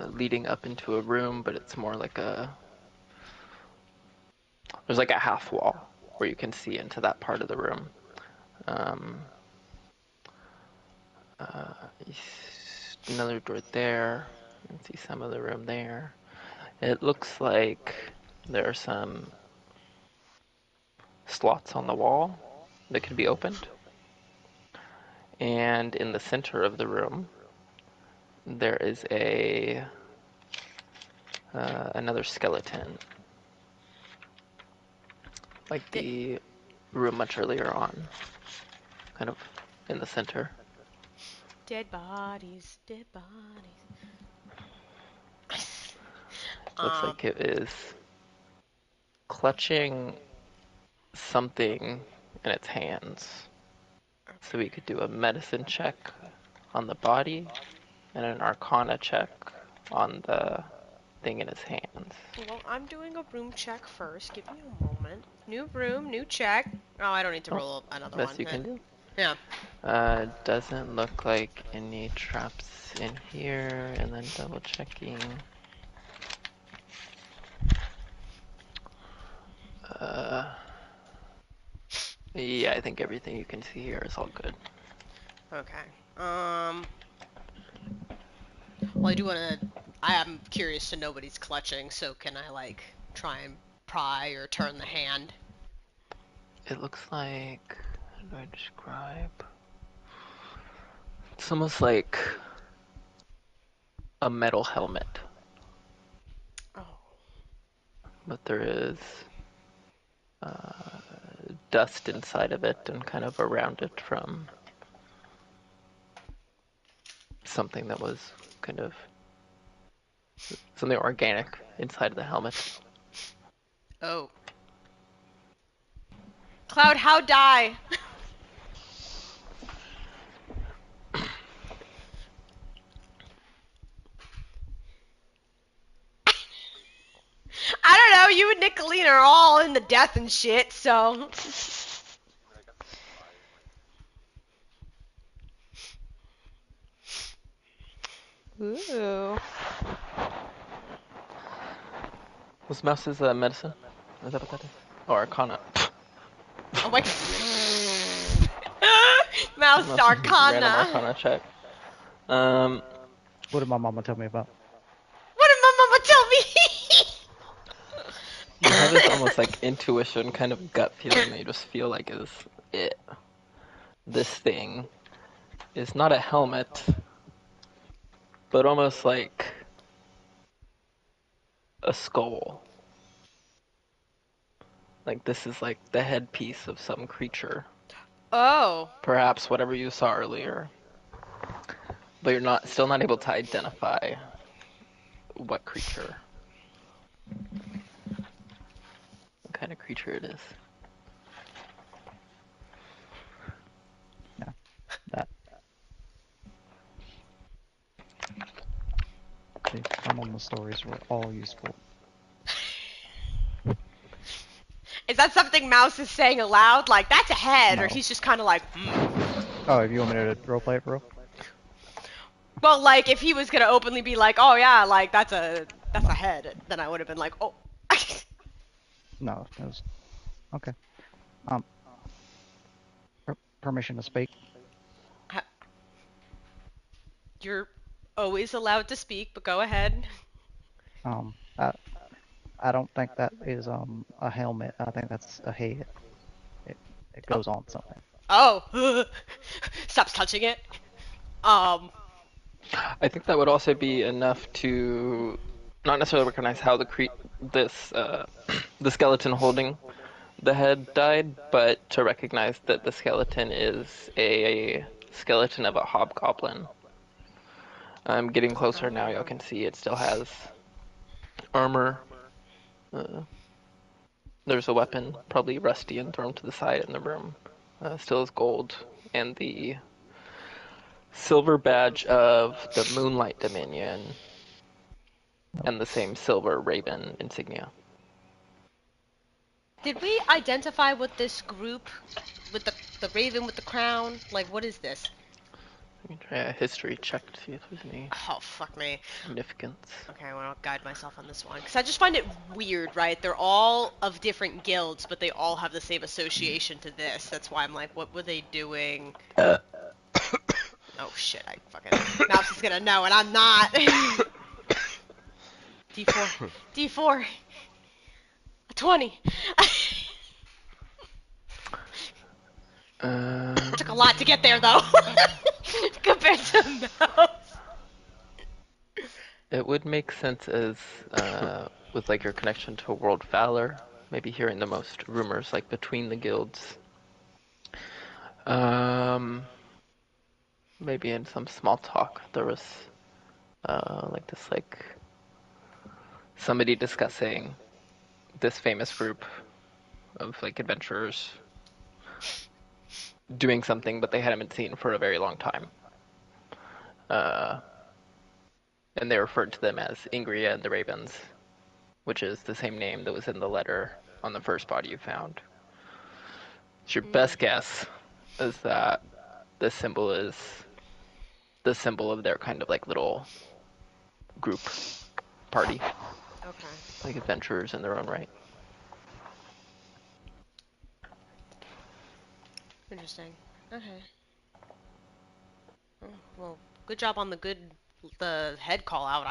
leading up into a room, but it's more like there's like a half wall where you can see into that part of the room. Another door there. You can see some of the room there. It looks like there are some slots on the wall that can be opened. And in the center of the room, there is another skeleton, like the room much earlier on, kind of in the center. Dead bodies, dead bodies. Looks like it is clutching something in its hands. So we could do a medicine check on the body and an arcana check on the thing in his hands. Well, I'm doing a room check first. Give me a moment. New room, new check. Oh, I don't need to roll another Best one. you can do. Yeah. Doesn't look like any traps in here, and then double checking. Yeah, I think everything you can see here is all good. Okay. Well, I do want to... I am curious to know what he's clutching, so can I, like, try and pry or turn the hand? It looks like... How do I describe? It's almost like a metal helmet. Oh. But there is dust inside of it and kind of around it from something that was kind of something organic inside of the helmet. Oh. Cloud, how die? I don't know, you and Nicolene are all in the death and shit, so... Ooh. Was Mouse's medicine? Is that what that is? Or arcana? Oh my... Mouse Random Arcana. arcana check. What did my mama tell me about? What did my mama tell me? You have this almost like intuition, kind of gut feeling that you just feel like is it. This thing is not a helmet, but almost like a skull. Like this is like the headpiece of some creature. Oh. Perhaps whatever you saw earlier. But you're still not able to identify what creature. What kind of creature it is. Yeah, that. See, my mama's stories were all useful. Is that something Mouse is saying aloud? Like, that's a head, No. or he's just kind of like, Oh, if you want me to roleplay it, bro? Well, like, if he was gonna openly be like, oh yeah, like, that's a head, then I would have been like, oh. No, it was okay. Um, permission to speak. Ha- You're always allowed to speak, but go ahead. Um, I I don't think that is a helmet. I think that's a head. It it Oh, goes on something. oh. Stops touching it. Um, I think that would also be enough to not necessarily recognize how this the skeleton holding the head died, but to recognize that the skeleton is a skeleton of a hobgoblin. I'm getting closer now. Y'all can see it still has armor. Uh, there's a weapon, probably rusty and thrown to the side in the room. Still has gold and the silver badge of the Moonlight Dominion and the same silver raven insignia. did we identify what this group with the raven with the crown? Like, what is this? I can try a history check to see if there's any Oh, fuck me. significance. Okay, I want to guide myself on this one. Because I just find it weird, right? They're all of different guilds, but they all have the same association to this. That's why I'm like, what were they doing? Oh, shit, I fucking... Mouse is gonna know, and I'm not. D4. D4. A 20. It took a lot to get there, though. Compared to Mouse. It would make sense as with like your connection to World Valor, maybe hearing the most rumors like between the guilds. Maybe in some small talk there was like this like somebody discussing this famous group of like adventurers doing something but they hadn't been seen for a very long time. And they referred to them as Ingria and the Ravens, which is the same name that was in the letter on the first body you found. So your best guess is that this symbol is the symbol of their kind of like little group party, Okay. like adventurers in their own right. Interesting. Okay. Oh, well, good job on the head call out.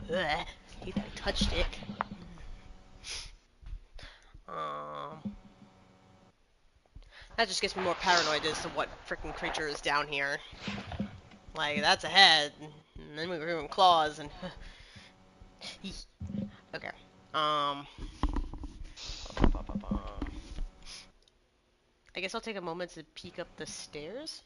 Hate that I touched it. Um, that just gets me more paranoid as to what freaking creature is down here. Like, that's a head, and then we were doing claws, and... Okay. Um... I guess I'll take a moment to peek up the stairs.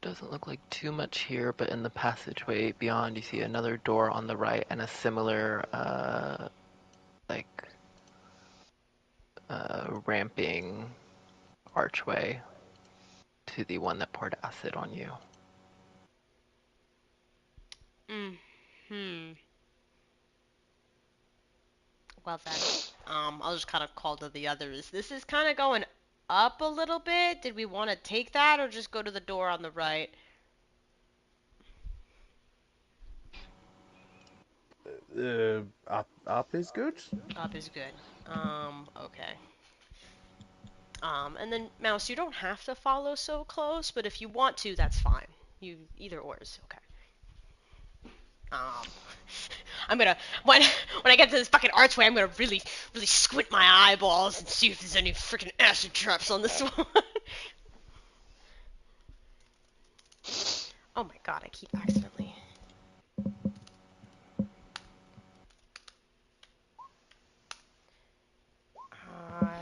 Doesn't look like too much here, but in the passageway beyond you see another door on the right and a similar like ramping archway to the one that poured acid on you. Hmm. Well then, I'll just kind of call to the others. This is kind of going up a little bit. Did we want to take that or just go to the door on the right? Up is good. Up is good. Okay. And then Mouse, you don't have to follow so close, but if you want to, that's fine. You either or is okay. Um, I'm gonna when I get to this fucking archway, I'm gonna really squint my eyeballs and see if there's any freaking acid traps on this one. Oh my god, I keep accidentally.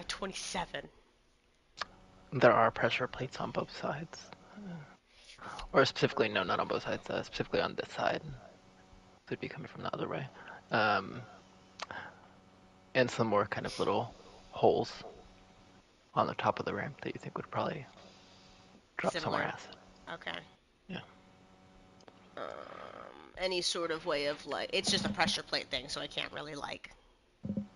27. There are pressure plates on both sides. Or specifically, no, not on both sides, specifically on this side. Could be coming from the other way. And some more kind of little holes on the top of the ramp that you think would probably drop some more Similar. acid. Okay. Yeah. Any sort of way of like, it's just a pressure plate thing, so I can't really like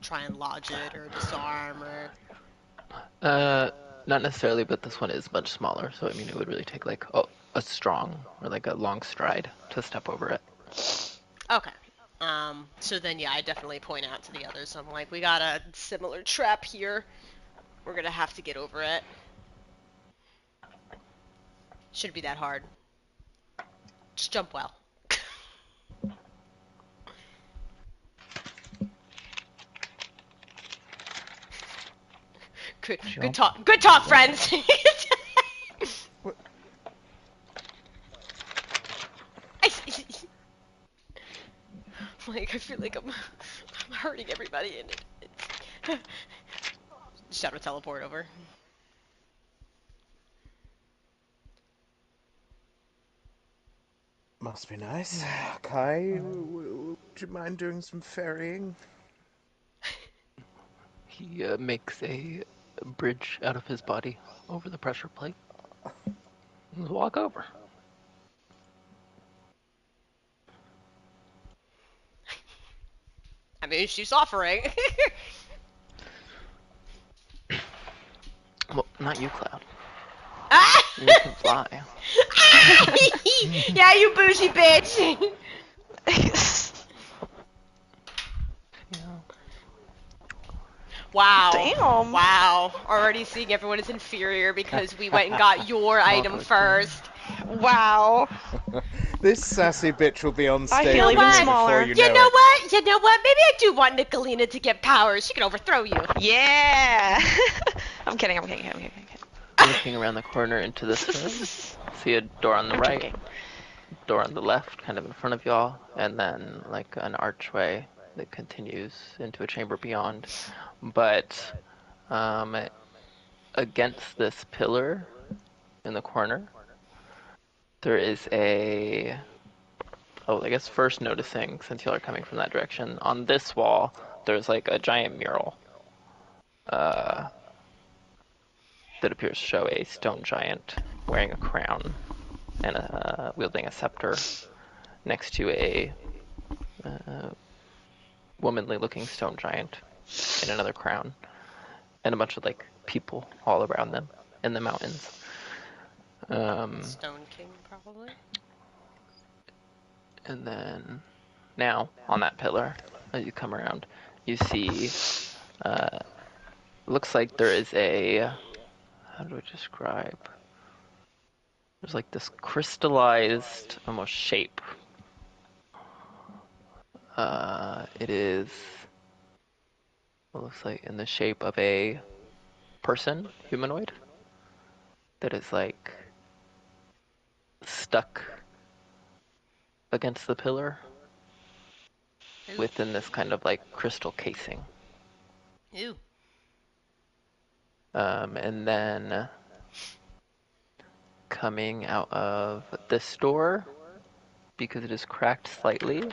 try and lodge it or disarm or. Not necessarily, but this one is much smaller, so I mean, it would really take like a strong or like a long stride to step over it. Okay. So then, yeah, I definitely point out to the others. I'm like, we got a similar trap here. We're gonna have to get over it. Shouldn't be that hard. Just jump well. Good Jump. talk. Good talk, friends. Like, I feel like I'm hurting everybody, and it's shadow teleport over. Must be nice. Kai, would you mind doing some ferrying? He makes a bridge out of his body over the pressure plate. And walk over. I mean, she's offering. Well, not you, Cloud. Ah! You can fly. Yeah, you bougie bitch. Yeah. Wow. Damn. Wow. Already seeing everyone as inferior because we went and got your item first. Wow. This sassy bitch will be on I stage feel with even me smaller. before you know it. What? You know what? Maybe I do want Nicolina to get powers. She can overthrow you. Yeah. I'm kidding. I'm kidding. Looking around the corner into this room, see a door on the I'm right, joking. door on the left, kind of in front of y'all, and then like an archway that continues into a chamber beyond. But against this pillar in the corner, there is a. Oh, I guess first noticing, since y'all are coming from that direction, on this wall, there's like a giant mural that appears to show a stone giant wearing a crown and wielding a scepter next to a womanly-looking stone giant in another crown, and a bunch of like people all around them in the mountains. Stone King, probably. And then now on that pillar, as you come around, you see. Looks like there is a. How do I describe? There's like this crystallized, almost shape. It is. It looks like in the shape of a person, humanoid, that is like stuck against the pillar Ooh. within this kind of like crystal casing. Ew. And then coming out of this door, because it is cracked slightly,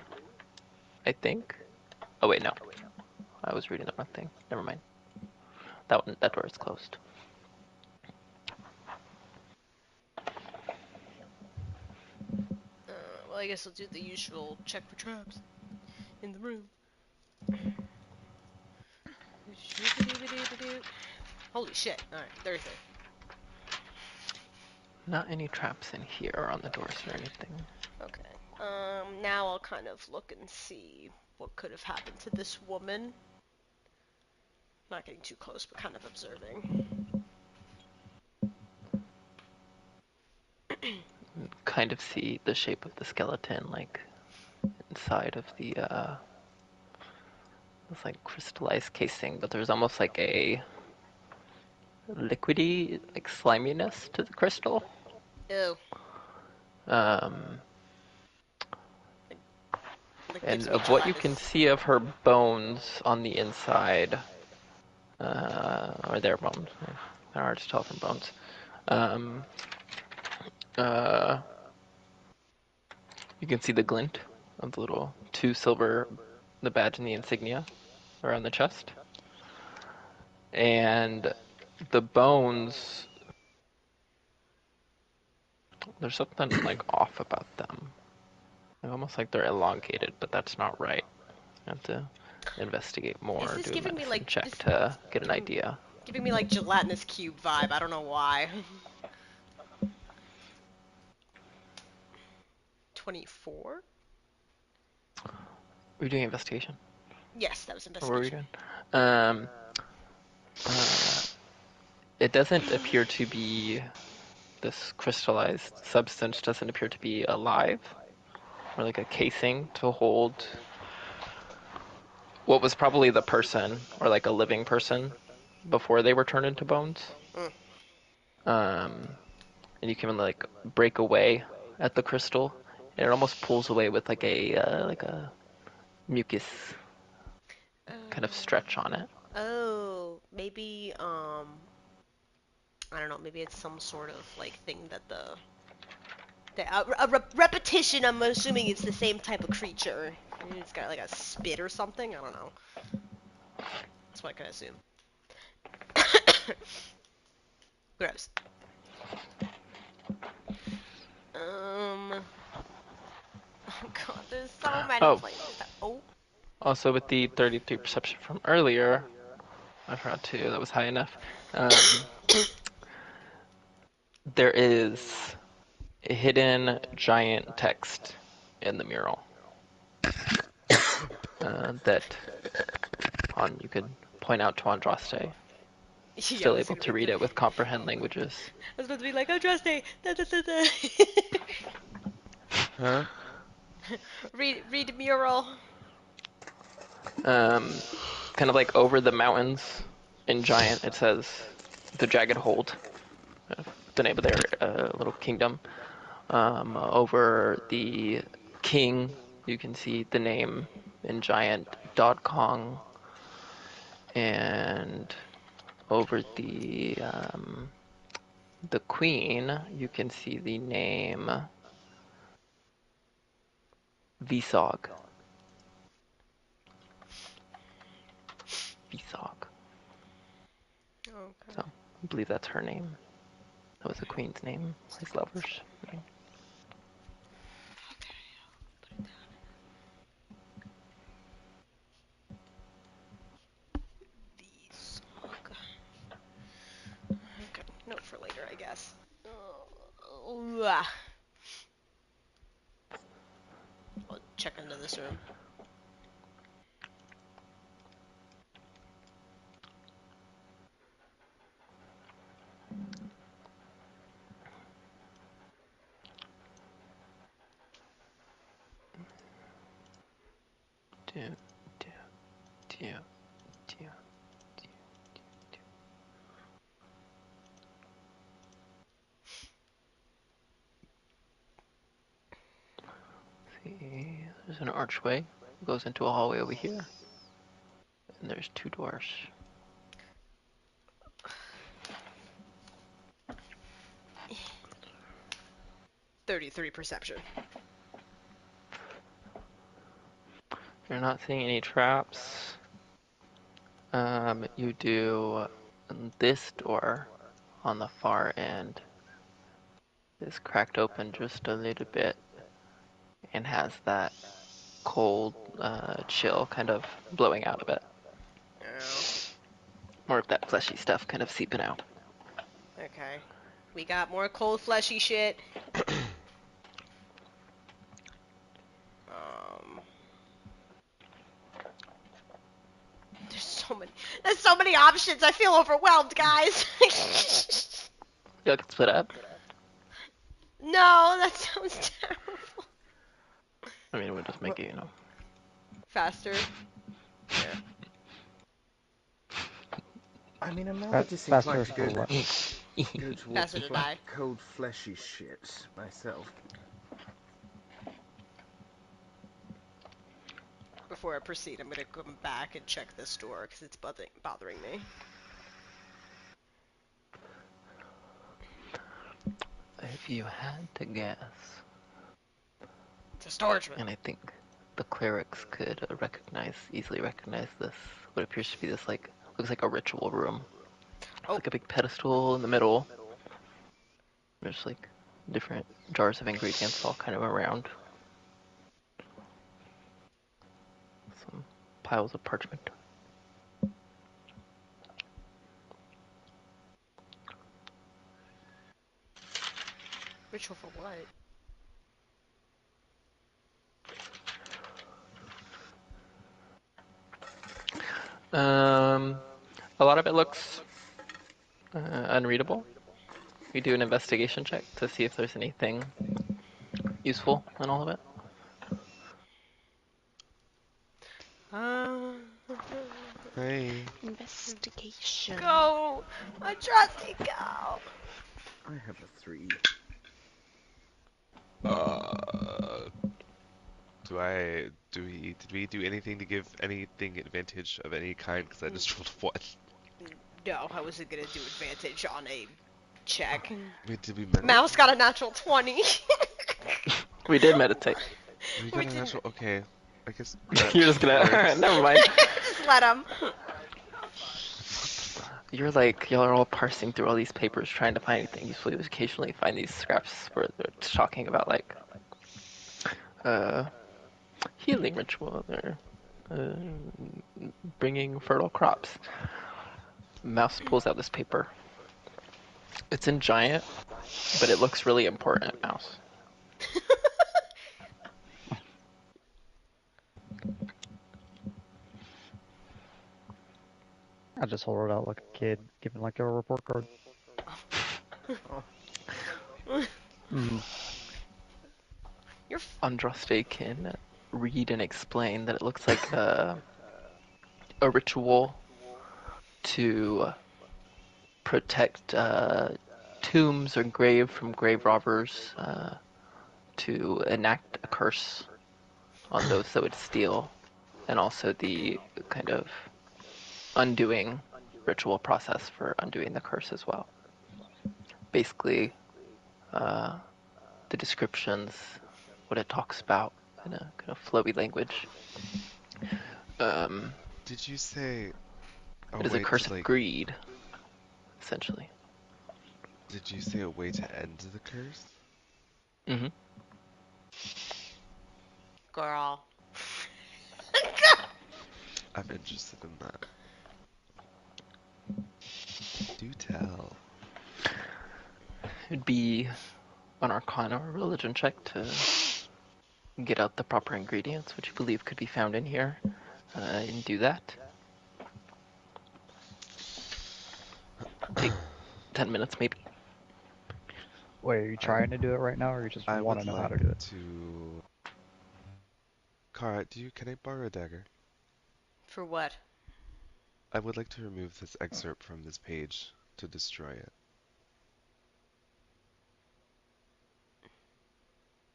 I think. Oh wait, no. I was reading the wrong thing. Never mind. That door is closed. Well, I guess I'll do the usual check for traps in the room. Holy shit. Alright, there's it. Not any traps in here or on the doors or anything. Okay. Now I'll kind of look and see what could have happened to this woman. Not getting too close, but kind of observing. Kind of see the shape of the skeleton, like inside of the this like crystallized casing, but there's almost like a liquidy, like sliminess to the crystal. Ew. Um, Like, and gives me of what you can jaundice. see of her bones on the inside, or their bones, they're hard to tell from bones. You can see the glint of the little two silver, the badge and the insignia around the chest. And the bones, there's something like off about them. They're almost like they're elongated, but that's not right. I have to investigate more, Is this do a giving me, medicine like, check this to get an giving- idea. Giving me like gelatinous cube vibe. I don't know why. 24? Were you doing investigation? Yes, that was Or what were you investigation. doing? It doesn't appear to be, this crystallized substance doesn't appear to be alive, or like a casing to hold what was probably the person, or like a living person, before they were turned into bones. Mm. And you can like break away at the crystal, and it almost pulls away with like a mucus kind of stretch on it. Oh, maybe I don't know. Maybe it's some sort of like thing that repetition. I'm assuming it's the same type of creature. Maybe it's got like a spit or something. I don't know. That's what I can assume. Gross. Oh god, there's so many Oh, places. Oh. also with the 33 perception from earlier, I forgot to, that was high enough. There is a hidden giant text in the mural that you could point out to Andraste. Yeah, I Still was able gonna to read read it with comprehend languages. I was about to be like, Andraste, da da da da. Huh? read mural. Kind of like over the mountains in giant, it says the Jagged Hold, the name of their little kingdom. Over the king, you can see the name in giant Dod Kong, and over the queen, you can see the name Visog. Visog. Okay. So I believe that's her name. That was the queen's name, his lover's name. Okay, note for later, I guess. I'll check into this room. Do, do, do, do, do. See, there's an archway. It goes into a hallway over here. And there's two doors. 33 perception. You're not seeing any traps. You do this door on the far end is cracked open just a little bit and has that cold chill kind of blowing out of it. Oh, More of that fleshy stuff kind of seeping out. okay. We got more cold, fleshy shit. There's so many options. I feel overwhelmed, guys. Y'all can split up. No, that sounds terrible. I mean, we'll just make it, Faster. Yeah. I mean, I'm now Faster disinclined to for what? go towards Faster the to die. cold, fleshy shit myself. Before I proceed, I'm gonna come back and check this door because it's bothering me. If you had to guess, It's a storage room. and I think the clerics could easily recognize this, what appears to be this looks like a ritual room. Oh. Like a big pedestal in the middle. There's like different jars of ingredients all kind of around. Some piles of parchment. Ritual for what? A lot of it looks unreadable. We do an investigation check to see if there's anything useful in all of it. Hey. Investigation. Go! I trust you, go! I have a 3. Did we do anything to give anything advantage of any kind? Because I just rolled 1. No, I wasn't gonna do advantage on a check. Wait, did we meditate? Mouse got a natural 20. We did meditate. We We got a didn't. natural. Okay, I guess. You're just gonna. works. Never mind. Just let him. You're like, y'all are all parsing through all these papers trying to find anything useful. You occasionally find these scraps where they're talking about, like, healing ritual or bringing fertile crops. Mouse pulls out this paper. It's in giant, but it looks really important, Mouse. I just hold it out like a kid, giving like a report card. You're Andraste can read and explain that it looks like a ritual to protect tombs or grave from grave robbers, to enact a curse on those that would steal, and also the kind of undoing ritual process for undoing the curse as well. Basically, the descriptions, what it talks about in a kind of flowy language. Did you say? A It is a way curse to, of like, greed, essentially. Did you say a way to end the curse? Mm-hmm. girl. I'm interested in that. Do tell. It'd be an arcana or religion check to get out the proper ingredients, which you believe could be found in here, and do that. Take 10 minutes, maybe. Wait, are you trying to do it right now, or you just I want would to know like how to do it? to. Kara, can I borrow a dagger? For what? I would like to remove this excerpt from this page to destroy it.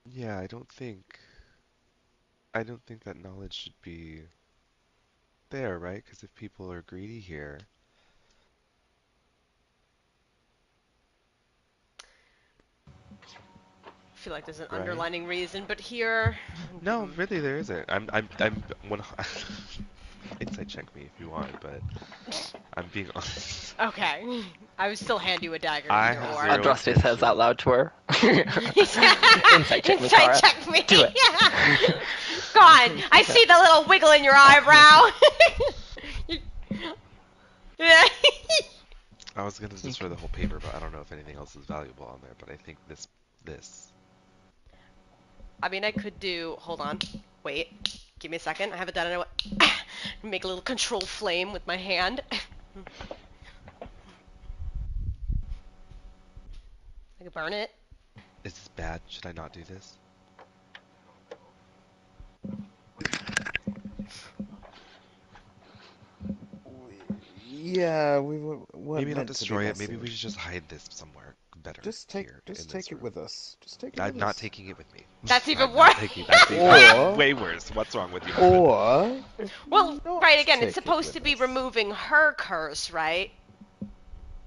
Yeah, I don't think that knowledge should be there, right? Because if people are greedy here, I feel like there's an right? underlining reason, but here. No, really, there isn't. I'm one. Insight check me if you want, but I'm being honest. Okay. I would still hand you a dagger, I either have or. zero Andraste says intention. out loud to her. Insight check me, Insight Kara. check me. Do it. Go on. I see the little wiggle in your eyebrow. Yeah. I was gonna destroy the whole paper, but I don't know if anything else is valuable on there. But I think this. I mean, I could do. Hold on. Wait. Give me a second. I haven't done it. Make a little control flame with my hand. I could burn it. Is this bad? Should I not do this? Yeah, we weren't Maybe not meant to be destroy it. Maybe messing. we should just hide this somewhere better Just here in take this it room. with us. Just take it I'm with not us. taking it with me. That's even I'm worse. not taking that's Or- way worse. What's wrong with you? Or Well, not right, again, it's take it supposed with to be us. removing her curse, right?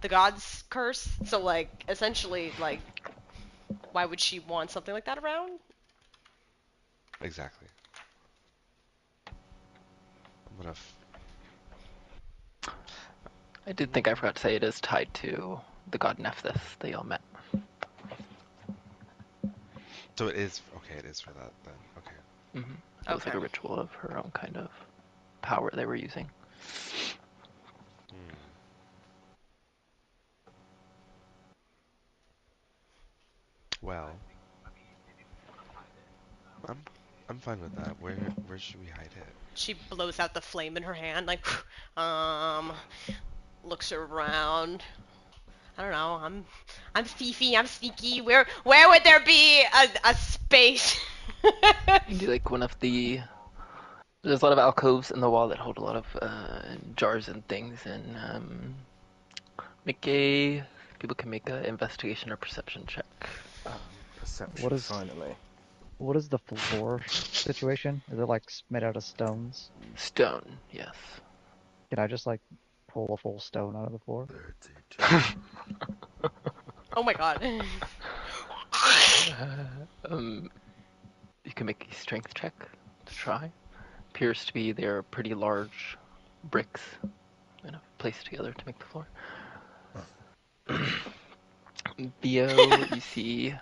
The god's curse? So, like, essentially, like, why would she want something like that around? Exactly. I'm gonna. I did think I forgot to say it is tied to the god Nephthys that y'all met. So it is okay. It is for that then. Okay. Mm-hmm. It was like a ritual of her own kind of power they were using. Hmm. Well, I'm I'm fine with that. Where should we hide it? She blows out the flame in her hand, like, um, looks around. I don't know. I'm Fifi. I'm sneaky. Where would there be a space? You can do like one of the. There's a lot of alcoves in the wall that hold a lot of jars and things, and make a. People can make a investigation or perception check. Perception, What is finally. what is the floor situation? Is it like made out of stones? Stone, yes. Can I just like pull a full stone out of the floor? Oh my god. Um, you can make a strength check to try. Appears to be they're pretty large bricks, kind of placed together to make the floor. Theo, you see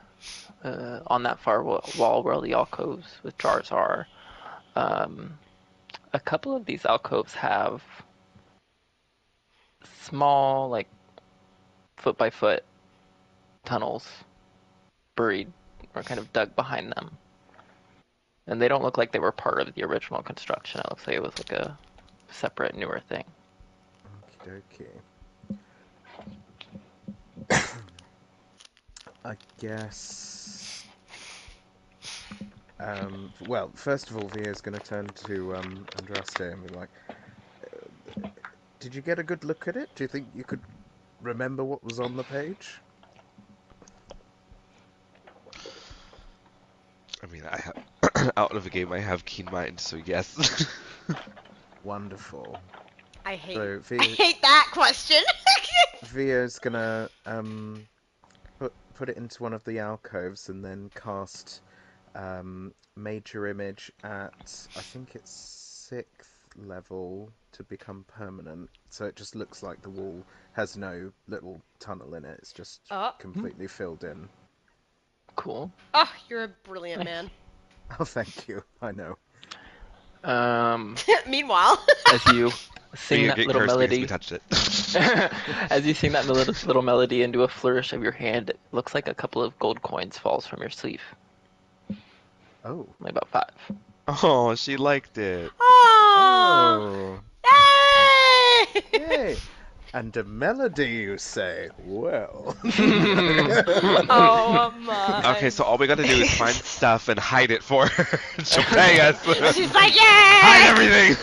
on that far wall where all the alcoves with jars are, a couple of these alcoves have small, like foot by foot tunnels buried or kind of dug behind them. And they don't look like they were part of the original construction. It looks like it was like a separate, newer thing. Okie I guess. Well, first of all, Via's going to turn to Andraste and be like, "Did you get a good look at it? Do you think you could remember what was on the page?" I mean, I have out of a game. I have keen mind, so yes. Wonderful. I hate So I hate that question. Via's gonna put it into one of the alcoves and then cast Major Image at, I think it's 6th level to become permanent. So it just looks like the wall has no little tunnel in it. It's just Oh. completely filled in. Cool. Oh, you're a brilliant Nice. man. Oh, thank you. I know. Meanwhile, As you sing Via that getting little cursed because we melody, touched it. as you sing that little melody into a flourish of your hand, it looks like a couple of gold coins falls from your sleeve. Oh. Only about 5. Oh, she liked it. oh, yay! Yay! And a melody, you say? Well. Oh my. Okay, so all we gotta do is find stuff and hide it for her. She'll pay us. She's like, Hide yay!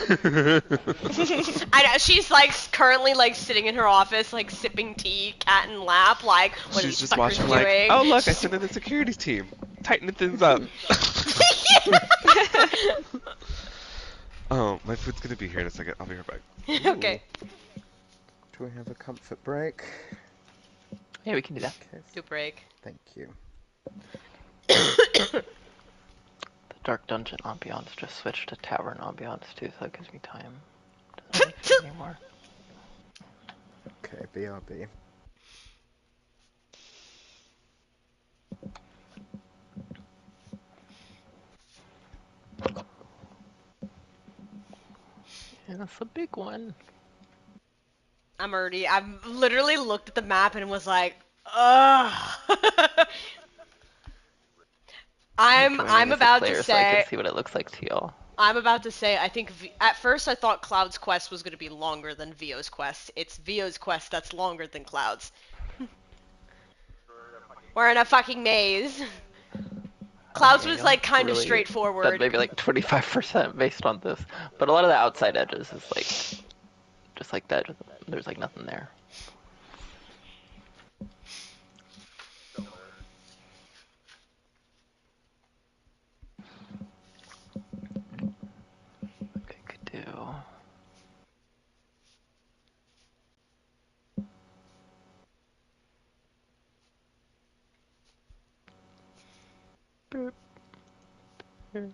everything! I know, she's like currently like sitting in her office, like sipping tea, cat in lap, like what are She's these just fuckers watching like, doing? oh look, I sent in the security team. Tightening things up. Oh, my food's gonna be here in a second. I'll be right back. Okay. Do we have a comfort break? Yeah, we can do that. Okay. Do break. Thank you. The dark dungeon ambiance just switched to tavern ambiance too, so that gives me time. Doesn't really fit anymore. Okay, BRB. Yeah, that's a big one. I've literally looked at the map and was like, ugh. I'm As a about to player, so I say, can see what it looks like to y'all. I think at first I thought Cloud's quest was going to be longer than Vio's quest. It's Vio's quest that's longer than Cloud's. We're in a fucking maze. Cloud's was like kind of straightforward. Maybe like 25% based on this, but a lot of the outside edges is like just like that. There's like nothing there. Okay, could do. Boop. Boop.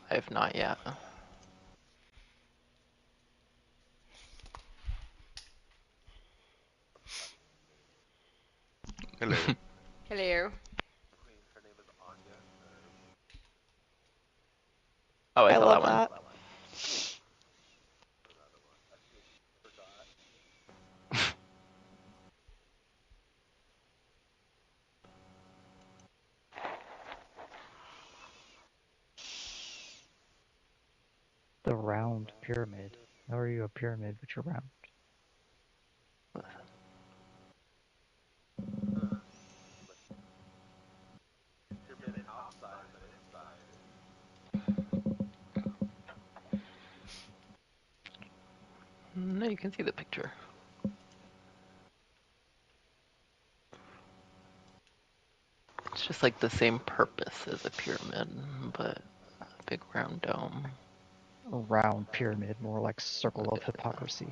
I have not yet. Hello. Hello. Oh, I I saw love that one. that. the round pyramid? How are you a pyramid but you're round? Pyramid outside, but inside. No, you can see the picture. It's just like the same purpose as a pyramid, but a big round dome. A round pyramid, more like circle of hypocrisy.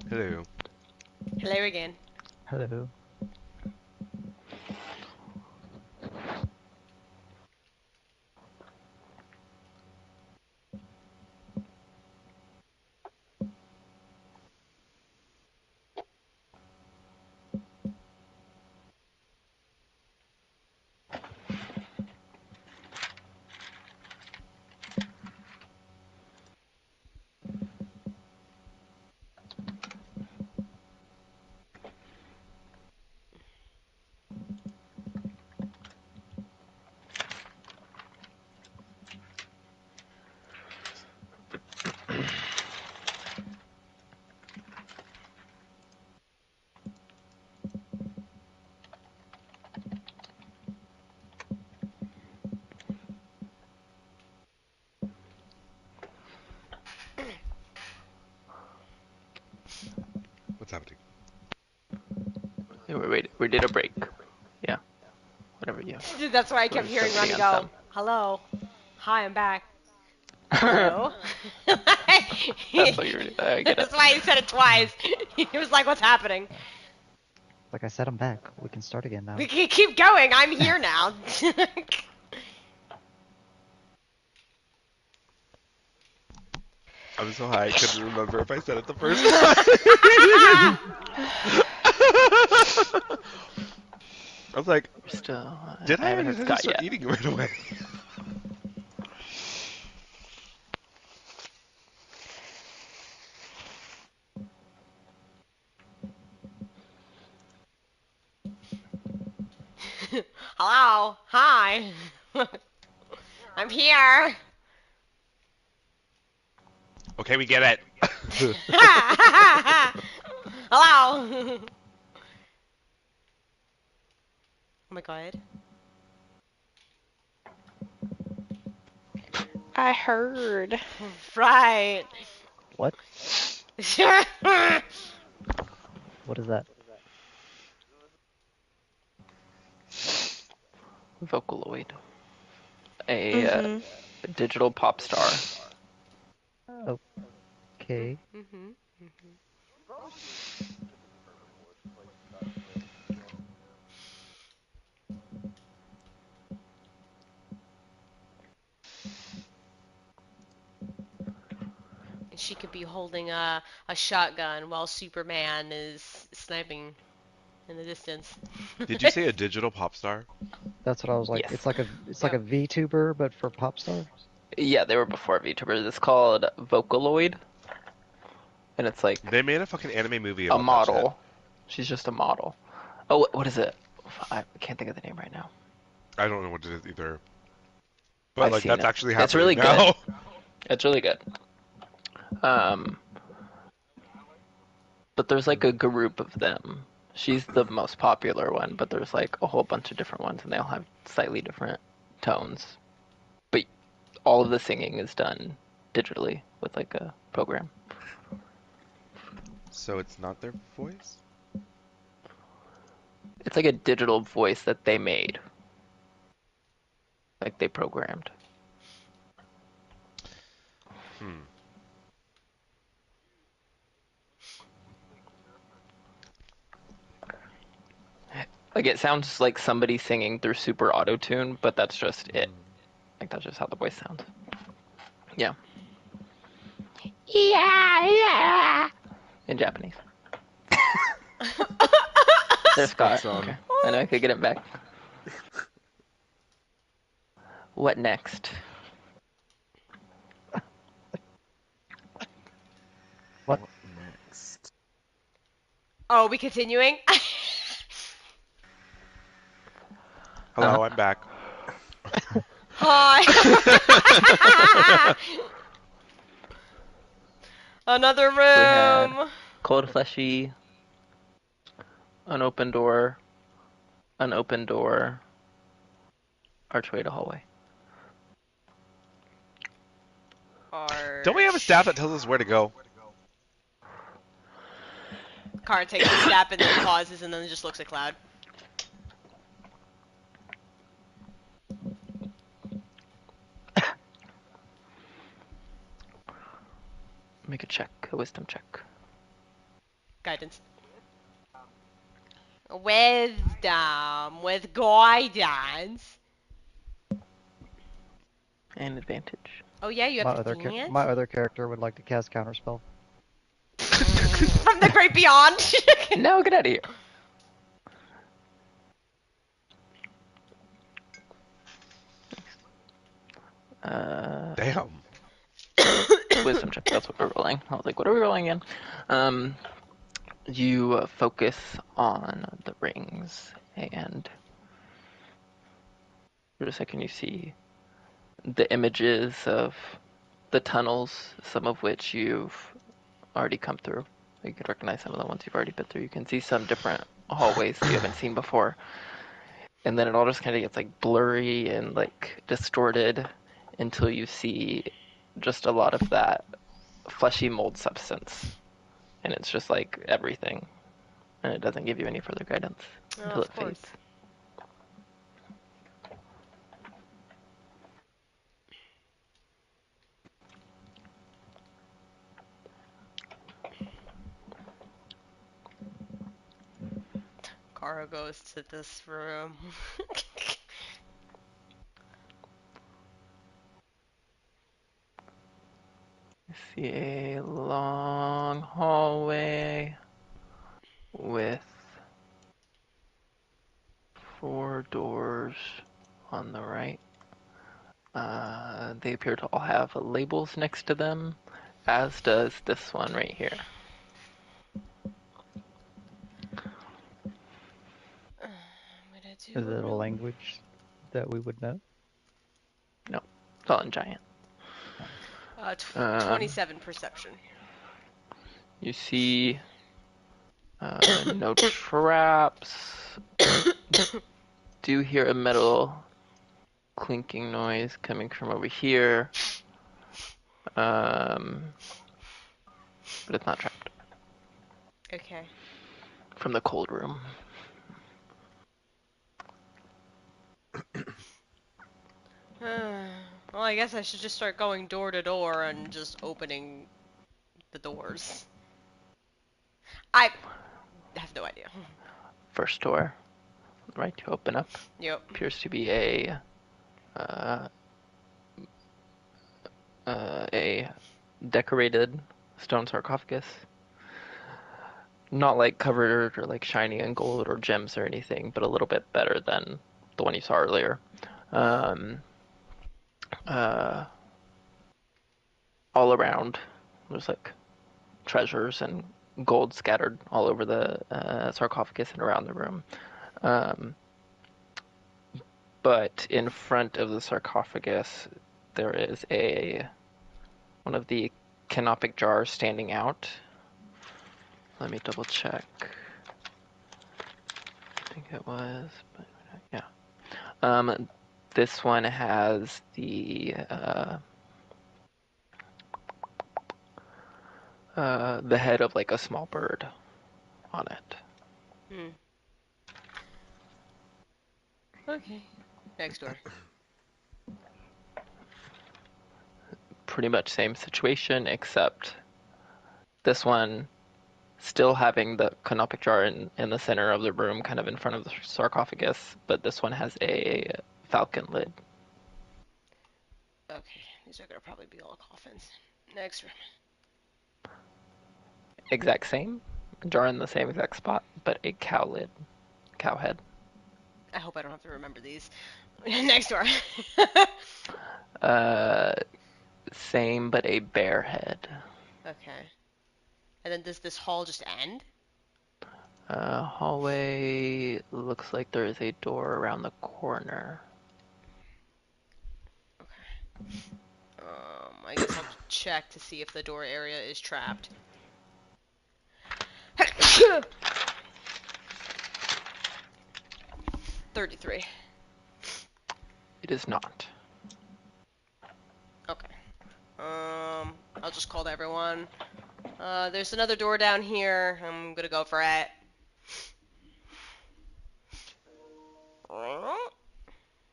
Hello. Hello again. Hello. What's happening? We did a break. Yeah. Whatever you. That's why I kept hearing Ronnie go, hello. Hi, I'm back. Hello. That's what you were. I get it. That's why he said it twice. He was like, what's happening? Like I said, I'm back. We can start again now. We can keep going. I'm here now. I'm so high I couldn't remember if I said it the first time. I was like, Still, did I? Or haven't did heard I Scott just start yet. eating right away? Hello. Hi. I'm here. Okay, we get it. Hello. Oh my god. I heard. Right. What? What is that? Vocaloid. A digital pop star. Okay. Mhm. And she could be holding a shotgun while Superman is sniping in the distance. Did you say a digital pop star? That's what I was like. Yes. It's like a VTuber, but for pop stars. Yeah, they were before VTubers. It's called Vocaloid, and it's like They made a fucking anime movie a about model. She's just a model. Oh, what is it? I can't think of the name right now. that shit. I don't know what it is either. But I've like seen that's it. actually It's happening really now. good. It's really good. But there's like a group of them. She's the most popular one, but there's like a whole bunch of different ones, and they all have slightly different tones. But all of the singing is done digitally with like a program. So it's not their voice? It's like a digital voice that they made. Like they programmed. Hmm. Like it sounds like somebody singing through super auto tune, but that's just it. Like that's just how the voice sounds. Yeah. Yeah. In Japanese. There's Scott. Spot on. Okay. I know I could get him back. What next? What? Oh, are we continuing? Hello, I'm back. Hi. Another So we had room. cold fleshy, unopened door, archway to hallway. Don't we have a staff that tells us where to go? Kara takes a step and then pauses and then just looks at Cloud. Make a check, a wisdom check. Guidance. Wisdom with guidance. And advantage. Oh yeah, you My have other advantage? my other character would like to cast counterspell. From the great beyond. No, get out of here. Damn. Wisdom check, that's what we're rolling. I was like, what are we rolling in? You focus on the rings, and for a second you see the images of the tunnels, some of which you've already come through. You could recognize some of the ones you've already been through. You can see some different hallways that you haven't seen before. And then it all just kind of gets like blurry and like distorted until you see just a lot of that fleshy mold substance. And it's just like everything. And it doesn't give you any further guidance until it fades. Kara goes to this room. You see a long hallway with 4 doors on the right. They appear to all have labels next to them, as does this one right here. Is it a language that we would know? No, it's all in giant. 27 perception. You see no traps. Do hear a metal clinking noise coming from over here. But it's not trapped. Okay. From the cold room. Well, I guess I should just start going door to door and just opening the doors. I have no idea. First door, right to open up. Yep. Appears to be a decorated stone sarcophagus. Not like covered or like shiny in gold or gems or anything, but a little bit better than the one you saw earlier. All around, there's like treasures and gold scattered all over the sarcophagus and around the room. But in front of the sarcophagus, there is one of the canopic jars standing out. Let me double check. I think it was, but yeah. This one has the head of like a small bird on it. Okay. Next door. Pretty much same situation, except this one still having the canopic jar in the center of the room, kind of in front of the sarcophagus, but this one has a falcon lid. Okay, these are gonna probably be all coffins. Next room. Exact same, jar in the same exact spot, but a cow lid, cow head. I hope I don't have to remember these. Next door. Same, but a bear head. Okay. And then does this hall just end? Hallway looks like there is a door around the corner. I guess I'll check to see if the door area is trapped. 33. It is not. Okay. I'll just call to everyone. There's another door down here. I'm gonna go for it.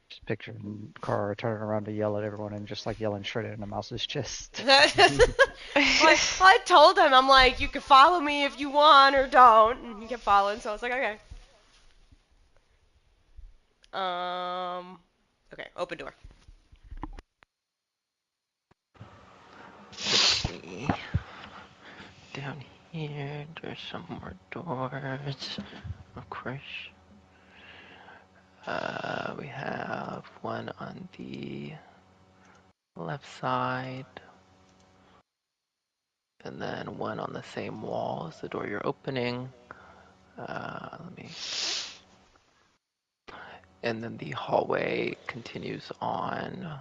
Just picturing Kara turning around to yell at everyone and just like yelling straight into Mouse's chest. I told him, I'm like, you can follow me if you want or don't. And he kept following, so I was like, okay. Okay, open door. Okay. Down here, there's some more doors. Of course. We have one on the left side, and then one on the same wall as the door you're opening. And then the hallway continues on.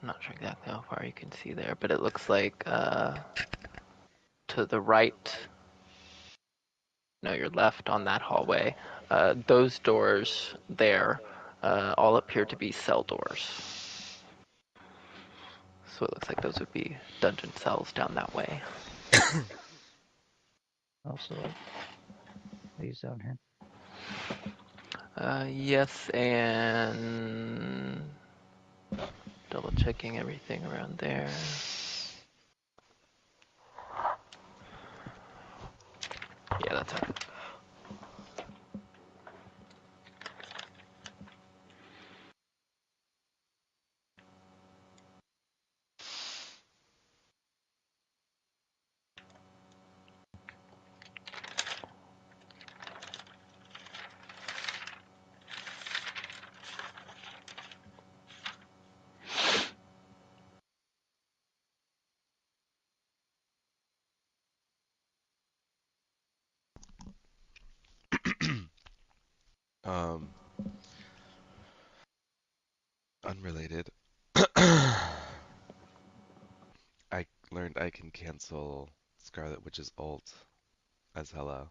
I'm not sure exactly how far you can see there, but it looks like to the right, no, your left on that hallway, those doors there all appear to be cell doors. So it looks like those would be dungeon cells down that way. Also, like these down here. Yes, and double checking everything around there. Yeah, that's it. Unrelated. I learned I can cancel Scarlet Witch's ult as hello.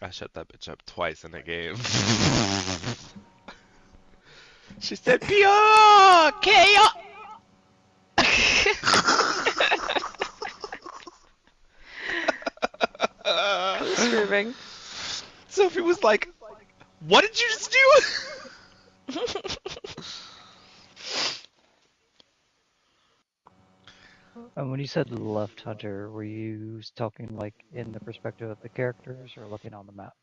I shut that bitch up twice in a game. She said, pure chaos! Screaming. Sophie was like, what did you just do? And when you said left hunter, were you talking like in the perspective of the characters or looking on the map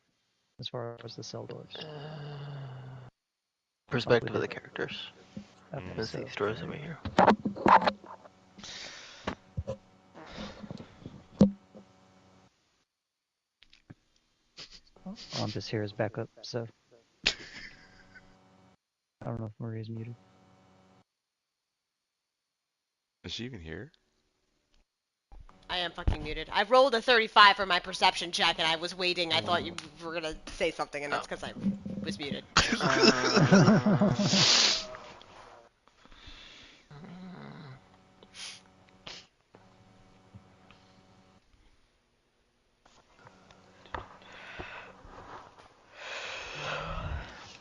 as far as the cell doors? Perspective of the characters. Okay, There's so these doors over here. I'm just here as backup, so I don't know if Maria's muted. Is she even here? I am fucking muted. I rolled a 35 for my perception check, and I was waiting. I thought you were gonna say something, and that's because I was muted.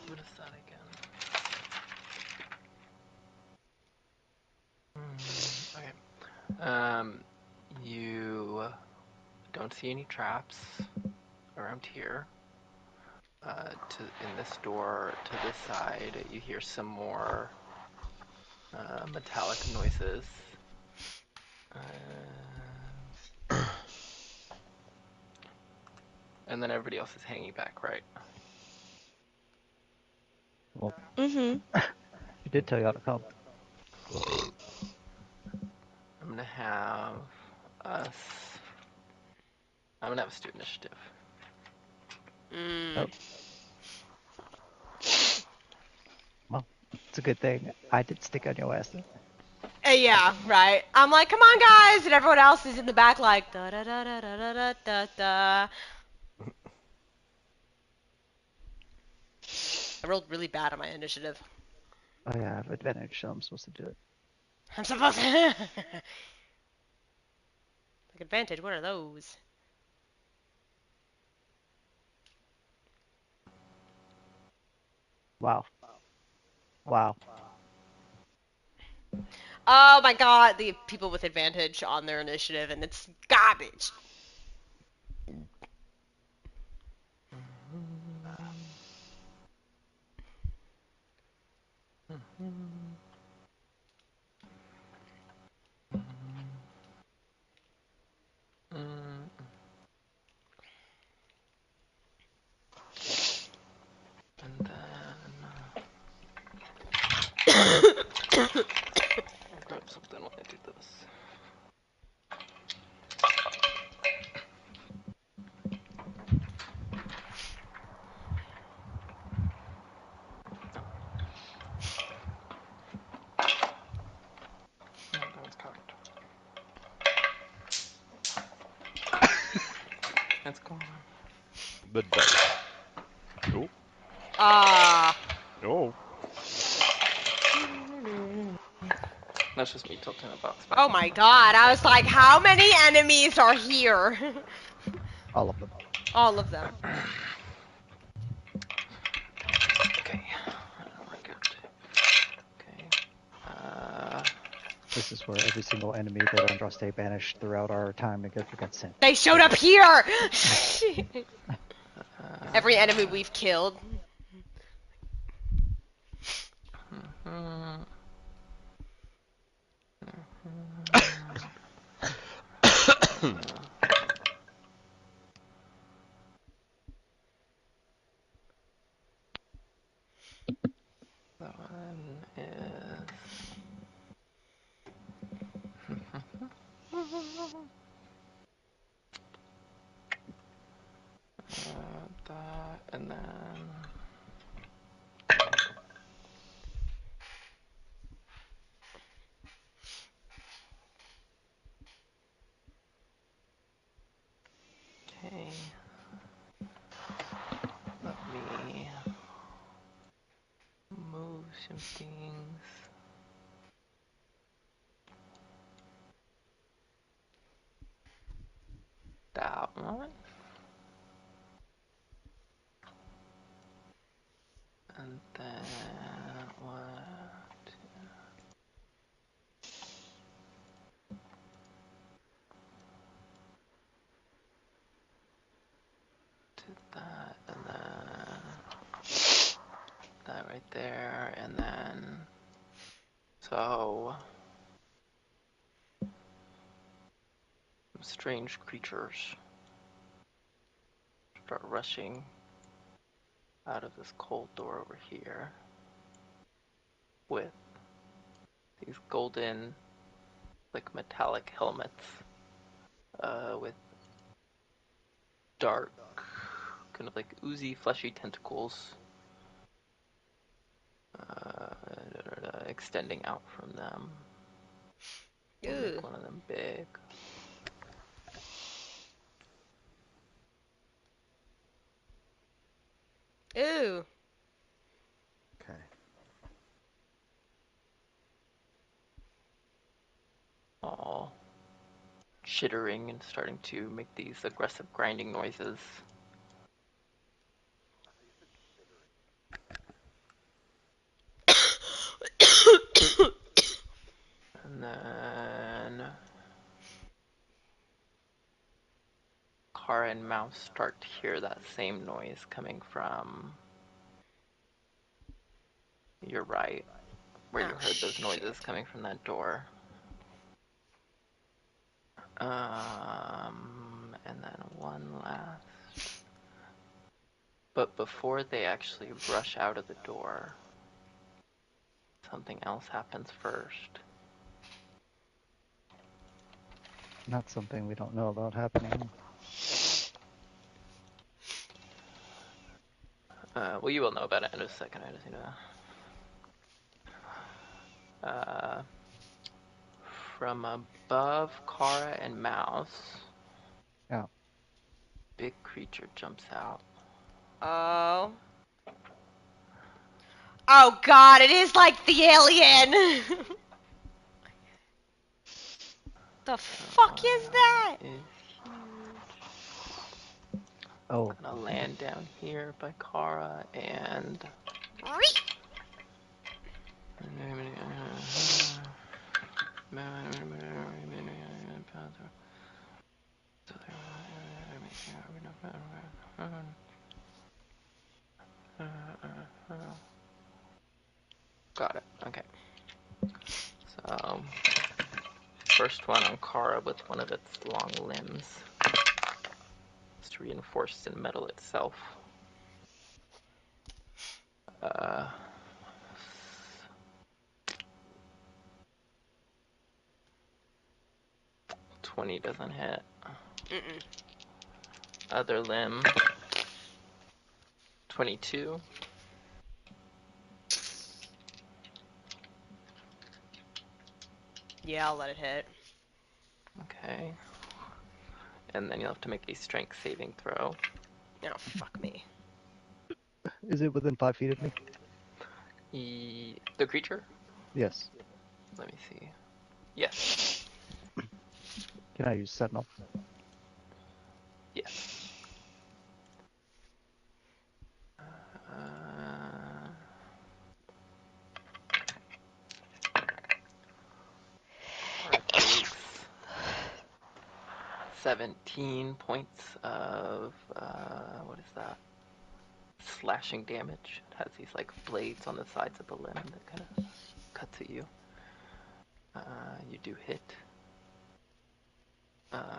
What is that again? Okay. You don't see any traps around here. In this door to this side, you hear some more metallic noises. And then everybody else is hanging back, right? Well, Mm-hmm. he did tell you how to come. I'm gonna have us. I'm gonna have us do initiative. Oh. Well, it's a good thing I did stick on your ass then. Yeah, right. I'm like, come on, guys, and everyone else is in the back, like da da da da da da da da. I rolled really bad on my initiative. Oh yeah, I have advantage, so I'm supposed to do it. I'm supposed to. Like advantage. What are those? Wow. Wow. Oh my god, the people with advantage on their initiative, and it's garbage. And then I'll grab something when I do this. That one's cocked. It's gone. The dice. Oh. Ah. Oh. That's just me tilting the box back Oh and my forth. god, I was like, how many enemies are here? All of them. All of them. Okay. We're good. Okay. This is where every single enemy that Andraste banished throughout our time together gets sent. They showed up here! Every enemy we've killed. That one is. That, and then. Okay. Let me move some things. That one. And then what? Did that, and then that right there, and then so some strange creatures start rushing out of this cold door over here with these golden, like metallic helmets, with dark, kind of like oozy, fleshy tentacles extending out from them. We'll make Ew. one of them big. Ew. Okay. All chittering and starting to make these aggressive grinding noises. And then Kara and Mouse start to hear that same noise coming from your right, where you Oh, heard those noises shit. coming from that door. And then one last. But before they actually rush out of the door, something else happens first. Not something we don't know about happening. Well, you will know about it in a second. I just need to. from above Kara and Mouse. Yeah. Big creature jumps out. Oh. Oh god, it is like the alien! The fuck is that? Is huge. Oh. Gonna land down here by Kara and got it. Okay. So first one on Kara with one of its long limbs. It's reinforced in metal itself. 20 doesn't hit. Mm-mm. Other limb. 22. Yeah, I'll let it hit. Okay. And then you'll have to make a strength saving throw. Oh, fuck me. Is it within 5 feet of me? The creature? Yes. Let me see. Yes. Can I use Sentinel? Yes. 17 points of, what is that? Slashing damage. It has these like blades on the sides of the limb that kind of cuts at you. You do hit.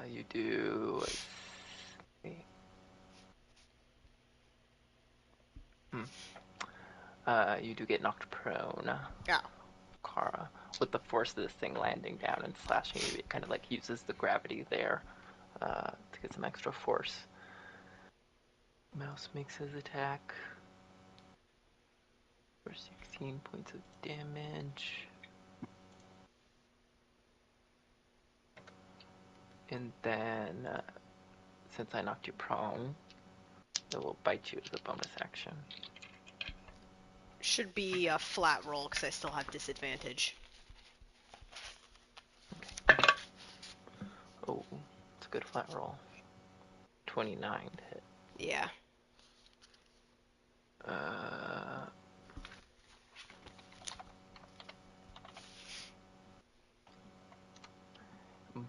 You do... you do get knocked prone. Oh. Kara. With the force of this thing landing down and slashing you, it kind of like uses the gravity there to get some extra force. Mouse makes his attack for 16 points of damage. And then, since I knocked you prone, it will bite you as a bonus action. Should be a flat roll because I still have disadvantage. Oh, it's a good flat roll. 29 to hit. Yeah.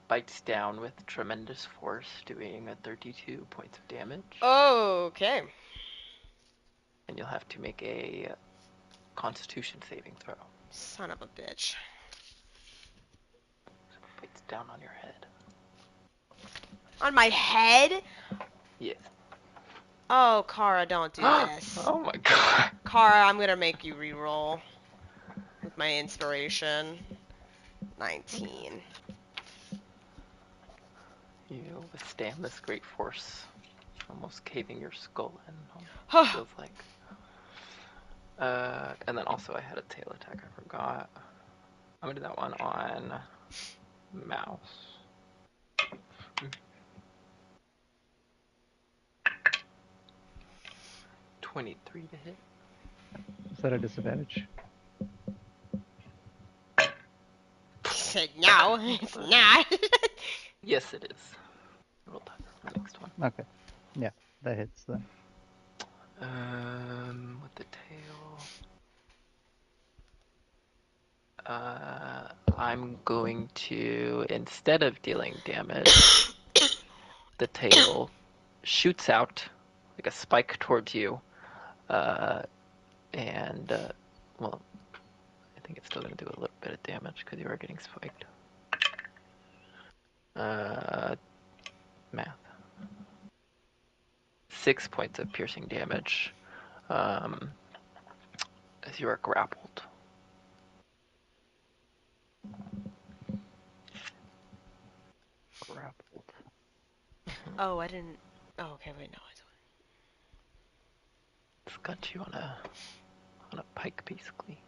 Bites down with tremendous force, doing 32 points of damage. Okay. And you'll have to make a Constitution saving throw. Son of a bitch. Bites down on your head. On my head? Yes. Oh, Kara, don't do this. Oh my god. Kara, I'm gonna make you re-roll with my inspiration. 19. You withstand this great force, almost caving your skull in. Feels like. And then also I had a tail attack. I forgot. I'm gonna do that one on Mouse. 23 to hit. Is that a disadvantage? Said no, it's not. Yes, it is. Roll time for the next one. Okay. Yeah, that hits then. With the tail. I'm going to, instead of dealing damage, the tail shoots out like a spike towards you. Well, I think it's still going to do a little bit of damage because you are getting spiked. Math. 6 points of piercing damage as you are grappled. Grappled. Oh, I didn't. Oh, okay, wait, no. It's got you on a pike, basically.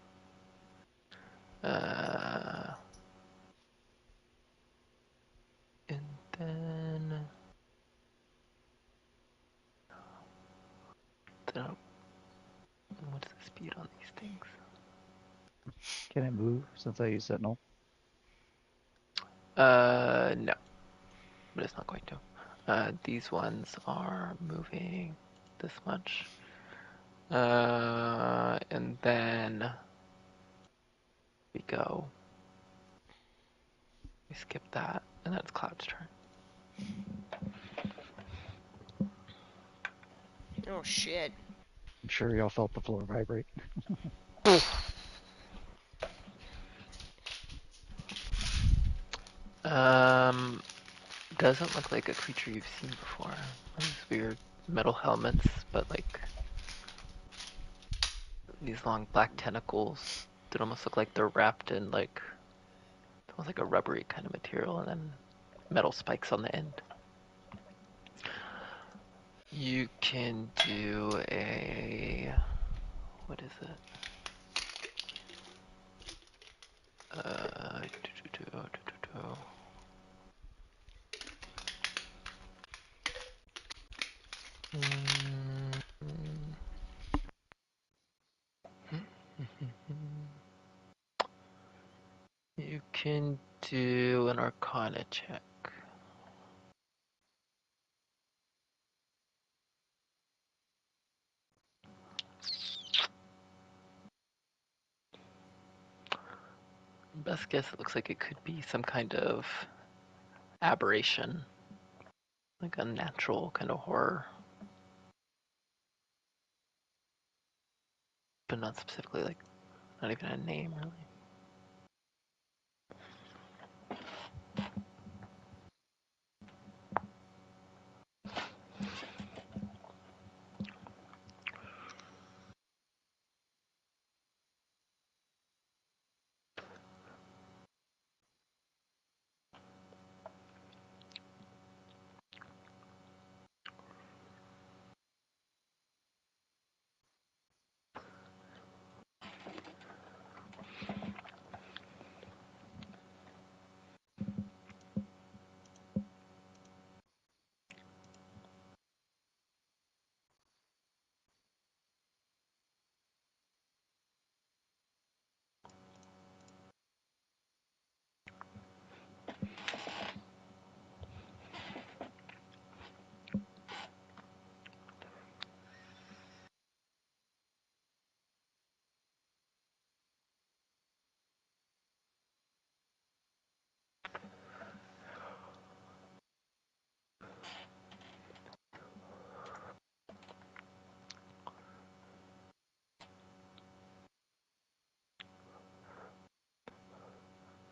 then what's the speed on these things? Can it move since I use Sentinel? No, but it's not going to. These ones are moving this much. And then we go. We skip that, and then it's Cloud's turn. Oh shit. I'm sure y'all felt the floor vibrate. Doesn't look like a creature you've seen before. These weird metal helmets, but like these long black tentacles that almost look like they're wrapped in like almost like a rubbery kind of material, and then metal spikes on the end. You can do a what is it? You can do an Arcana check. Best guess, it looks like it could be some kind of aberration, like unnatural kind of horror, but not specifically like not even a name really.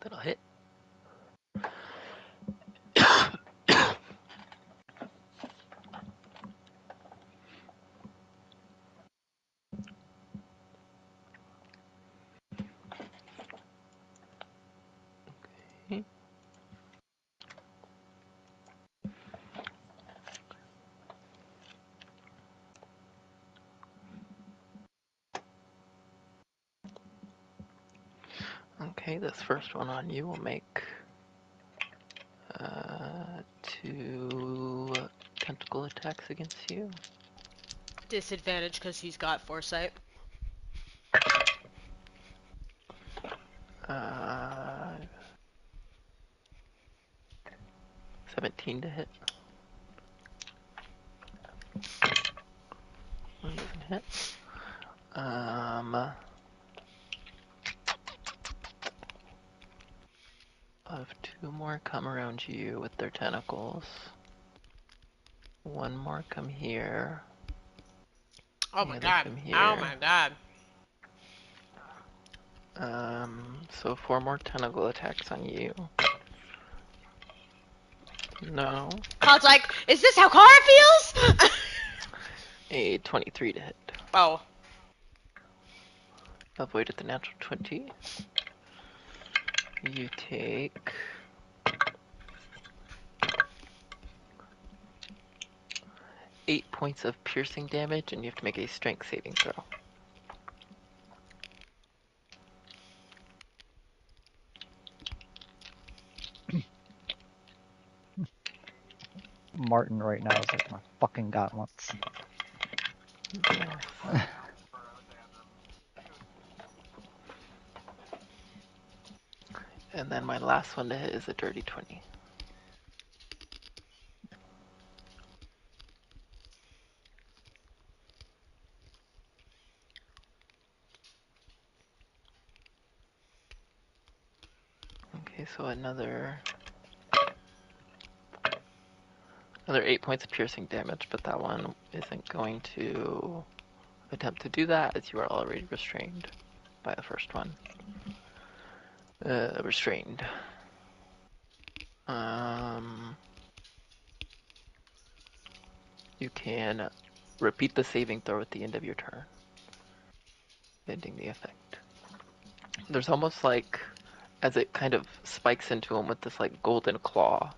That'll hit. Okay. Okay, this first one on you will make 2 tentacle attacks against you. Disadvantage because he's got foresight. 17 to hit. One doesn't hit. Of 2 more come around you with their tentacles. 1 more come here. Oh my god. Come Oh here. my god. So 4 more tentacle attacks on you. No. Cloud's like, is this how Kara feels? A 23 to hit. Oh. Avoided the natural 20. You take 8 points of piercing damage, and you have to make a strength saving throw. Martin right now. It's like my fucking gauntlets. And then my last one to hit is a dirty 20. Okay, so another 8 points of piercing damage, but that one isn't going to attempt to do that as you are already restrained by the first one. Restrained. You can repeat the saving throw at the end of your turn, ending the effect. There's almost like, as it kind of spikes into him with this like golden claw,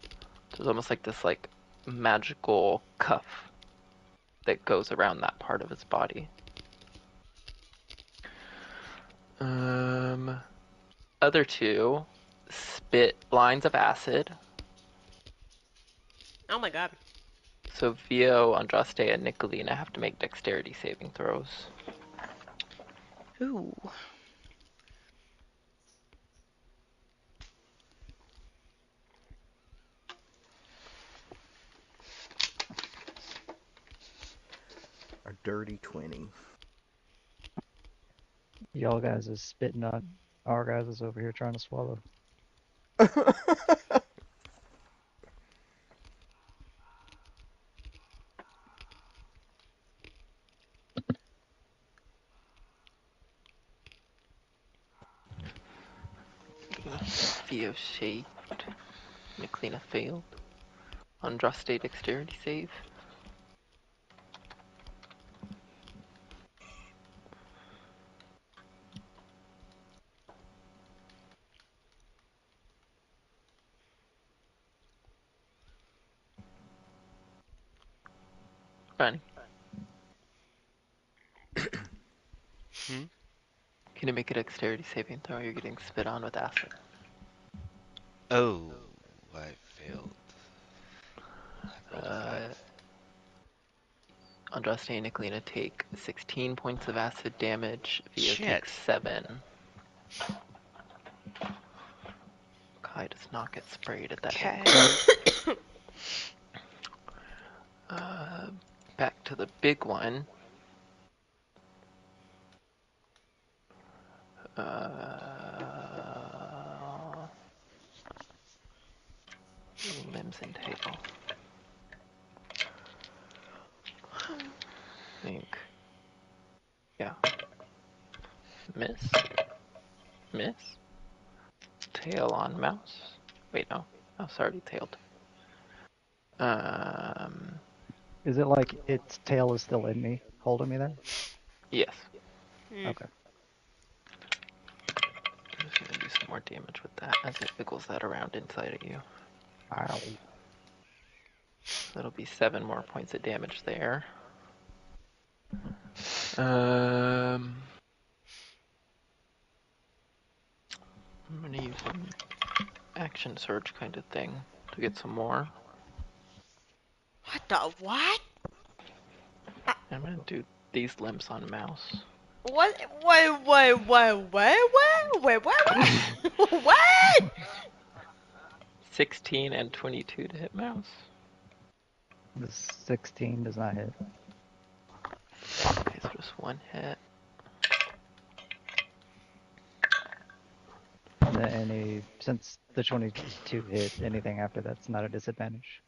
there's almost like this like magical cuff that goes around that part of his body. Other two spit lines of acid. Oh my god. So Vio, Andraste, and Nicolina have to make dexterity saving throws. Ooh. A dirty 20. Y'all guys is spitting on our guys is over here trying to swallow. Vio shaved. Nicolina failed. Andraste dexterity save. Ronnie. Can you make a dexterity saving throw? You're getting spit on with acid. Oh, I failed. I rolled a 5. Andraste and Nicolina take 16 points of acid damage. Vio Shit. takes 7. Kai does not get sprayed at that Okay. angle. Back to the big one. Limbs and tail. I think. Yeah. Miss. Miss. Tail on mouse. Wait, no. Mouse already tailed. Is it like its tail is still in me, holding me there? Yes. Okay. I'm just gonna do some more damage with that as it wiggles that around inside of you. Ow. That'll be 7 more points of damage there. I'm gonna use an action surge kind of thing to get some more. What the what? I'm gonna do these limbs on mouse. What? What? 16 and 22 to hit mouse. The 16 does not hit. Okay, so just one hit. Since the 22 hit, anything after that's not a disadvantage.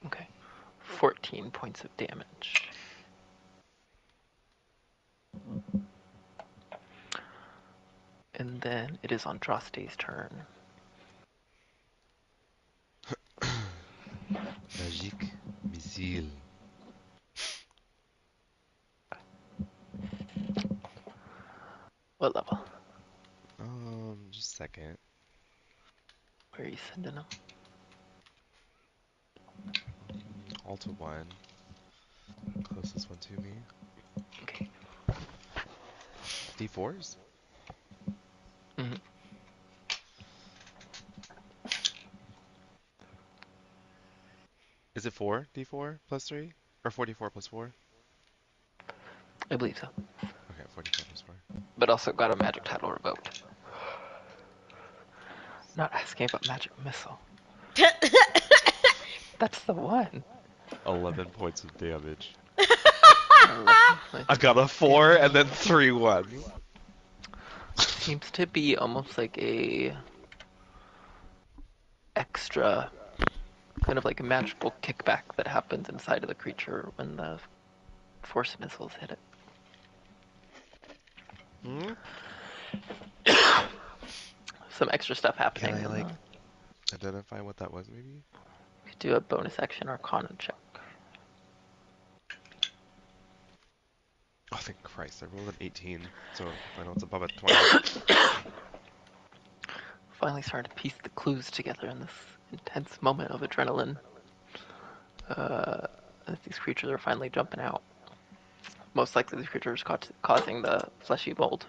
Okay. 14 points of damage. And then it is Andraste's turn. Magique missile. What level? Just a second. Where are you sending them? All to 1. Closest one to me. Okay. D4s? Mm-hmm. Is it 4d4 plus 3? Or 44 plus 4? I believe so. Okay, 44 plus 4. But also got a magic title revoked. Not asking about magic missile. That's the one. 11 points of damage. 11 I got a 4 and then 3 ones. Seems to be almost like a extra kind of like a magical kickback that happens inside of the creature when the force missiles hit it. Some extra stuff happening. Can I, like, identify what that was, maybe? You could do a bonus action Arcana check. Oh, thank Christ, I rolled an 18, so I know it's above a 20. Finally starting to piece the clues together in this intense moment of adrenaline. As these creatures are finally jumping out. Most likely these creatures causing the fleshy mold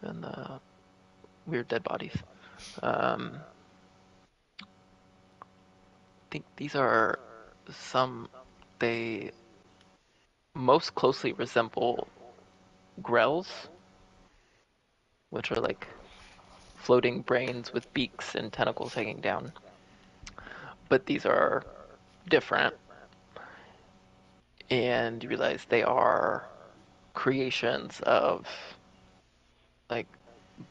and the weird dead bodies. I think these are they most closely resemble grells, which are like floating brains with beaks and tentacles hanging down. But these are different, and you realize they are creations of like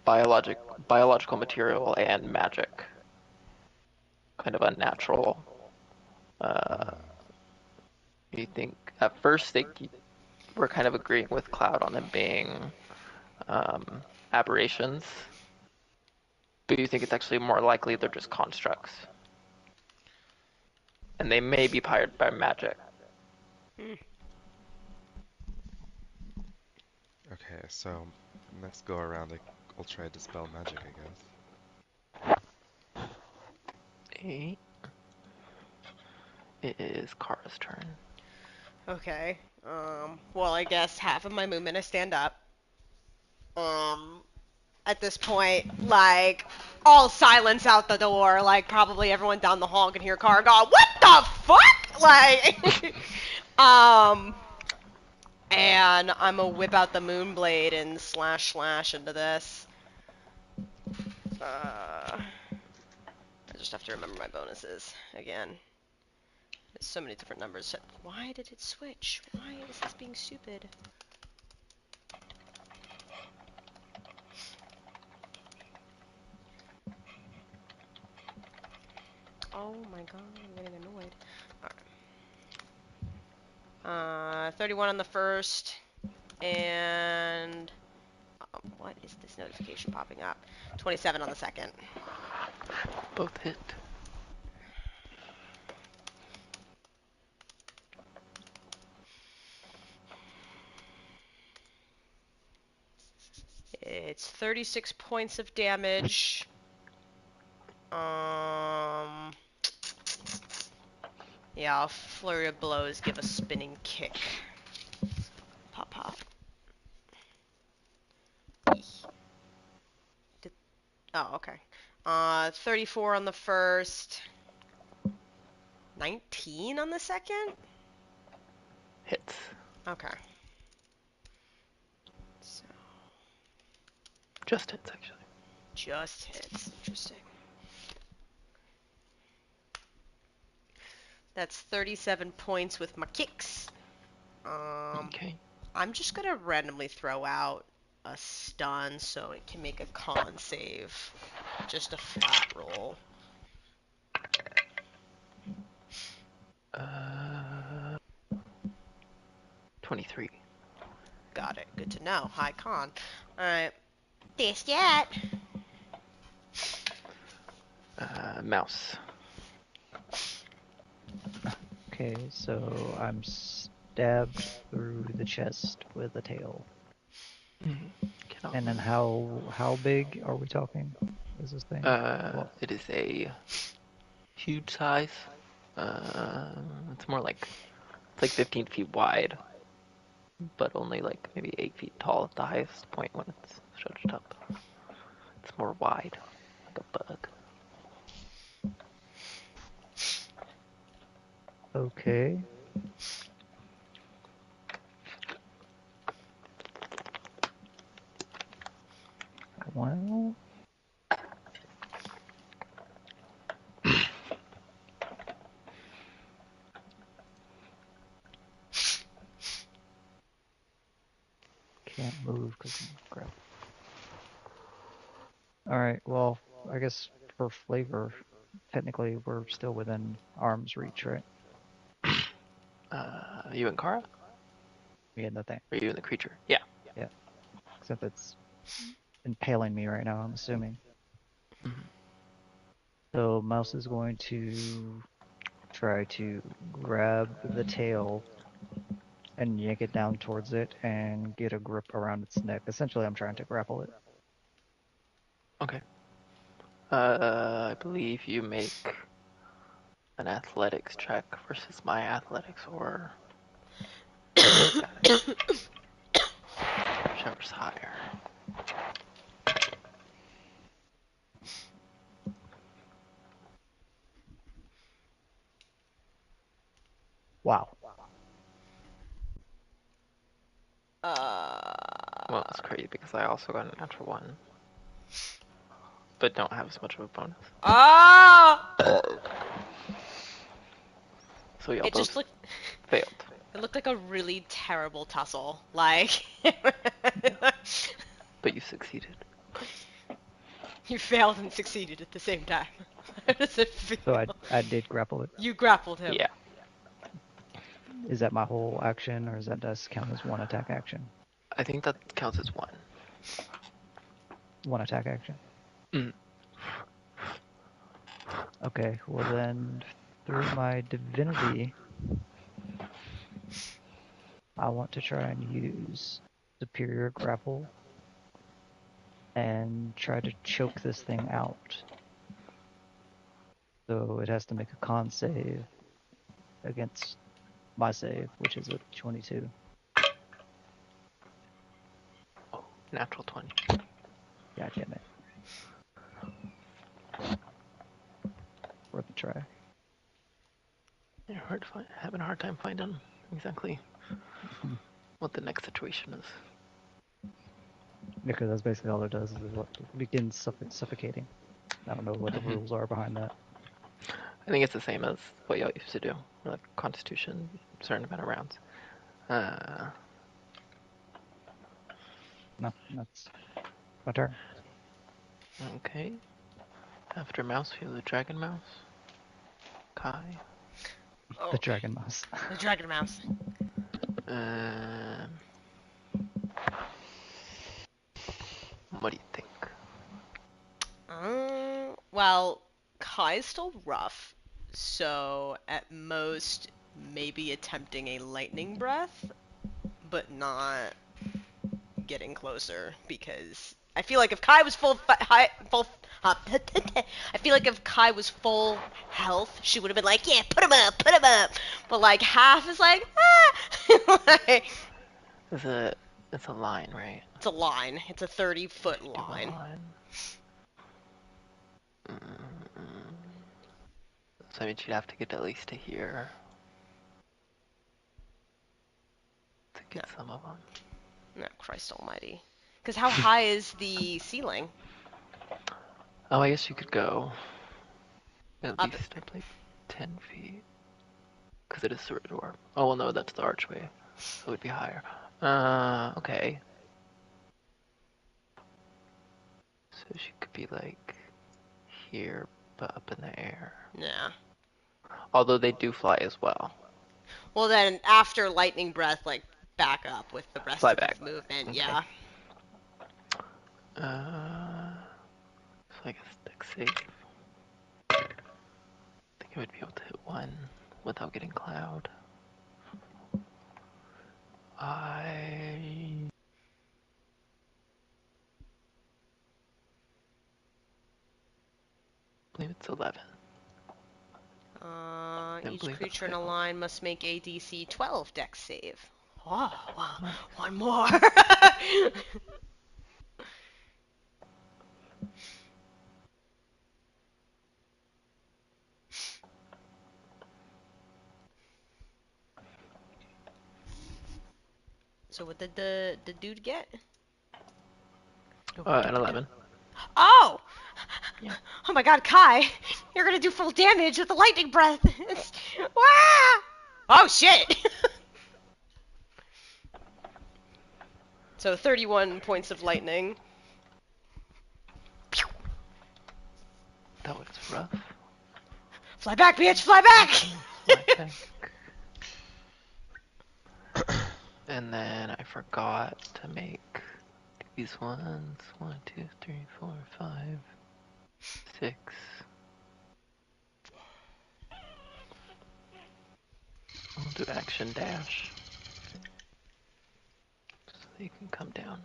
biological material and magic, kind of unnatural. You think at first they were kind of agreeing with Cloud on them being aberrations, but you think it's actually more likely they're just constructs, and they may be powered by magic. Okay, so next go around I'll try to dispel magic, I guess. It is Kara's turn. Okay. Well, I guess half of my movement is stand up. At this point, like, all silence out the door. Like, probably everyone down the hall can hear Kara go, "What the fuck?" Like, and I'm gonna whip out the Moonblade and slash into this. I just have to remember my bonuses again. There's so many different numbers. Why did it switch? Why is this being stupid? Oh my god, I'm getting annoyed. Alright. 31 on the first, and what is this notification popping up? 27 on the second. Both hit. It's 36 points of damage. Yeah, I'll flurry of blows, give a spinning kick. Pop, pop. Oh, okay. 34 on the first. 19 on the second? Hits. Okay. So. Just hits, actually. Just hits. Interesting. That's 37 points with my kicks. Okay. I'm just gonna randomly throw out a stun so it can make a con save. Just a flat roll. 23. Got it. Good to know. High con. Alright. This yet. Mouse. Okay, so I'm stabbed through the chest with a tail. And then how big are we talking? Is this thing? It is a huge size. It's more like it's like 15 feet wide, but only like maybe 8 feet tall at the highest point when it's stretched up. It's more wide, like a bug. Okay. Well, can't move because I'm grappled. All right. Well, I guess for flavor, technically we're still within arm's reach, right? You and Kara? Me and the thing. Or you and the creature? Yeah. Yeah. Except it's impaling me right now, I'm assuming. Mhm. So Mouse is going to try to grab the tail and yank it down towards it and get a grip around its neck. Essentially, I'm trying to grapple it. Okay. I believe you make an athletics check versus my athletics, or whichever's higher. Wow. Well, it's crazy because I also got a natural one, but don't have as much of a bonus. So y'all It just both looked. failed. It looked like a really terrible tussle. Like. But you succeeded. You failed and succeeded at the same time. How does it feel? So I did grapple it. You grappled him. Yeah. Is that my whole action, or does that does count as one attack action? I think that counts as one. One attack action. Mm. Okay, well then, through my divinity, I want to try and use superior grapple and try to choke this thing out. So it has to make a con save against my save, which is a 22. Oh, natural 20. God damn it. Worth a try. You're having a hard time finding exactly what the next situation is. Because that's basically all it does is it begins suffocating. I don't know what the rules are behind that. I think it's the same as what y'all used to do, like Constitution, certain amount of rounds. No, that's my turn. Okay. After Mouse, we have the Dragon Mouse. Kai. The dragon mouse. The dragon mouse. What do you think? Well, Kai's still rough, so at most maybe attempting a lightning breath, but not getting closer because I feel like if Kai was I feel like if Kai was full health, she would have been like, yeah, put him up, put him up. But like half is like, ah. Like, It's a line, right? it's a line. It's a 30-foot Do a line. line. So I mean, she'd have to get at least to here to get some of them. No, Christ almighty. Because how high is the ceiling? Oh, I guess you could go at Up. least up like 10 feet. Because it is through a door. Oh, well, no, that's the archway. So it would be higher. Okay. So she could be like here, but up in the air. Yeah. Although they do fly as well. Well, then after lightning breath, like back up with the rest Fly of back. the movement. Okay. Yeah. So I guess dex save. I think I would be able to hit one without getting cloud. I believe it's 11. Each creature in a line must make a DC 12 dex save. Oh, wow. Nice. One more. So what did the dude get? An 11. Oh! Yeah. Oh my god, Kai! You're gonna do full damage with the lightning breath! Wah! Oh shit! So 31 points of lightning. That was rough. Fly back, bitch! Fly back! Fly back. And then I forgot to make these ones. 1, 2, 3, 4, 5, 6. I'll do action dash. So you can come down.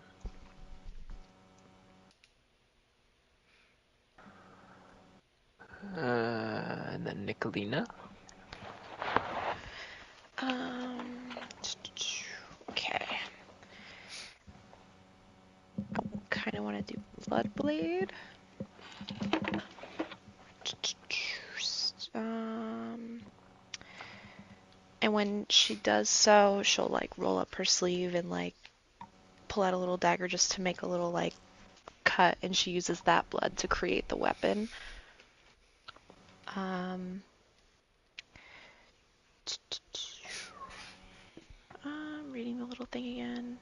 And then Nicolina. Okay. Kind of want to do Bloodblade. And when she does so, she'll like roll up her sleeve and like pull out a little dagger just to make a little like cut, and she uses that blood to create the weapon. Reading the little thing again.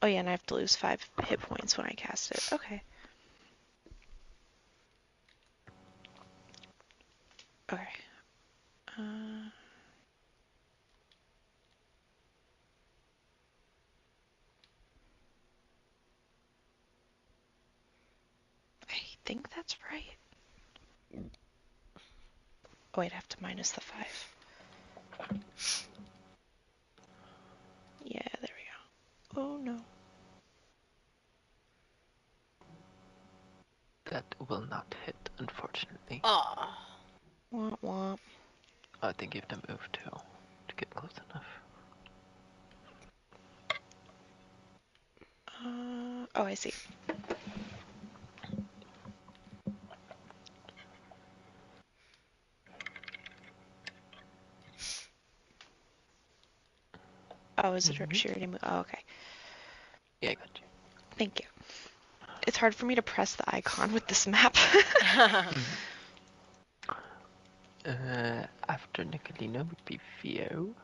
Oh yeah, and I have to lose 5 hit points when I cast it. Okay. Okay. I think that's right. Oh wait, I have to minus the 5. Yeah, there we go. Oh no. That will not hit, unfortunately. Aw. Womp womp. I think you have to move too to get close enough. Oh, I see. Oh, is it she already moved? Oh, okay. Yeah, I got you. Thank you. It's hard for me to press the icon with this map. After Nicolina would be Theo.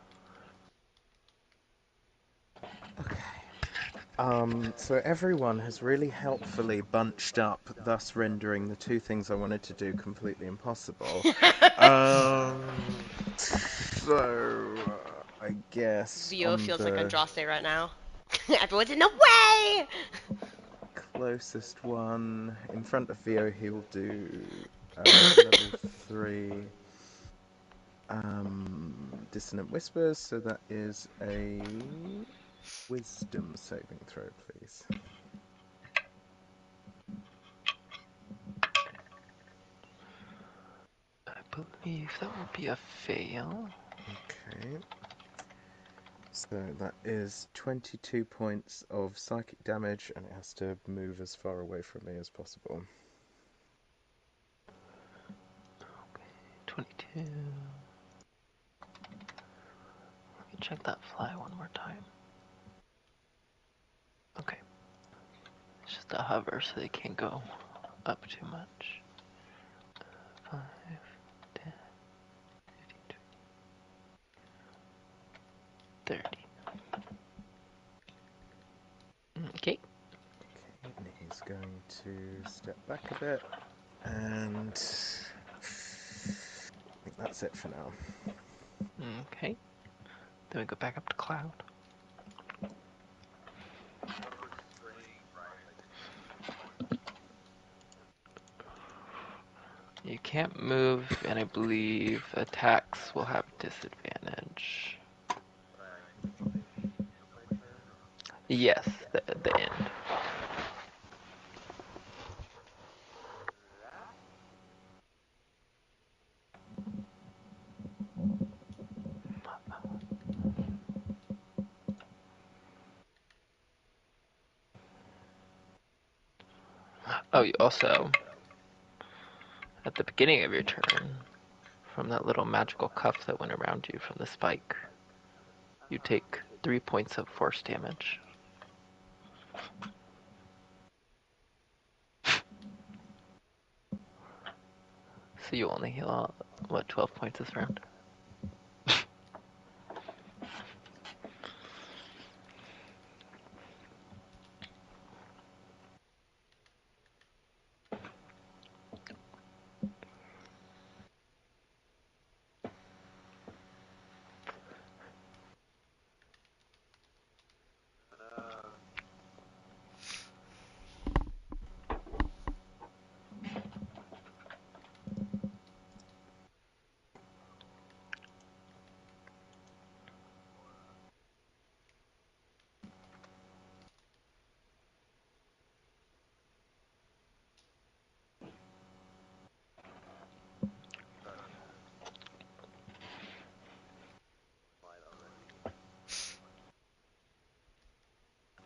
Okay. So everyone has really helpfully bunched up, thus rendering the two things I wanted to do completely impossible. So I guess Vio on feels like the Andraste right now. Everyone's in the way! closest one in front of Theo, he'll do level 3 Dissonant Whispers. So that is a Wisdom saving throw, please. I believe that will be a fail. Okay. So that is 22 points of psychic damage, and it has to move as far away from me as possible. Okay, 22. Let me check that fly one more time. Okay. It's just a hover, so they can't go up too much. 5, 10, 15, 20, 30. Okay. Okay, and he's going to step back a bit, and I think that's it for now. Okay. Then we go back up to Cloud. You can't move, and I believe attacks will have disadvantage. Yes, the end. Oh, you also, at the beginning of your turn, from that little magical cuff that went around you from the spike, you take 3 points of force damage. So you only heal, 12 points this round?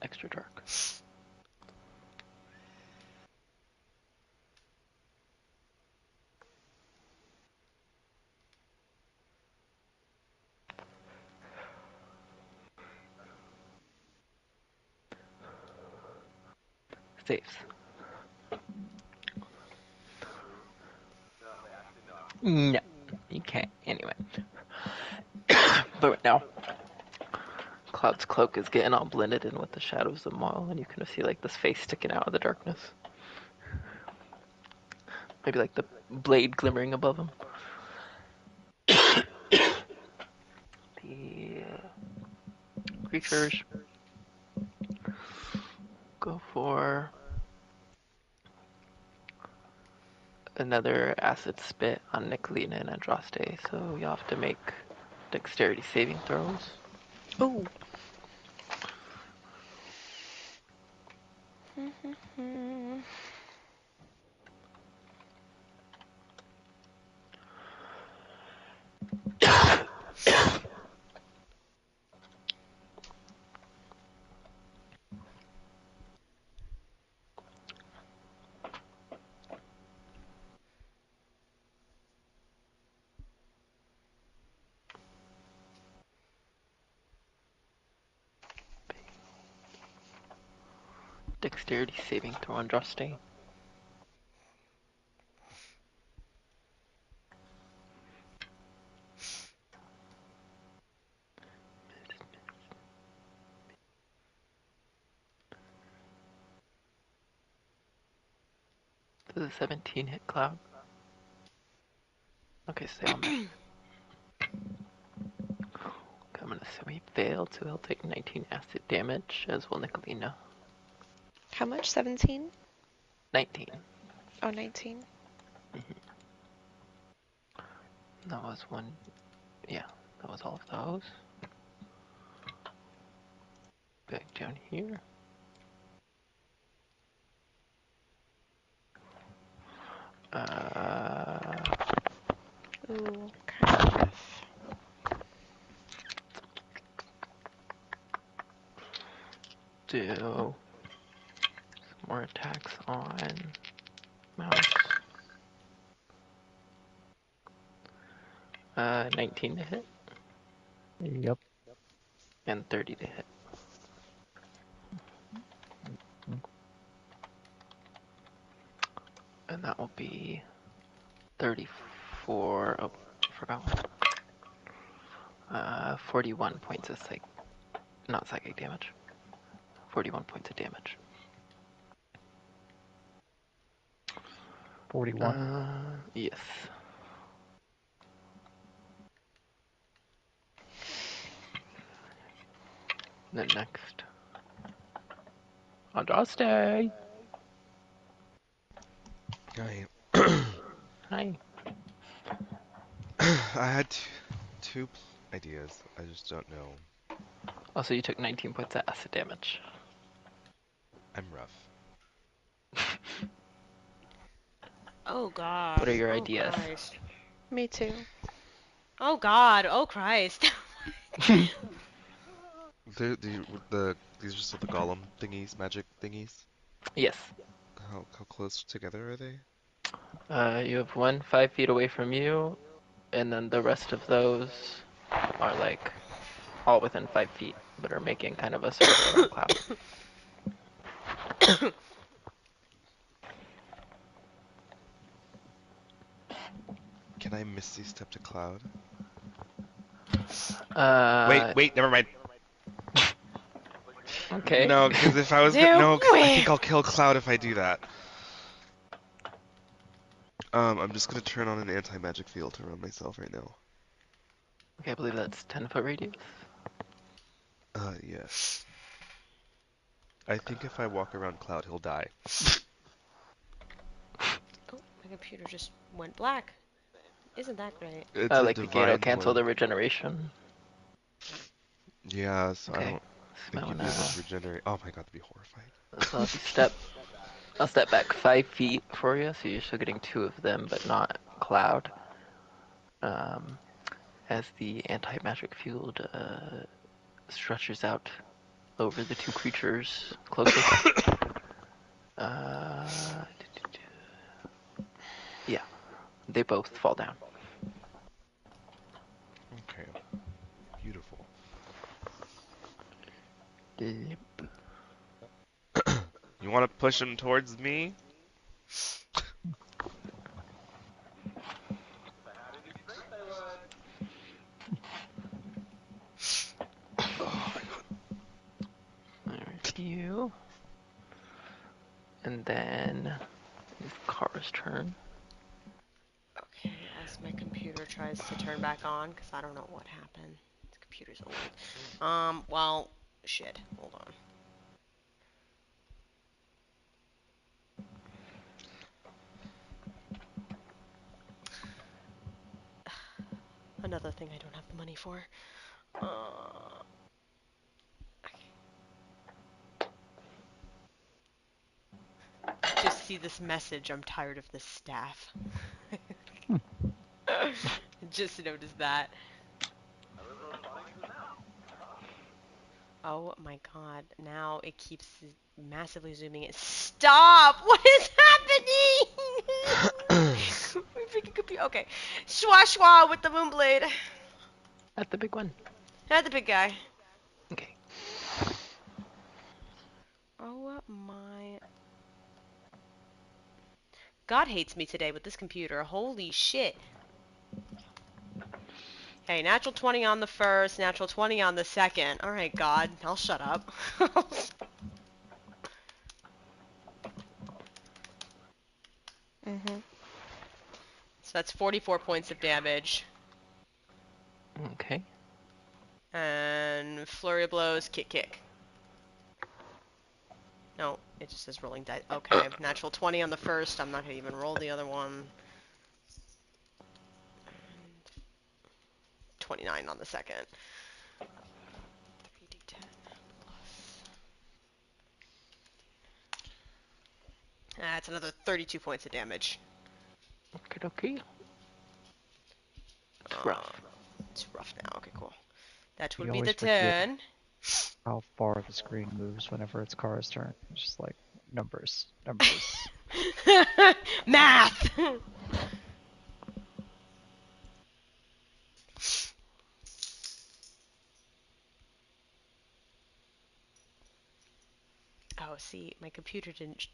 Extra dark. Saves. No, you can't. Anyway. But right now, Cloud's cloak is getting all blended in with the shadows of Moyle, and you kind of see like this face sticking out of the darkness. Maybe like the blade glimmering above him. The creatures go for another acid spit on Nicolina and Andraste, so you have to make dexterity saving throws. Ooh. Dexterity saving throw on Andraste. Does a 17 hit Cloud? Okay, so they all miss. Okay, I'm gonna assume he failed, so he'll take 19 acid damage, as will Nicolina. How much? 17? 19. Oh, 19. That was one. Yeah, that was all of those. Back down here. Ooh, kind of. Do some more attacks on Mouse. 19 to hit. Yep. And 30 to hit. And that will be 34. Oh, I forgot one. 41 points of not psychic damage. 41 points of damage. 41. Yes. Then next. Andraste! Hi. Hi. I had two ideas. I just don't know. Also, you took 19 points of acid damage. I'm rough. Oh God. What are your Oh ideas? Christ. Me too. Oh God. Oh Christ. These are still the golem thingies, magic thingies. Yes. How close together are they? You have one 5 feet away from you, and then the rest of those are like all within 5 feet, but are making kind of a circle around Cloud. Can I Misty Step to Cloud? Wait, never mind. Okay. No, because if I was No because I way. think I'll kill Cloud if I do that. I'm just gonna turn on an anti-magic field around myself right now. Okay, I believe that's 10-foot radius. Yes. I think if I walk around Cloud, he'll die. Oh, my computer just went black. Isn't that great? It's a Like the gate will divine cancel one. the regeneration. Yeah, so I Okay. don't So think I you'd be able to regenerate. Oh my god, that'd be horrifying. So I'll step back 5 feet for you, so you're still getting 2 of them, but not Cloud. As the anti-magic field stretches out over the 2 creatures closest. Yeah, they both fall down. Okay. Beautiful. Yep. You want to push him towards me? Oh my god. There's you. And then it's Kara's turn. Okay, as my computer tries to turn back on, because I don't know what happened. The computer's old. Well, shit. Hold on. Another thing I don't have the money for. Just see this message. I'm tired of this staff. Just noticed that. Oh my god. Now it keeps massively zooming in. Stop! What is happening? My freaking computer. Okay. Schwa schwa with the moonblade. At the big one. Not the big guy. Okay. Oh my. God hates me today with this computer. Holy shit. Hey, natural 20 on the first, natural 20 on the second. Alright, God. I'll shut up. Mm-hmm. So that's 44 points of damage. Okay. And flurry of blows, kick, kick. No, it just says rolling dice. Okay, natural 20 on the first. I'm not gonna even roll the other one. And 29 on the second. 3d10 plus. That's another 32 points of damage. Okay. It's rough. It's rough now. Okay, cool. That would You be the always forget turn. how far the screen moves whenever it's Kara's turn. It's just like numbers, numbers. Math! Oh, see, my computer didn't.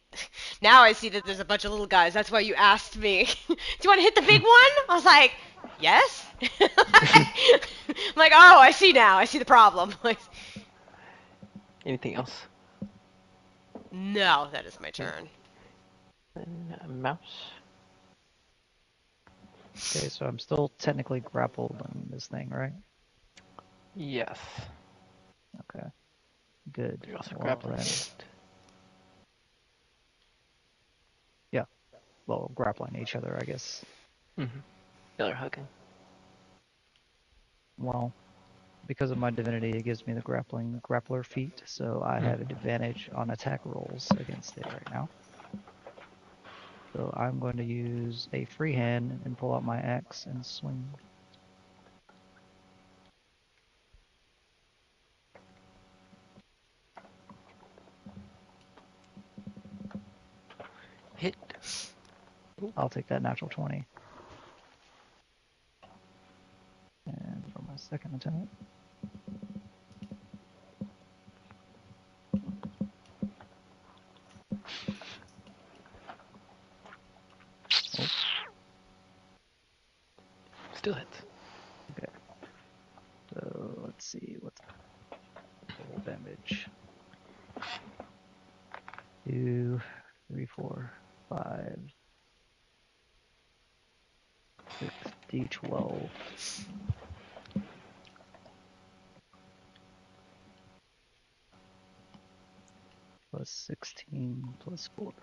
Now I see that there's a bunch of little guys. That's why you asked me. Do you want to hit the big one? I was like, yes. I'm like, oh, I see now. I see the problem. Like, Anything else? no, that is my Okay. turn. Then mouse. Okay, so I'm still technically grappled on this thing, right? Yes. Okay, good. You're also Well, grappling then, it. yeah. Well, grappling each other, I guess. Mm-hmm. Y'all are hugging. Well, because of my divinity, it gives me the grappler feat, so I have Mm-hmm. advantage on attack rolls against it right now. So I'm going to use a free hand and pull out my axe and swing. Hit. I'll take that natural 20. And for my second attack, let's see, what's total damage? 2, 3, 4, 5, 6, D12. Plus 16 plus 4.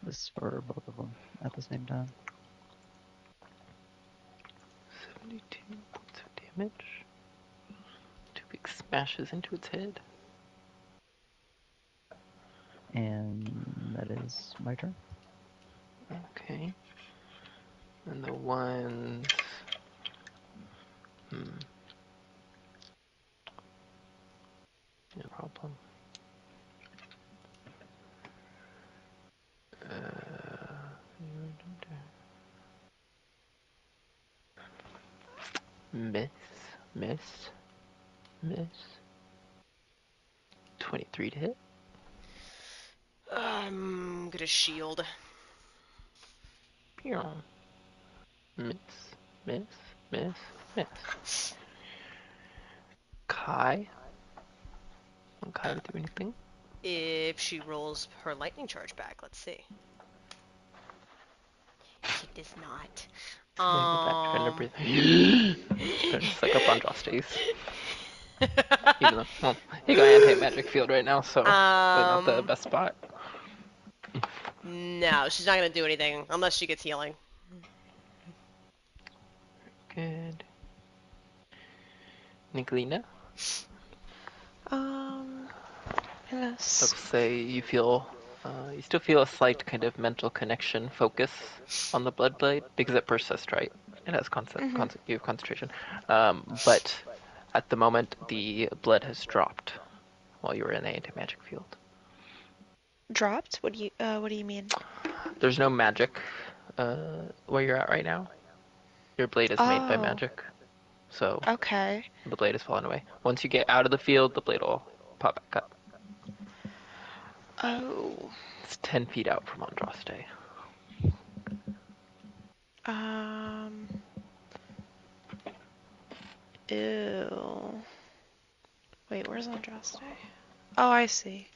This is for both of them at the same time. 72 points of damage. 2 big smashes into its head. And that is my turn. Okay. And the ones... No problem. Miss. 23 to hit. I'm gonna shield. Miss. Kai. Want Kai to do anything? If she rolls her lightning charge back, let's see. She does not. Trying to breathe. Trying to suck up Andraste's. Even though, well, he got anti-magic field right now, so not the best spot. No, she's not gonna do anything unless she gets healing. Good. Nicolina? Yes. I'll say you feel, you still feel a slight kind of mental connection, focus on the blood blade because it persists, right? It has you have concentration, but at the moment the blood has dropped while you were in the anti-magic field. Dropped? What do you mean? There's no magic where you're at right now. Your blade is made by magic, so okay. the blade has fallen away. Once you get out of the field, the blade will pop back up. Oh. It's 10 feet out from Andraste. Ew. Wait, where's Andraste? Oh, I see.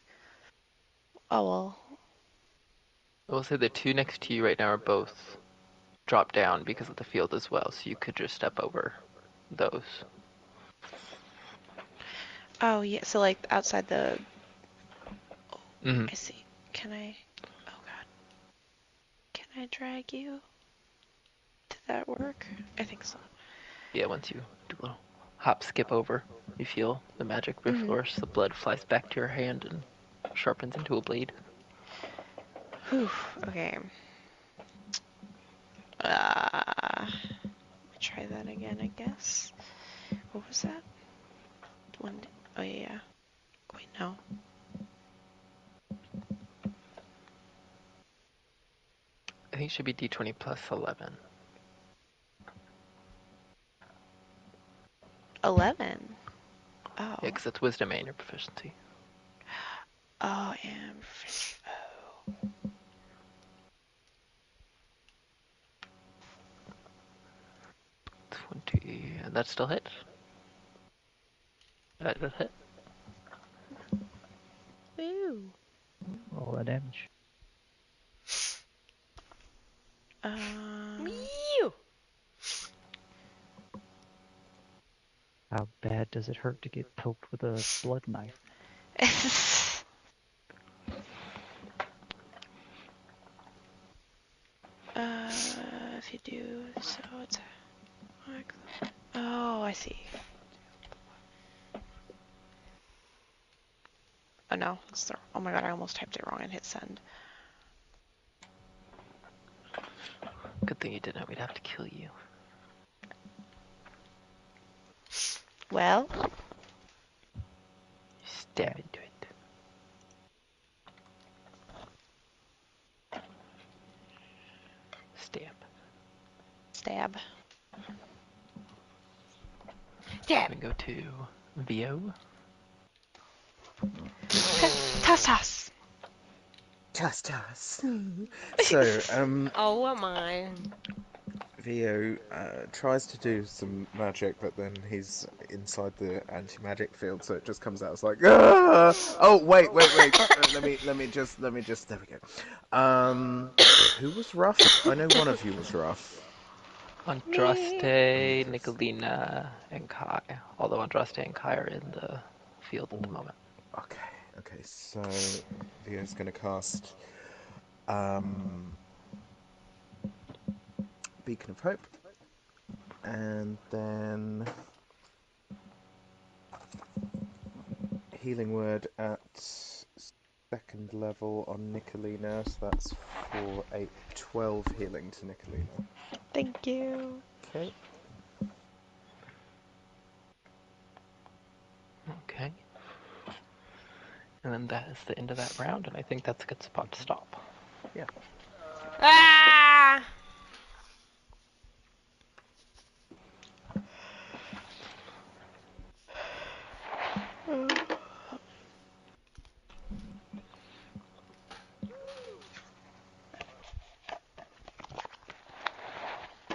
Oh, well. I will say the two next to you right now are both dropped down because of the field as well, so you could just step over those. Oh, yeah, so like outside the... Mm-hmm. I see. Can I... Oh, God. Can I drag you? Did that work? I think so. Yeah, once you do a little hop, skip over, you feel the magic reinforce. The blood flies back to your hand and sharpens into a blade. Whew. Okay. Try that again, I guess. What was that? Oh, yeah. Wait, no. I think it should be d20 plus 11. 11? Oh. Yeah, because that's wisdom and your proficiency. Oh, and... Oh. 20. That still hits. That does hit. Woo. Roll that damage. Mew! How bad does it hurt to get poked with a blood knife? If you do, so it's... Oh, I see. Oh no, oh my god, I almost typed it wrong and hit send. Good thing you didn't. We'd have to kill you. Well, Stab into it. Stab. stab. Stab! We go to VO. Toss. Toss. So, Oh, what am I? Theo tries to do some magic, but then he's inside the anti-magic field, so it just comes out as like, ah! Oh, wait. Let me just. There we go. Who was rough? I know one of you was rough. Andraste, Nicolina, and Kai. Although Andraste and Kai are in the field at the moment. Okay. So Theo's going to cast Beacon of Hope, and then Healing Word at second level on Nicolina, so that's for 12 healing to Nicolina. Thank you. Okay. Okay. And then that is the end of that round, and I think that's a good spot to stop. Yeah. Ah!